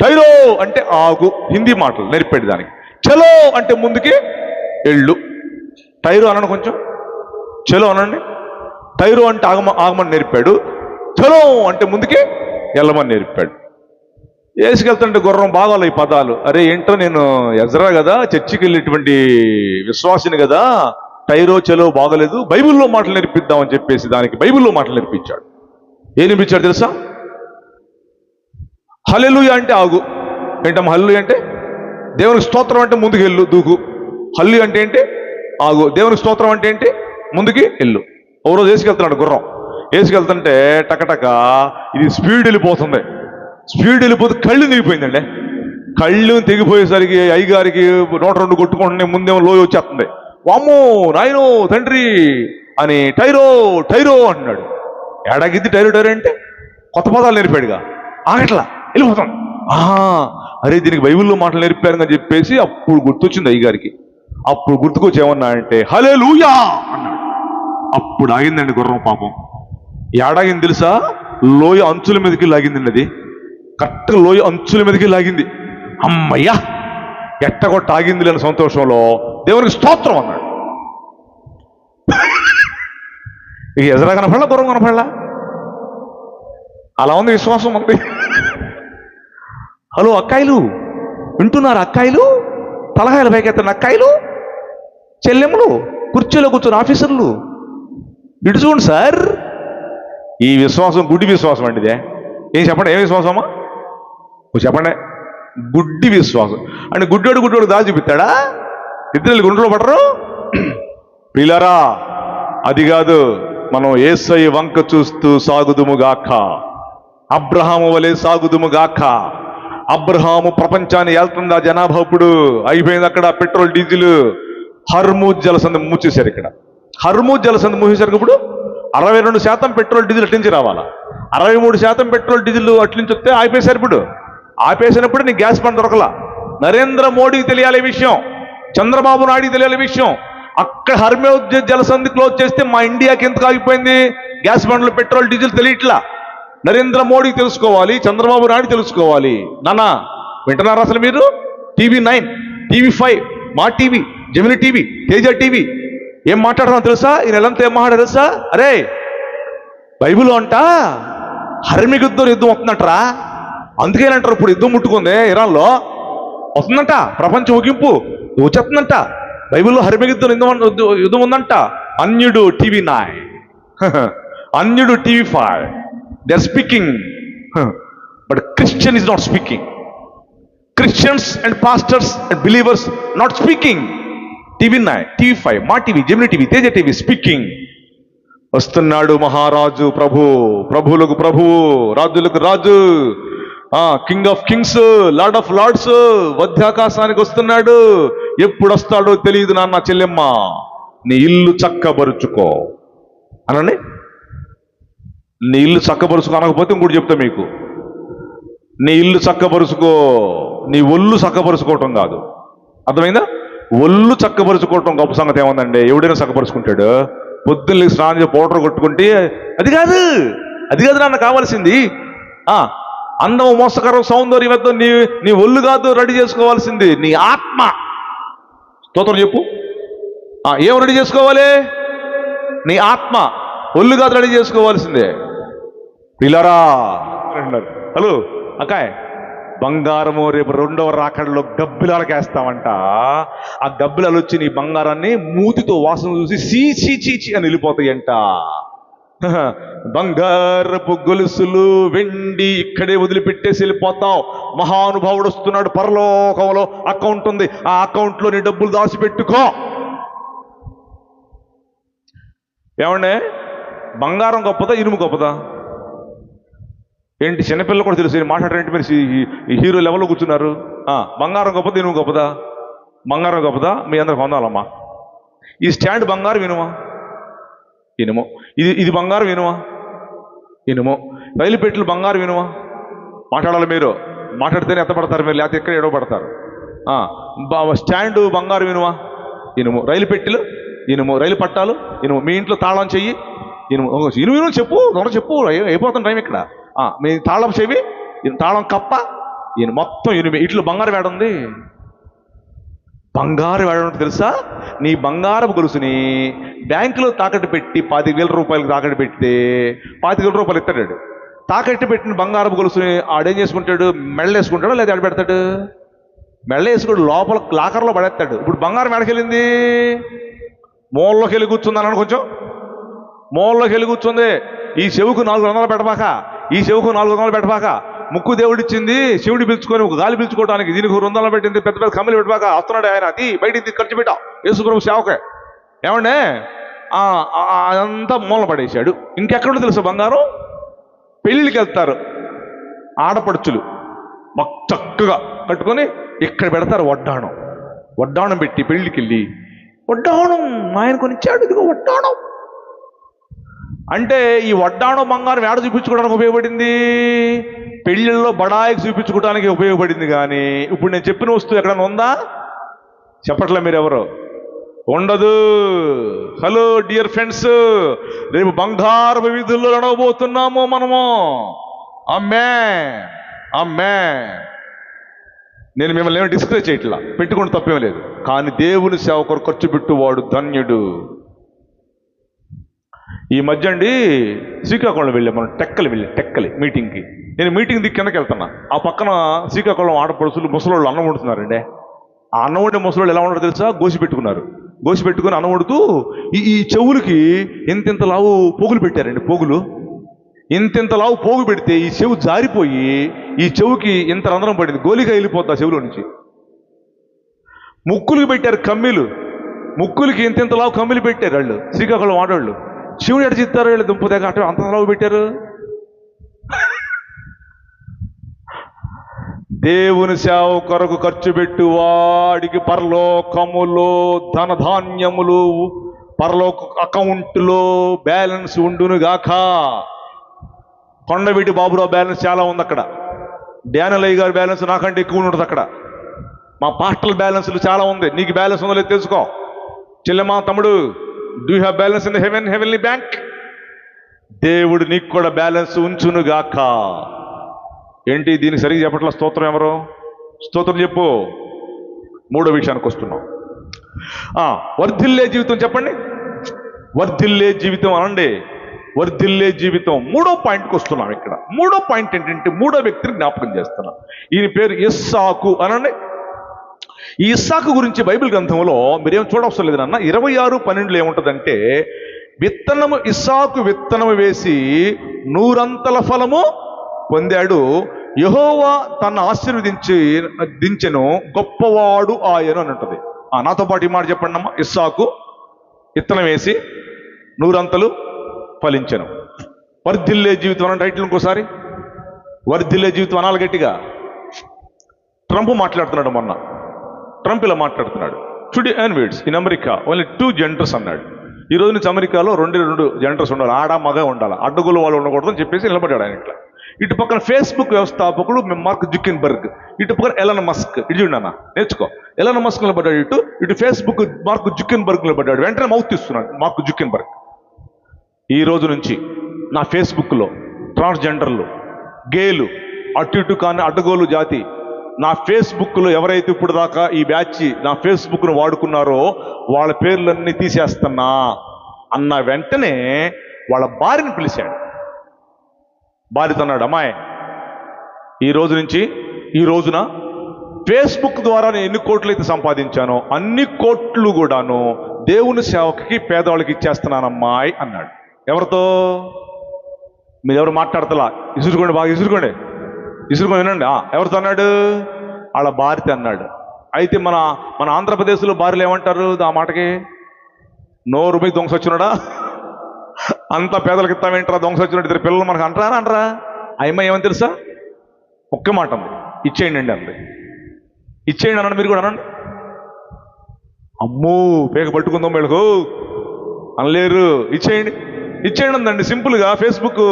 టైరో అంటే ఆగు, హిందీ మాటలు నేర్పాడు దానికి. చలో అంటే ముందుకి ఎళ్ళు. టైరో అన్నాడు, కొంచెం చలో అనండి. టైరో అంటే ఆగమని నేర్పాడు. చలో అంటే ముందుకి వెళ్ళమని నేర్పాడు. వేసుకెళ్తుంటే గుర్రం బాగోలే ఈ పదాలు. అరే ఏంటో, నేను ఎజ్రా కదా, చర్చికి వెళ్ళేటువంటి విశ్వాసిని కదా, టైరో చలో బాగోలేదు, బైబిల్లో మాటలు నేర్పిద్దామని చెప్పేసి దానికి బైబిల్లో మాటలు నేర్పించాడు. ఏం నేర్పించాడు తెలుసా? హల్లెలూయా అంటే ఆగు. ఏంటమ్మా హల్లెలూయా అంటే? దేవునికి స్తోత్రం అంటే ముందుకు వెళ్ళు, దూకు. హల్లెలూయా అంటే ఏంటి? ఆగు. దేవునికి స్తోత్రం అంటే ఏంటి? ముందుకి వెళ్ళు. ఓ రోజు వేసుకెళ్తున్నాడు గుర్రం. వేసుకెళ్తుంటే టకటక ఇది స్పీడ్ వెళ్ళిపోతుంది. స్పీడ్ వెళ్ళిపోతే కళ్ళు తెగిపోయిందండి. కళ్ళు తెగిపోయేసరికి అయ్యగారికి 102 కొట్టుకుంటున్నాయి. ముందేమో లోయ వచ్చేస్తుంది. వామ్మో నాయనో తండ్రి అని టైరో టైరో అంటున్నాడు. ఏడాగిద్ది టైరో టైరో అంటే కొత్త పదాలు నేర్పాడుగా, ఆగట్లా వెళ్ళిపోతాం. అరే దీనికి బైబిల్లో మాటలు నేర్పారని చెప్పేసి అప్పుడు గుర్తొచ్చింది అయ్యగారికి. అప్పుడు గుర్తుకొచ్చి ఏమన్నా అంటే హల్లెలూయా అన్నాడు. అప్పుడు ఆగిందండి గుర్రం. పాపం ఏడాగింది తెలుసా? లోయ అంచుల మీదకి లాగిందండి. అది కరెక్ట్గా లోయ అంచుల మీదకి లాగింది. అమ్మయ్యా ఎట్టగొట్ట ఆగింది లేని సంతోషంలో దేవునికి స్తోత్రం అన్నాడు. ఇక ఎజరా కనపడలా, గుర్రం కనపడలా. అలా ఉంది విశ్వాసం ఉంది. హలో అక్కాయిలు వింటున్నారు? అక్కాయిలు తలకాయలు పైకెత్తిన అక్కాయిలు, చెల్లెములు, కుర్చీలో కూర్చున్న ఆఫీసర్లు, ఇటు చూడండి సార్. ఈ విశ్వాసం గుడ్డి విశ్వాసం అండి. ఇదే ఏం చెప్పండి, ఏం విశ్వాసమా చెప్పండి? గుడ్డి విశ్వాసం అంటే గుడ్డోడు దాచి చూపిస్తాడా? ఇద్దరు గుండెలో పడరు. పిల్లరా అది కాదు. మనం యేసయ్య వంక చూస్తూ సాగుదుముగాక, అబ్రహాము వలె సాగుదుముగాక. అబ్రహాము ప్రపంచాన్ని వెళ్తుందా జనాభా? ఇప్పుడు అయిపోయింది అక్కడ పెట్రోల్ డీజిల్. హర్మూజ్ జలసంధి మూసేశారు. ఇక్కడ హర్మూజ్ జలసంధి మూసేశారు. ఇప్పుడు 62% పెట్రోల్ డీజిల్ అట్నుంచి రావాలా, 63% పెట్రోల్ డీజిల్ అట్నుంచి వస్తే ఆపేశారు. ఇప్పుడు ఆపేసినప్పుడు నీకు గ్యాస్ బండ్ దొరకలా. నరేంద్ర మోడీకి తెలియాలి విషయం, చంద్రబాబు నాయుడికి తెలియాలి విషయం. అక్కడ హర్మూజ్ జలసంధి క్లోజ్ చేస్తే మా ఇండియాకి ఎందుకు ఆగిపోయింది? గ్యాస్ బండ్లు పెట్రోల్ డీజిల్ తెలియట్లా. నరేంద్ర మోడీకి తెలుసుకోవాలి, చంద్రబాబు నాయుడు తెలుసుకోవాలి. నానా వింటున్నారా అసలు మీరు? TV9, TV5, Maa TV, Gemini TV, Teja TV ఏం మాట్లాడుతున్నా తెలుసా? ఈ నెలంతా ఏం మాట్లాడారు తెలుసా? అరే బైబిల్లో అంట హర్మిగుద్దరు యుద్ధం వస్తుందంటరా. అందుకేనంటారు ఇప్పుడు యుద్ధం ముట్టుకుంది ఇరాన్లో, వస్తుందంట ప్రపంచ ఊగింపు వచ్చేస్తుందంట. బైబిల్లో హర్మిగుద్దరు యుద్ధం ఉందంట. అన్యుడు TV9, అన్యుడు TV5, they are speaking, but Christian is not speaking. Christians and pastors and believers not speaking. TV9, TV5, Maa TV, Gemini TV, Teja TV speaking. వస్తున్నాడు మహారాజు, ప్రభు ప్రభువులకు ప్రభువు, రాజులకు రాజు, king of kings, lord of lords మధ్యాకాశానికి వస్తున్నాడు. ఎప్పుడు వస్తాడో తెలియదు నాన్న. చెల్లెమ్మ నీ ఇల్లు చక్కబరుచుకో అనండి. నీ ఇల్లు చక్కబరుచుకో అనకపోతే ఇంకోటి చెప్తా మీకు. నీ ఇల్లు చక్కబరుచుకో, నీ ఒళ్ళు చక్కబరుచుకోవటం కాదు. అర్థమైందా? ఒళ్ళు చక్కబరుచుకోవటం గొప్ప సంగతి ఏముందండి? ఎవడైనా చక్కబరుచుకుంటాడు. పొద్దున్న స్నానం చేసి పౌడర్ కొట్టుకుంటే అది కాదు, అది కాదు నాన్న కావాల్సింది. అందం, మోసకరం, సౌందర్యం నీ ఒళ్ళు కాదు రెడీ చేసుకోవాల్సింది, నీ ఆత్మ. స్తోత్రం చెప్పు. ఏం రెడీ చేసుకోవాలి? నీ ఆత్మ. ఒళ్ళు కాదు రెడీ చేసుకోవాల్సిందే. పిల్లరా అంటున్నారు. హలో అక్కాయ్, బంగారము రేపు 2వ రాకడలో గబ్బిలాలకేస్తామంట. ఆ గబ్బిలాలు వచ్చి నీ బంగారాన్ని మూతితో వాసన చూసి చీ చీ చీ చీ అని వెళ్ళిపోతాయంట. బంగారపు గొలుసులు వెండి ఇక్కడే వదిలిపెట్టేసి వెళ్ళిపోతావు. మహానుభావుడు వస్తున్నాడు, పరలోకంలో అకౌంట్ ఉంది, ఆ అకౌంట్లో నీ డబ్బులు దాచిపెట్టుకో. ఏమండే, బంగారం గొప్పదా ఇనుము గొప్పదా? ఏంటి చిన్నపిల్లలు కూడా తెలుసు మాట్లాడారంటే మీరు ఈ హీరో లెవెల్లో కూర్చున్నారు. బంగారం గొప్పదా ఇనుము గొప్పదా? బంగారం గొప్పదా? మీ అందరికి పొందాలమ్మా. ఈ స్టాండ్ బంగారం ఇనుమా? ఇనుము. ఇది బంగారం ఇనుమా? ఇనుము. రైలు పెట్టెలు బంగారం ఇనుమా? మాట్లాడాలి మీరు, మాట్లాడితేనే ఎత్తపడతారు మీరు, లేకపోతే ఎక్కడ ఎడవబడతారు. స్టాండ్ బంగారం ఇనుమా? ఇనుము. రైలు పెట్టెలు ఇనుము. రైలు పట్టాలు ఇనుము. మీ ఇంట్లో తాళం చెయ్యి ఇనుము. ఇనుము చెప్పు, దొర చెప్పు, అయిపోతుంది టైం ఇక్కడ. మీ తాళం చెవి, తాళం కప్ప ఇనుము, మొత్తం ఇనుమే. ఇట్లో బంగారం ఏడుంది? బంగారం ఏడంటే తెలుసా? నీ బంగారపు గొలుసుని బ్యాంకులో తాకట్టు పెట్టి 25,000 రూపాయలకు తాకట్టు పెడితే 25,000 రూపాయలు ఇస్తాడు. తాకట్టు పెట్టిన బంగారపు గొలుసుని ఆడేం చేసుకుంటాడు? మెళ్ళ వేసుకుంటాడు, లేదా ఆడ పెడతాడు? మెళ్ళ వేసుకుంటాడు, లోపల లాకర్లో పడేస్తాడు. ఇప్పుడు బంగారం ఎడకెళ్ళింది? మూలలోకి వెళ్ళి కూర్చుంది అన్నాను. కొంచెం మూలలోకి వెళ్ళి కూర్చుంది. ఈ చెవుకు 400 పెట్టబాక, ఈ చెవుకు 400 పెట్టబాక. ముక్కు దేవుడిచ్చింది, శివుడి పిలుచుకొని ఒక గాలి పిలుచుకోవడానికి దీనికి 200 పెట్టింది. పెద్ద పెద్ద కమ్మలు పెట్టబాక. వస్తున్నాడు ఆయన, అది బయటికి ఖర్చు పెట్టా యేసుప్రభు సేవకే. ఏమండే, అదంతా మూల పడేశాడు. ఇంకెక్కడో తెలుసు బంగారం? పెళ్ళిళ్ళకి వెళ్తారు ఆడపడుచులు, చక్కగా కట్టుకొని ఇక్కడ పెడతారు వడ్డాణం. వడ్డాణం పెట్టి పెళ్ళికి వెళ్ళి, వడ్డాణం ఆయన కొనిచ్చాడు, ఇదిగో వడ్డాణం అంటే ఈ వడ్డాణం బంగారం ఏడ చూపించుకోవడానికి ఉపయోగపడింది? పెళ్ళిళ్ళలో బడాయికి చూపించుకోవడానికి ఉపయోగపడింది. కానీ ఇప్పుడు నేను చెప్పిన వస్తువు ఎక్కడన్నా ఉందా? చెప్పట్లే మీరెవరు? ఉండదు. హలో డియర్ ఫ్రెండ్స్, రేపు బంగారు వీధుల్లో నడవబోతున్నాము మనము. అమ్మే అమ్మే, నేను మిమ్మల్ని ఏమైనా డిస్కరేజ్ చేయట్లా, పెట్టుకుని తప్పేం లేదు. కానీ దేవుని సేవ కొరకు ఖర్చు పెట్టువాడు ధన్యుడు. ఈ మధ్య అండి శ్రీకాకుళం వెళ్ళాం మనం, టెక్కలి మీటింగ్కి. నేను మీటింగ్ దిక్కు కిందకి వెళ్తున్నా. ఆ పక్కన శ్రీకాకుళం ఆడపడుచులు ముసలోళ్ళు అన్నం వండుతున్నారండి. ఆ అన్నం వండే ముసలోళ్ళు ఎలా ఉన్నారో తెలుసా? గోసి పెట్టుకున్నారు. గోసి పెట్టుకుని అన్నం వండుతూ ఈ చెవులకి ఇంతింత లావు పోగులు పెట్టారండి. పోగులు ఇంతింత లావు పోగు పెడితే ఈ చెవు జారిపోయి ఈ చెవుకి ఇంత రంధ్రం పడింది. గోలిగా వెళ్ళిపోద్ది ఆ చెవులో నుంచి. ముక్కులకి పెట్టారు కమ్మీలు, ముక్కులకి ఇంతింత లావు కమ్మీలు పెట్టారు వాళ్ళు శ్రీకాకుళం ఆడవాళ్ళు. శివుడు ఎడ చిత్తారు వీళ్ళు దుంపు దగ్గర అటు అంత లావు పెట్టారు. దేవుని సేవ కొరకు ఖర్చు పెట్టు వాడికి పరలోకములో ధనధాన్యములు, పరలోక అకౌంట్లో బ్యాలెన్స్ ఉండునుగాక. కొండవీటి బాబురావు బ్యాలెన్స్ చాలా ఉంది అక్కడ. డానలయ్య గారి బ్యాలెన్స్ నాకంటే ఎక్కువ ఉంటుంది అక్కడ. మా పాస్టల్ బ్యాలెన్స్లు చాలా ఉంది. నీకు బ్యాలెన్స్ ఉందో లేదు తెలుసుకో. చెల్లెమ్మా, తమ్ముడు, do have balance in the heavenly bank? దేవుడు నీకు కూడా బ్యాలెన్స్ ఉంచునుగాక. ఏంటి దీనికి సరిగ్గా చెప్పట్ల? స్తోత్రం ఎవరు? స్తోత్రం చెప్పు. మూడో విషయానికి వస్తున్నాం. వర్ధిల్లే జీవితం చెప్పండి. వర్ధిల్లే జీవితం అనండి. వర్ధిల్లే జీవితం. మూడో పాయింట్కి వస్తున్నాం. ఇక్కడ మూడో పాయింట్ ఏంటంటే, మూడో వ్యక్తిని జ్ఞాపకం చేస్తున్నాం. ఈయన పేరు ఇస్సాకు అనండి. ఈ ఇస్సాకు గురించి బైబిల్ గ్రంథంలో మీరేం చూడవసరం లేదు నాన్న. 26:12 ఏముంటుందంటే, విత్తనము ఇస్సాకు విత్తనము వేసి 100 ఫలము పొందాడు, యెహోవా తన ఆశీర్వదించెను, గొప్పవాడు ఆయన అని ఉంటుంది. నాతో పాటు ఈ మాట చెప్పండి అమ్మా. ఇస్సాకు విత్తనం వేసి 100 ఫలించెను. వర్ధిల్లే జీవితం అనండి. రైట్లు ఇంకోసారి. వర్ధిల్లే జీవితం అనాలి గట్టిగా. ట్రంప్ మాట్లాడుతున్నాడు మొన్న. ట్రంప్ ఇలా మాట్లాడుతున్నాడు, today onwards in America only 2 genders అన్నాడు. ఈ రోజు నుంచి అమెరికాలో 2 జెండర్స్ ఉండాలి, ఆడ మగ ఉండాలి, అడ్డగోలు వాళ్ళు ఉండకూడదని చెప్పేసి నిలబడ్డాడు ఆయన. ఇట్లా ఇటు పక్కన ఫేస్బుక్ వ్యవస్థాపకుడు మార్క్ జుకెన్బర్గ్, ఇటు పక్కన ఎలన్ మస్క్. ఇటు చూడన్నా, నేర్చుకో. ఎలన్ మస్క్ నిలబడ్డాడు, ఇటు ఫేస్బుక్ మార్క్ జుకెన్బర్గ్ నిలబడ్డాడు. వెంటనే మౌత్ ఇస్తున్నాడు మార్క్ జుకెన్బర్గ్. ఈ రోజు నుంచి నా ఫేస్బుక్లో ట్రాన్స్జెండర్లు, గేలు, అటు ఇటు కానీ అడ్డగోలు జాతి, నా ఫేస్బుక్లో ఎవరైతే ఇప్పుడు దాకా ఈ బ్యాచ్ నా ఫేస్బుక్ను వాడుకున్నారో వాళ్ళ పేర్లన్నీ తీసేస్తున్నా అన్న వెంటనే వాళ్ళ భార్యను పిలిచాడు. భార్యతో అన్నాడు, అమ్మాయి, ఈ రోజున ఫేస్బుక్ ద్వారా నేను ఎన్ని కోట్లు అయితే సంపాదించానో అన్ని కోట్లు కూడాను దేవుని సేవకి పేదవాళ్ళకి ఇచ్చేస్తున్నానమ్మాయి అన్నాడు. ఎవరితో? మీరు ఎవరు మాట్లాడతలా, ఇసురుకోండి, బాగా ఇసురుకోండి, ఇసురుకొని వినండి. ఎవరితో అన్నాడు? వాళ్ళ భార్యతో అన్నాడు. అయితే మన మన ఆంధ్రప్రదేశ్లో భార్యలు ఏమంటారు ఆ మాటకి? నోరు మీద దొంగ వచ్చినాడా, అంత పేదలకు ఇస్తామేంటారా, దొంగ వచ్చినట్టు ఇద్దరు పిల్లలు మనకు అంటారా అనరా? అమ్మాయి ఏమని తెలుసా? ఒక్క మాట అంది, ఇచ్చేయండి అండి అంది. ఇచ్చేయండి అనండి, మీరు కూడా అనండి. అమ్మో పేక పట్టుకుందాం వీళ్ళకు అనలేరు. ఇచ్చేయండి, ఇచ్చేయండి అందండి సింపుల్గా. ఫేస్బుక్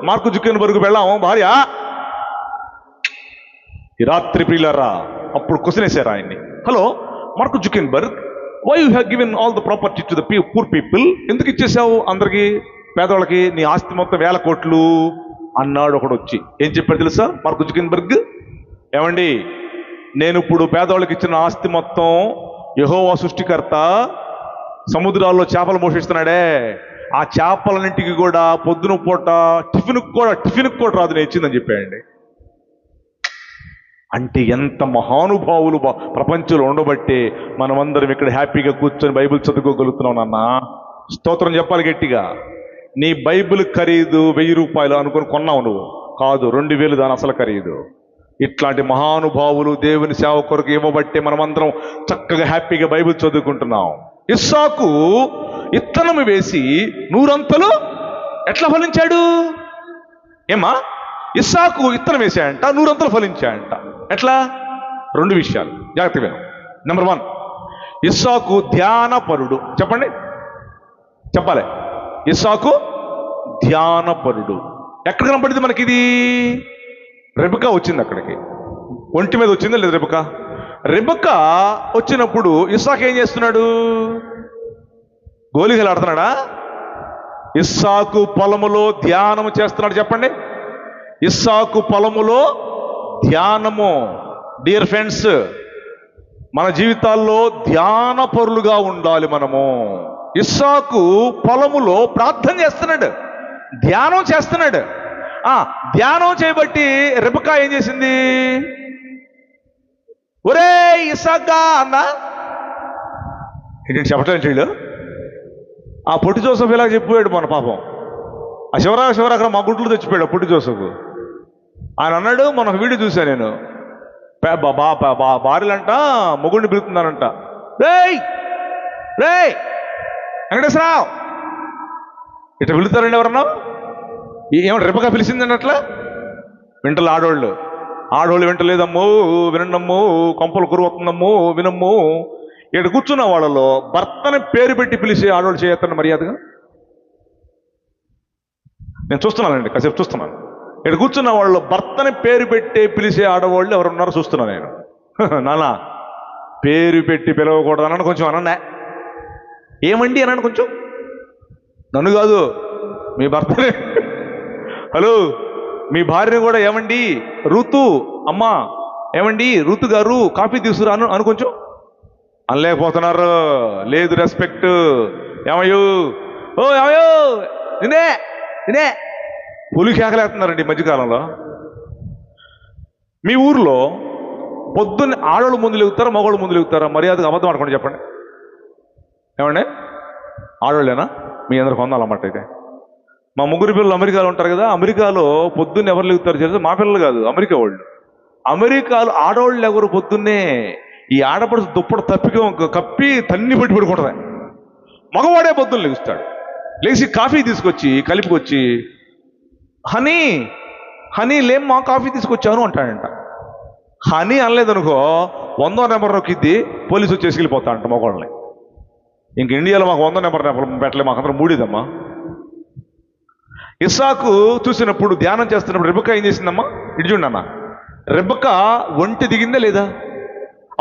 మార్కు జుక్కర్బర్గ్ వెళ్ళాము భార్య. ఈ రాత్రి ప్రియులారా అప్పుడు క్వశ్చన్ వేశారు ఆయన్ని, hello Mark Zuckerberg, why you have given all the property to the poor people? ఎందుకు ఇచ్చేసావు అందరికి, పేదవాళ్ళకి నీ ఆస్తి మొత్తం 1000 కోట్లు అన్నాడు ఒకడు వచ్చి. ఏం చెప్పాడు తెలుసా మార్కు జుక్కర్బర్గ్? ఏమండి, నేను ఇప్పుడు పేదవాళ్ళకి ఇచ్చిన ఆస్తి మొత్తం యెహోవా సృష్టికర్త సముద్రాల్లో చేపలు పోషిస్తున్నాడే, ఆ చేపలన్నింటికి కూడా పొద్దున పూట టిఫిన్కి కూడా రాదు నేను ఇచ్చిందని చెప్పాడండి. అంటే ఎంత మహానుభావులు ప్రపంచంలో ఉండబట్టే మనమందరం ఇక్కడ హ్యాపీగా కూర్చొని బైబిల్ చదువుకోగలుగుతున్నాం. నాన్న స్తోత్రం చెప్పాలి గట్టిగా. నీ బైబిల్ ఖరీదు 1000 రూపాయలు అనుకుని కొన్నావు నువ్వు, కాదు 2000 దాని అసలు ఖరీదు. ఇట్లాంటి మహానుభావులు దేవుని సేవ కొరకు ఇవ్వబట్టే మనమందరం చక్కగా హ్యాపీగా బైబిల్ చదువుకుంటున్నాం. ఇస్సాకు ఇత్తనం వేసి 100 అంతలు ఎట్లా ఫలించాడు? ఏమా, ఇస్సాకు ఇత్తనం వేసాడంట, 100 అంతలు ఫలించాడంట. ఎట్లా? 2 విషయాలు జాగ్రత్తగా విను. నెంబర్ 1, ఇస్సాకు ధ్యానపరుడు. చెప్పండి, చెప్పాలి. ఇస్సాకు ధ్యానపరుడు. ఎక్కడ కనపడింది మనకి ఇది? రెబెకా వచ్చింది అక్కడికి, ఒంటి మీద వచ్చిందా లేదు రెబెకా? రెబెకా వచ్చినప్పుడు ఇస్సాకు ఏం చేస్తున్నాడు? గోలిగలు ఆడుతున్నాడా? ఇస్సాకు పొలములో ధ్యానము చేస్తున్నాడు. చెప్పండి, ఇస్సాకు పొలములో ధ్యానము. డియర్ ఫ్రెండ్స్, మన జీవితాల్లో ధ్యాన పరులుగా ఉండాలి మనము. ఇస్సాకు పొలములో ప్రార్థన చేస్తున్నాడు, ధ్యానం చేస్తున్నాడు. ధ్యానం చేయబట్టి రెబెకా ఏం చేసింది? ఒరే ఇస్సాక్గా అన్నా, ఏంటంటే చెప్పటం చెయ్యడు. ఆ పొట్టి జోసెఫ్ ఇలాగ చెప్పాడు మన పాపం. ఆ శివరాత్రి మా గుంట్లో తెచ్చిపోయాడు పొట్టి జోసెఫ్. ఆయన అన్నాడు, మన వీడియో చూశాను నేను, భార్యలంట మొగుడిని పిలుతున్నానంట, రేయ్ రేయ్ వెంకటేశ్వరరావు ఇట్లా పిలుతారండి ఎవరన్నా? ఏమన్నా రెబెకా పిలిచిందండి అట్లా? వింటలు ఆడోళ్ళు వింటలేదమ్మో, వినండమ్మో, కొంపలు కురువతుందమ్మో వినమ్మో. ఇక్కడ కూర్చున్న వాళ్ళలో భర్తని పేరు పెట్టి పిలిచే ఆడోళ్ళు చేయొద్దండి మర్యాదగా. నేను చూస్తున్నానండి, కాసేపు చూస్తున్నాను. ఇక్కడ కూర్చున్న వాళ్ళు భర్తని పేరు పెట్టి పిలిచే ఆడవాళ్ళు ఎవరున్నారో చూస్తున్నాను నేను. నానా పేరు పెట్టి పిలవకూడదు అన్నాను, కొంచెం అనండి. ఏమండి అన్నాను, కొంచెం నన్ను కాదు మీ భర్తనే. హలో, మీ భార్యని కూడా ఏమండి ఋతు అమ్మా, ఏమండి ఋతు గారు కాఫీ తీసుకురాను అను కొంచెం అనలేకపోతున్నారు. లేదు రెస్పెక్ట్. ఏమయ్యో, ఓ ఏమయ్యో, నినే పులి కేకలేస్తున్నారండి ఈ మధ్యకాలంలో. మీ ఊర్లో పొద్దున్న ఆడవాళ్ళు ముందు లేగుతారా, మగవాళ్ళు ముందు లేగుతారా? మర్యాదగా అబద్ధం ఆడుకోండి, చెప్పండి. ఏమండి, ఆడవాళ్ళేనా? మీ అందరికి వందాలన్నమాట. అయితే మా 3 పిల్లలు అమెరికాలో ఉంటారు కదా, అమెరికాలో పొద్దున్న ఎవరు లేగుతారు తెలుసు? మా పిల్లలు కాదు, అమెరికా వాళ్ళు. అమెరికాలో ఆడవాళ్ళు ఎవరు పొద్దున్నే ఈ ఆడపడుచు దుప్పటి కప్పి తన్ని పట్టి పడుకుంటుంది. మగవాడే పొద్దున్న లెగుస్తాడు, లేచి కాఫీ తీసుకొచ్చి కలిపికొచ్చి, హనీ లేమ్మా కాఫీ తీసుకొచ్చాను అంటాడంట. హనీ అనలేదనుకో 100 నెంబర్ నొక్కిద్ది, పోలీసు వచ్చేసి వెళ్ళిపోతాడంట మగవాళ్ళని. ఇంక ఇండియాలో మాకు 100 నెంబర్ పెట్టలే, మాకు అందరం మూడిదమ్మా. ఇస్సాకు చూసినప్పుడు, ధ్యానం చేస్తున్నప్పుడు రెబెకా ఏం చేసిందమ్మా? ఇటు చూడండి అన్న, రెబెకా ఒంటి దిగిందా లేదా?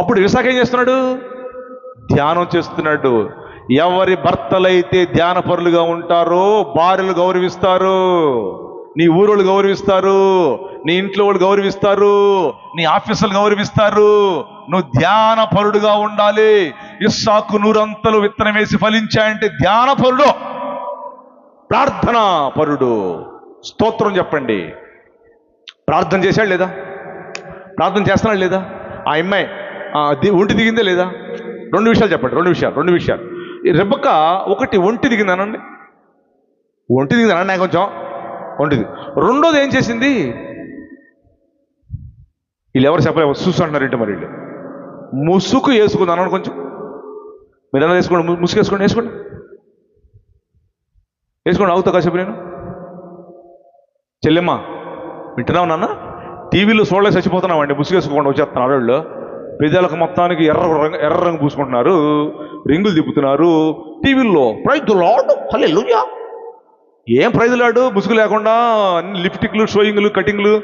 అప్పుడు ఇస్సాకు ఏం చేస్తున్నాడు? ధ్యానం చేస్తున్నాడు. ఎవరి భర్తలైతే ధ్యాన పరులుగా ఉంటారో భార్యలు గౌరవిస్తారు, నీ ఊరోళ్ళు గౌరవిస్తారు, నీ ఇంట్లో వాళ్ళు గౌరవిస్తారు, నీ ఆఫీసులు గౌరవిస్తారు. నువ్వు ధ్యాన పరుడుగా ఉండాలి. ఇస్సాకు 100 అంతలు విత్తనం వేసి ఫలించాయంటే ధ్యాన పరుడు, ప్రార్థనా పరుడు. స్తోత్రం చెప్పండి. ప్రార్థన చేశాడు లేదా? ప్రార్థన చేస్తున్నాడు లేదా? ఆ అమ్మాయి ఒంటి దిగిందే లేదా? 2 విషయాలు చెప్పండి, 2 విషయాలు. రెబెకా ఒకటి ఒంటి దిగిందనండి, ఒంటిది అన్నా కొంచెం ఒంటిది. రెండోది ఏం చేసింది, వీళ్ళు ఎవరు చెప్పలేదు, చూసు అంటున్నారంటే మరి వీళ్ళు ముసుగు వేసుకుంది అన్నాడు. కొంచెం మీరు ఎలా వేసుకోండి, ముసుగు వేసుకోండి, వేసుకోండి వేసుకోండి, అవుతా కాసేపు. నేను చెల్లెమ్మ వింటున్నావు నాన్న, టీవీలో చూడలేక చచ్చిపోతున్నామండి, ముసుగు వేసుకోకుండా వచ్చేస్తున్నారు ఆడవాళ్ళు. పెదాలకు మొత్తానికి ఎర్ర రంగు పూసుకుంటున్నారు, రింగులు తిప్పుతున్నారు టీవీల్లో. ప్రైజ్ ది లార్డ్, హల్లెలూయా. ఏం ప్రైజ్ లాడు, ముసుగు లేకుండా అన్ని లిప్టిక్లు, షోయింగ్లు, కటింగ్లు.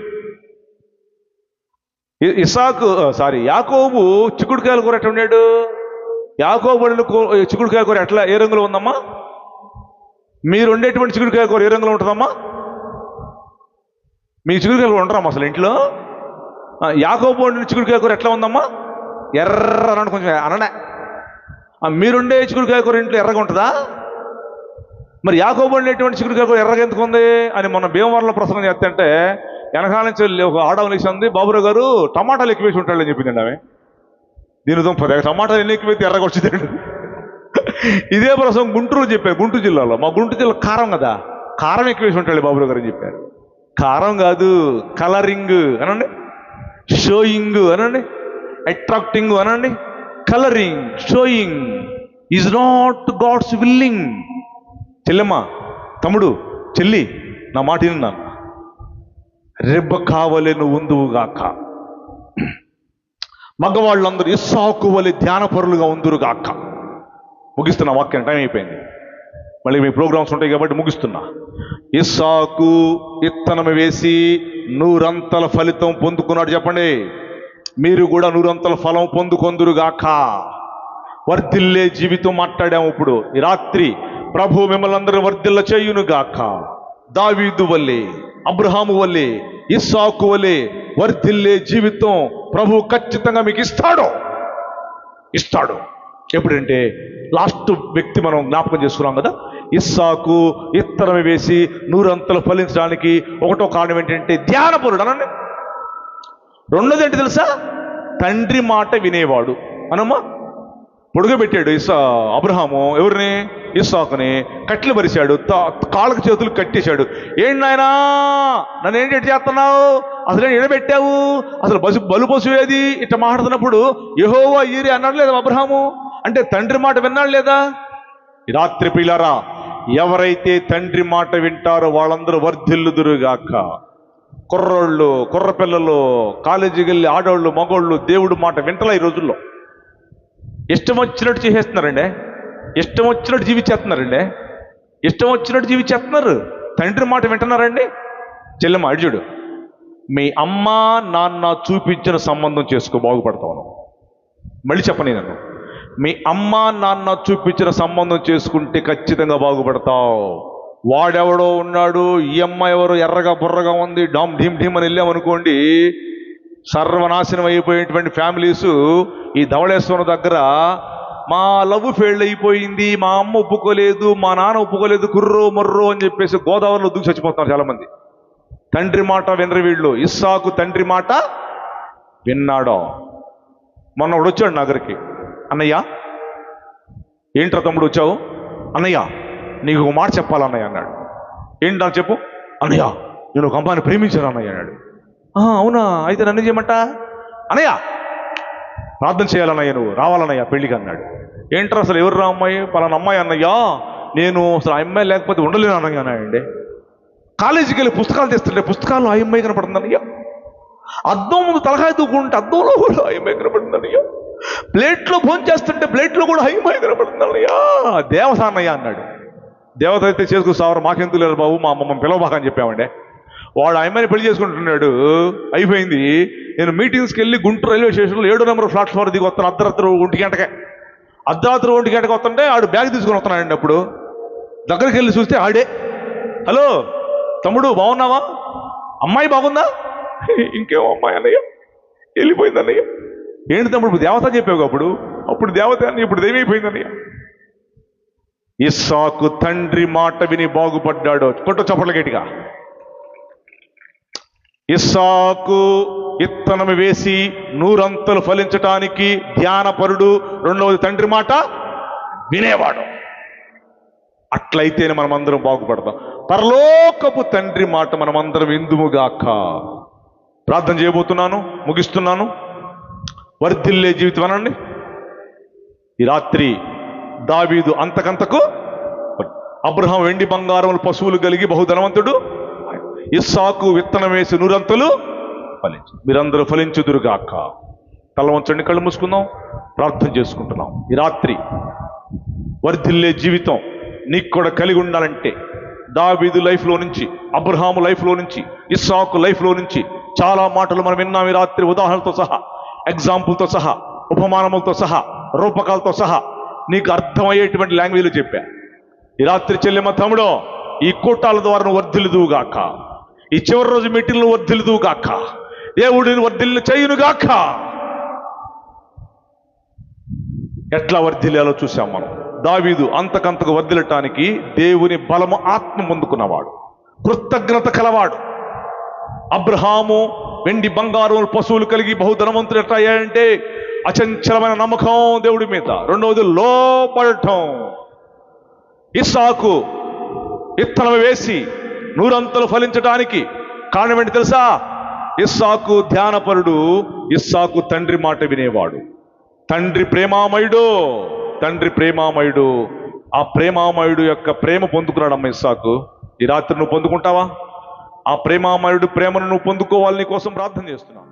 యాకోబు చిక్కుడుకాయల కూర ఎట్లా ఉన్నాడు? యాకోబు చిక్కుడుకాయ కూర ఎట్లా, ఏ రంగులో ఉందమ్మా? మీరు ఉండేటువంటి చిక్కుడుకాయ కూర ఏ రంగులో ఉంటుందమ్మా? మీ చిక్కుడుకాయ కూర ఉండరమ్మా అసలు ఇంట్లో. యాకోబు వండిన చిక్కుడుకాయ కూర ఎట్లా ఉందమ్మా? ఎర్ర కొంచెం అననే. మీరుండే చిక్కుడుకాయ కూర ఇంట్లో ఎర్రగా ఉంటుందా? మరి యాకోబు వండేటువంటి చిక్కుడుకాయ కూర ఎర్రగా ఎందుకు ఉంది అని మొన్న భీమవరంలో ప్రసంగం చేస్తుంటే వెనకాల నుంచి ఒక ఆడవని ఇస్తుంది, బాబురావు గారు టమాటాలు ఎక్కువ వేసి ఉంటాడని చెప్పిందండి ఆమె. దీని టమాటాలు ఎన్ని ఎక్కువ ఎర్రగా వచ్చిందండి. ఇదే ప్రసంగం గుంటూరు చెప్పారు, గుంటూరు జిల్లాలో. మా గుంటూరు జిల్లా కారం కదా, కారం ఎక్కువ వేసి ఉంటాడు బాబురావు గారు అని చెప్పారు. కారం కాదు, కలరింగ్ అనండి, షోయింగ్ అనండి, అట్రాక్టింగ్ అనండి. Colouring, showing is not God's willing. చెల్లెమ్మ, తమ్ముడు, చెల్లి, నా మాట విన్నా, రెబ్బ కావలే నువ్వు ఉందువుగాక. మగవాళ్ళందరూ ఇస్సాకు వలె ధ్యానపరులుగా ఉందురుగాక. ముగిస్తున్నా, వాక్యం టైం అయిపోయింది, మళ్ళీ మీ ప్రోగ్రామ్స్ ఉంటాయి కాబట్టి ముగిస్తున్నా. ఇస్సాకు విత్తనం వేసి 100 ఫలితం పొందుకున్నాడు. చెప్పండి, మీరు కూడా 100 ఫలం పొందుకొందురుగాక. వర్ధిల్లే జీవితం మాట్లాడాము ఇప్పుడు ఈ రాత్రి. ప్రభు మిమ్మల్ని అందరూ వర్ధిల్ల చేయునుగాక. దావీదు వల్లే, అబ్రహాము వల్లే, ఇస్సాకు వల్లే వర్ధిల్లే జీవితం ప్రభు ఖచ్చితంగా మీకు ఇస్తాడు. ఎప్పుడంటే లాస్ట్ వ్యక్తి మనం జ్ఞాపకం చేసుకున్నాం కదా, ఇస్సాకు విత్తనం వేసి 100 ఫలించడానికి ఒకటో కారణం ఏంటంటే ధ్యానపరుడు అనండి. రెండోది ఏంటి తెలుసా? తండ్రి మాట వినేవాడు. అనమ్మా, పొడుగబెట్టాడు అబ్రహాము ఎవరిని? ఇస్సాకుని. కట్టెలు పరిచాడు, కాళ్ళకు చేతులు కట్టేశాడు. ఏంటి నాయనా, నన్ను ఏంటి చేస్తున్నావు, అసలు ఎడబెట్టావు, అసలు బలు పశువేది ఇట్లా మాట్లాడుతున్నప్పుడు యెహోవా ఈరే అన్నాడు లేదా అబ్రహాము? అంటే తండ్రి మాట విన్నాడు లేదా? ఈ రాత్రి పిల్లారా, ఎవరైతే తండ్రి మాట వింటారో వాళ్ళందరూ వర్ధిల్లుదురుగాక. కుర్రోళ్ళు, కుర్ర పిల్లలు, కాలేజీకి వెళ్ళి ఆడవాళ్ళు, మగోళ్ళు దేవుడు మాట వింటలా ఈ రోజుల్లో. ఇష్టం వచ్చినట్టు చేసేస్తున్నారండి, ఇష్టం వచ్చినట్టు జీవించేస్తున్నారండి, ఇష్టం వచ్చినట్టు జీవించేస్తున్నారు. తండ్రి మాట వింటున్నారండి? చెల్లెమ్మ అడిచుడు, మీ అమ్మ నాన్న చూపించిన సంబంధం చేసుకో, బాగుపడతాను. మళ్ళీ చెప్పని, నన్ను మీ అమ్మ నాన్న చూపించిన సంబంధం చేసుకుంటే ఖచ్చితంగా బాగుపడతావు. వాడెవడో ఉన్నాడు, ఈ అమ్మ ఎవరు ఎర్రగా బుర్రగా ఉంది, డామ్ ఢీమ్ ఢీమ్ అని వెళ్ళామనుకోండి, సర్వనాశనం అయిపోయేటువంటి ఫ్యామిలీస్. ఈ ధవళేశ్వరం దగ్గర మా లవ్ ఫెయిల్ అయిపోయింది, మా అమ్మ ఒప్పుకోలేదు, మా నాన్న ఒప్పుకోలేదు, కుర్రో మొర్రో అని చెప్పేసి గోదావరిలో దూకి చచ్చిపోతున్నారు చాలామంది. తండ్రి మాట వినరు వీళ్ళు. ఇస్సాకు తండ్రి మాట విన్నాడో. మొన్న ఒకడు వచ్చాడు నా దగ్గరికి, అన్నయ్య ఏంట్రా తమ్ముడు వచ్చావు? అన్నయ్య నీకు ఒక మాట చెప్పాలన్నయ్య అన్నాడు. ఏంటా చెప్పు? అన్నయ్య నేను ఒక అమ్మాయిని ప్రేమించాను అన్నయ్య అన్నాడు. అవునా, అయితే నన్ను చేయమంట? అన్నయ్య ప్రార్థన చేయాలన్నయ్య, నువ్వు రావాలన్నయ్య పెళ్ళికి అన్నాడు. ఏంట్రా అసలు ఎవరు రా అమ్మాయి? పలానా అమ్మాయి అన్నయ్యా, నేను అసలు ఆ అమ్మాయి లేకపోతే ఉండలేను అన్నయ్య అన్నాయండి. కాలేజీకి వెళ్ళి పుస్తకాలు తెస్తుంటే పుస్తకాల్లో ఆ అమ్మాయి కనపడుతుంది అన్నయ్య. అద్దం ముందు తలకాయ దూకుంటే అద్దంలో కూడా ఆ అమ్మాయి కనపడుతుంది అన్నయ్య. ప్లేట్లో ఫోన్ చేస్తుంటే ప్లేట్లో కూడా ఆ అమ్మాయి కనపడుతుంది అన్నయ్య. దేవత అన్నయ్య అన్నాడు. దేవత అయితే చేసుకు సావరు, మాకెందుకు లేరు బాబు, మా అమ్మమ్మ పిలవబాక అని చెప్పామండి. వాడు ఆ అమ్మాయిని పెళ్లి చేసుకుంటున్నాడు. అయిపోయింది. నేను మీటింగ్స్కి వెళ్ళి గుంటూరు రైల్వే స్టేషన్లో 7వ నెంబర్ ప్లాట్ఫామ్ దిగి వస్తాను. అర్ధరాత్రి 1 గంటకే వస్తుంటే ఆడు బ్యాగ్ తీసుకొని వస్తున్నాడండి. అప్పుడు దగ్గరికి వెళ్ళి చూస్తే ఆడే, హలో తమ్ముడు బాగున్నావా, అమ్మాయి బాగుందా? ఇంకేమో అమ్మాయి అన్నయ్య, వెళ్ళిపోయింది అన్నయ్య. ఏంటి తమ్ముడు దేవత చెప్పావు, అప్పుడు దేవత అని ఇప్పుడు దేవైపోయింది అన్నయ్య. ఇస్సాకు తండ్రి మాట విని బాగుపడ్డాడు. కొట్టు చప్పట్ల గట్టిగా. ఇస్సాకు విత్తనం వేసి 100 ఫలించటానికి ధ్యానపరుడు. రెండవది తండ్రి మాట వినేవాడు. అట్లయితేనే మనం అందరం బాగుపడతాం. పరలోకపు తండ్రి మాట మనమందరం విందుముగాక. ప్రార్థన చేయబోతున్నాను, ముగిస్తున్నాను. వర్ధిల్లే జీవితం అనండి. ఈ రాత్రి దావీదు అంతకంతకు, అబ్రహాం వెండి బంగారములు పశువులు కలిగి బహుధనవంతుడు, ఇస్సాకు విత్తనం వేసి నూరంతలు ఫలించు. మీరందరూ ఫలించుదురుగాక. తల వంచండి, కళ్ళు మూసుకుందాం, ప్రార్థన చేసుకుంటున్నాం. ఈ రాత్రి వర్ధిల్లే జీవితం నీకు కూడా కలిగి ఉండాలంటే దావీదు లైఫ్లో నుంచి, అబ్రహాము లైఫ్లో నుంచి, ఇస్సాకు లైఫ్లో నుంచి చాలా మాటలు మనం విన్నాం ఈ రాత్రి. ఉదాహరణతో సహా, ఎగ్జాంపుల్తో సహా, ఉపమానములతో సహా, రూపకాలతో సహా నీకు అర్థమయ్యేటువంటి లాంగ్వేజ్లు చెప్పా. ఈ రాత్రి చెల్లెమ్మ, తమ్ముడో, ఈ కూటాల ద్వారా నువ్వు వర్ధిల్లుదువుగాక. ఈ చివరి రోజు మీటింగ్లు వర్ధిల్లుదువుగాక. దేవుడిని వర్ధిల్లు చేయునుగాక. ఎట్లా వర్ధిల్లాలో చూసాం మనం. దావీదు అంతకంతకు వర్ధిల్లటానికి దేవుని బలము, ఆత్మ పొందుకున్నవాడు, కృతజ్ఞత కలవాడు. అబ్రహాము వెండి బంగారం పశువులు కలిగి బహుధనవంతుడు ఎట్లా అయ్యాడంటే అచంచలమైన నమ్మకం దేవుడి మీద. రెండవది లోపడటం. ఇస్సాకు విత్తనం వేసి నూరంతలు ఫలించడానికి కారణం ఏంటి తెలుసా? ఇస్సాకు ధ్యానపరుడు, ఇస్సాకు తండ్రి మాట వినేవాడు. తండ్రి ప్రేమామయుడు. ఆ ప్రేమామయుడు యొక్క ప్రేమ పొందుకున్నాడమ్మ ఇస్సాకు. ఈ రాత్రి నువ్వు పొందుకుంటావా? ఆ ప్రేమామయుడు ప్రేమను నువ్వు పొందుకోవాలి. నీ కోసం ప్రార్థన చేస్తున్నావు.